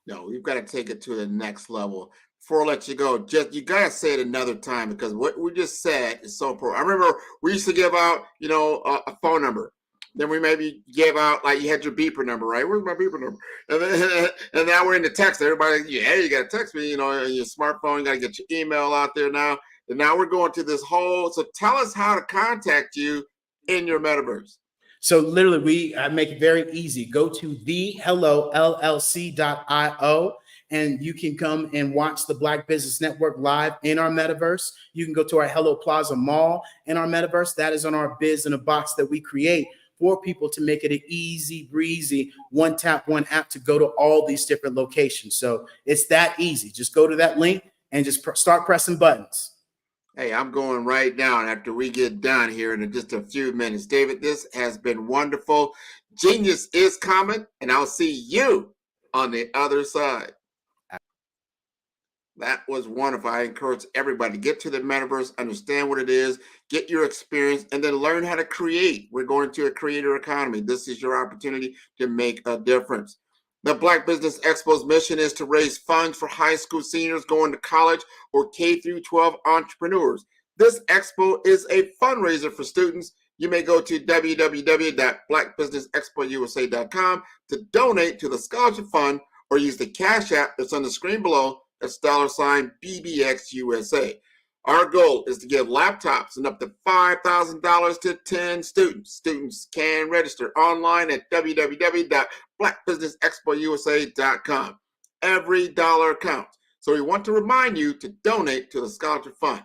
No, you've got to take it to the next level. Before I let you go, you got to say it another time, because what we just said is so important. I remember we used to give out, a phone number. Then we maybe gave out, like, you had your beeper number, right? Where's my beeper number? And now we're into text. Everybody, you got to text me, on your smartphone. You got to get your email out there now. And now we're going to this whole. So tell us how to contact you in your metaverse. So literally, we make it very easy. Go to thehellowllc.io, and you can come and watch the Black Business Network live in our metaverse. You can go to our Hello Plaza Mall in our metaverse. That is on our Biz in a Box that we create for people to make it an easy breezy, one tap, one app to go to all these different locations. So it's that easy. Just go to that link and just start pressing buttons. Hey, I'm going right now after we get done here in just a few minutes. David, this has been wonderful. Genius is coming, and I'll see you on the other side. That was wonderful. I encourage everybody to get to the metaverse, understand what it is, get your experience, and then learn how to create. We're going to a creator economy. This is your opportunity to make a difference. The Black Business Expo's mission is to raise funds for high school seniors going to college or K through 12 entrepreneurs. This expo is a fundraiser for students. You may go to www.blackbusinessexpousa.com to donate to the scholarship fund, or use the Cash App that's on the screen below. That's $BBXUSA. Our goal is to give laptops and up to $5,000 to 10 students. Students can register online at www.blackbusinessexpousa.com. Every dollar counts. So we want to remind you to donate to the scholarship fund.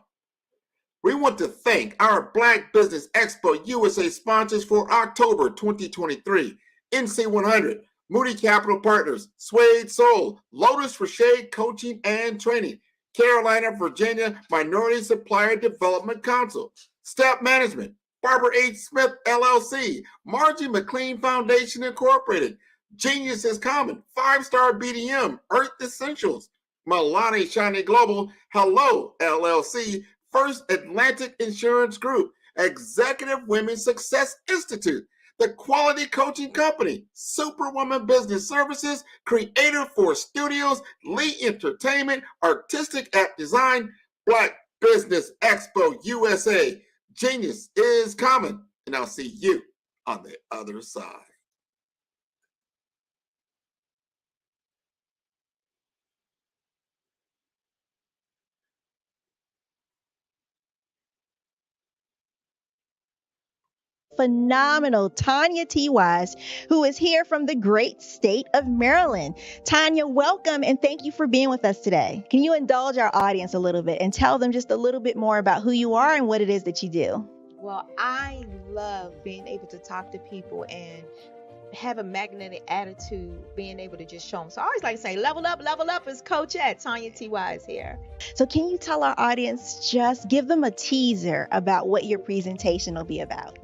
We want to thank our Black Business Expo USA sponsors for October 2023. NC100, Moody Capital Partners, Suede Soul, Lotus for Shade Coaching and Training, Carolina, Virginia Minority Supplier Development Council, Step Management, Barbara H. Smith, LLC, Margie McLean Foundation, Incorporated, Genius is Common, 5-Star BDM, Earth Essentials, Milani Shiny Global, Hello, LLC, First Atlantic Insurance Group, Executive Women's Success Institute, The Quality Coaching Company, Superwoman Business Services, Creator Force Studios, Lee Entertainment, Artistic App Design, Black Business Expo USA. Genius is coming, and I'll see you on the other side. Phenomenal Tanya T. Wise, who is here from the great state of Maryland. Tanya, welcome and thank you for being with us today. Can you indulge our audience a little bit and tell them just a little bit more about who you are and what it is that you do? Well, I love being able to talk to people and have a magnetic attitude, being able to just show them. So I always like to say, level up is Coach at Tanya T.Y. is here. So can you tell our audience, just give them a teaser about what your presentation will be about?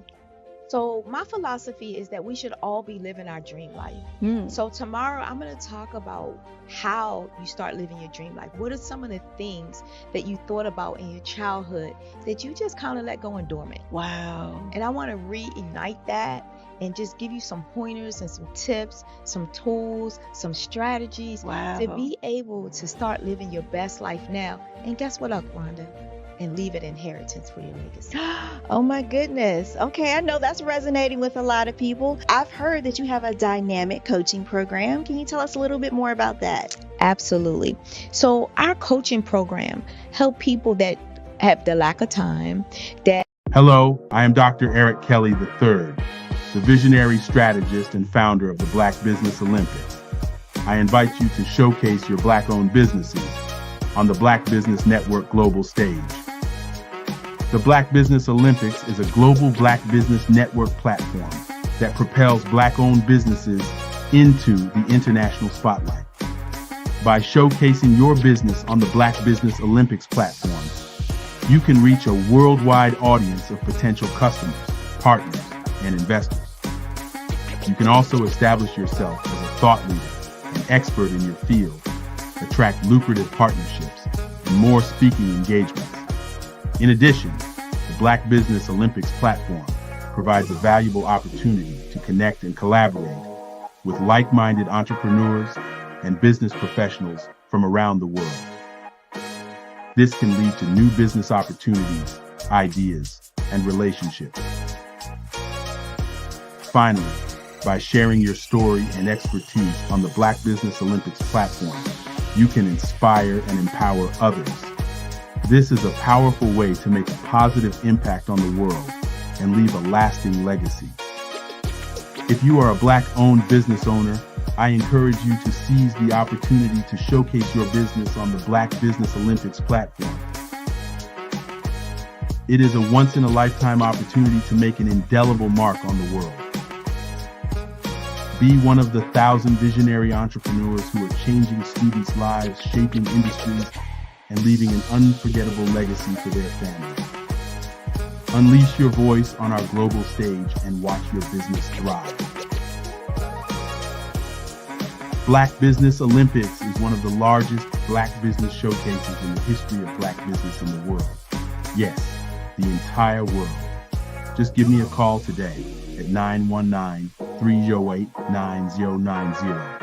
So my philosophy is that we should all be living our dream life. So tomorrow I'm going to talk about how you start living your dream life. What are some of the things that you thought about in your childhood that you just kind of let go and dormant? Wow. And I want to reignite that and just give you some pointers and some tips, some tools, some strategies to be able to start living your best life now. And guess what, Rhonda? And leave an inheritance for your legacy. Oh my goodness. Okay, I know that's resonating with a lot of people. I've heard that you have a dynamic coaching program. Can you tell us a little bit more about that? Absolutely. So our coaching program help people that have the lack of time. Hello, I am Dr. Eric Kelly III, the visionary strategist and founder of the Black Business Olympics. I invite you to showcase your Black-owned businesses on the Black Business Network global stage. The Black Business Olympics is a global Black Business Network platform that propels Black-owned businesses into the international spotlight. By showcasing your business on the Black Business Olympics platform, you can reach a worldwide audience of potential customers, partners, and investors. You can also establish yourself as a thought leader and expert in your field, attract lucrative partnerships, and more speaking engagements. In addition, the Black Business Olympics platform provides a valuable opportunity to connect and collaborate with like-minded entrepreneurs and business professionals from around the world. This can lead to new business opportunities, ideas, and relationships. Finally, by sharing your story and expertise on the Black Business Olympics platform, you can inspire and empower others. This is a powerful way to make a positive impact on the world and leave a lasting legacy. If you are a Black-owned business owner, I encourage you to seize the opportunity to showcase your business on the Black Business Olympics platform. It is a once-in-a-lifetime opportunity to make an indelible mark on the world. Be one of the 1,000 visionary entrepreneurs who are changing students' lives, shaping industries, and leaving an unforgettable legacy for their families. Unleash your voice on our global stage and watch your business thrive. Black Business Olympics is one of the largest Black business showcases in the history of Black business in the world. Yes, the entire world. Just give me a call today at 919-308-9090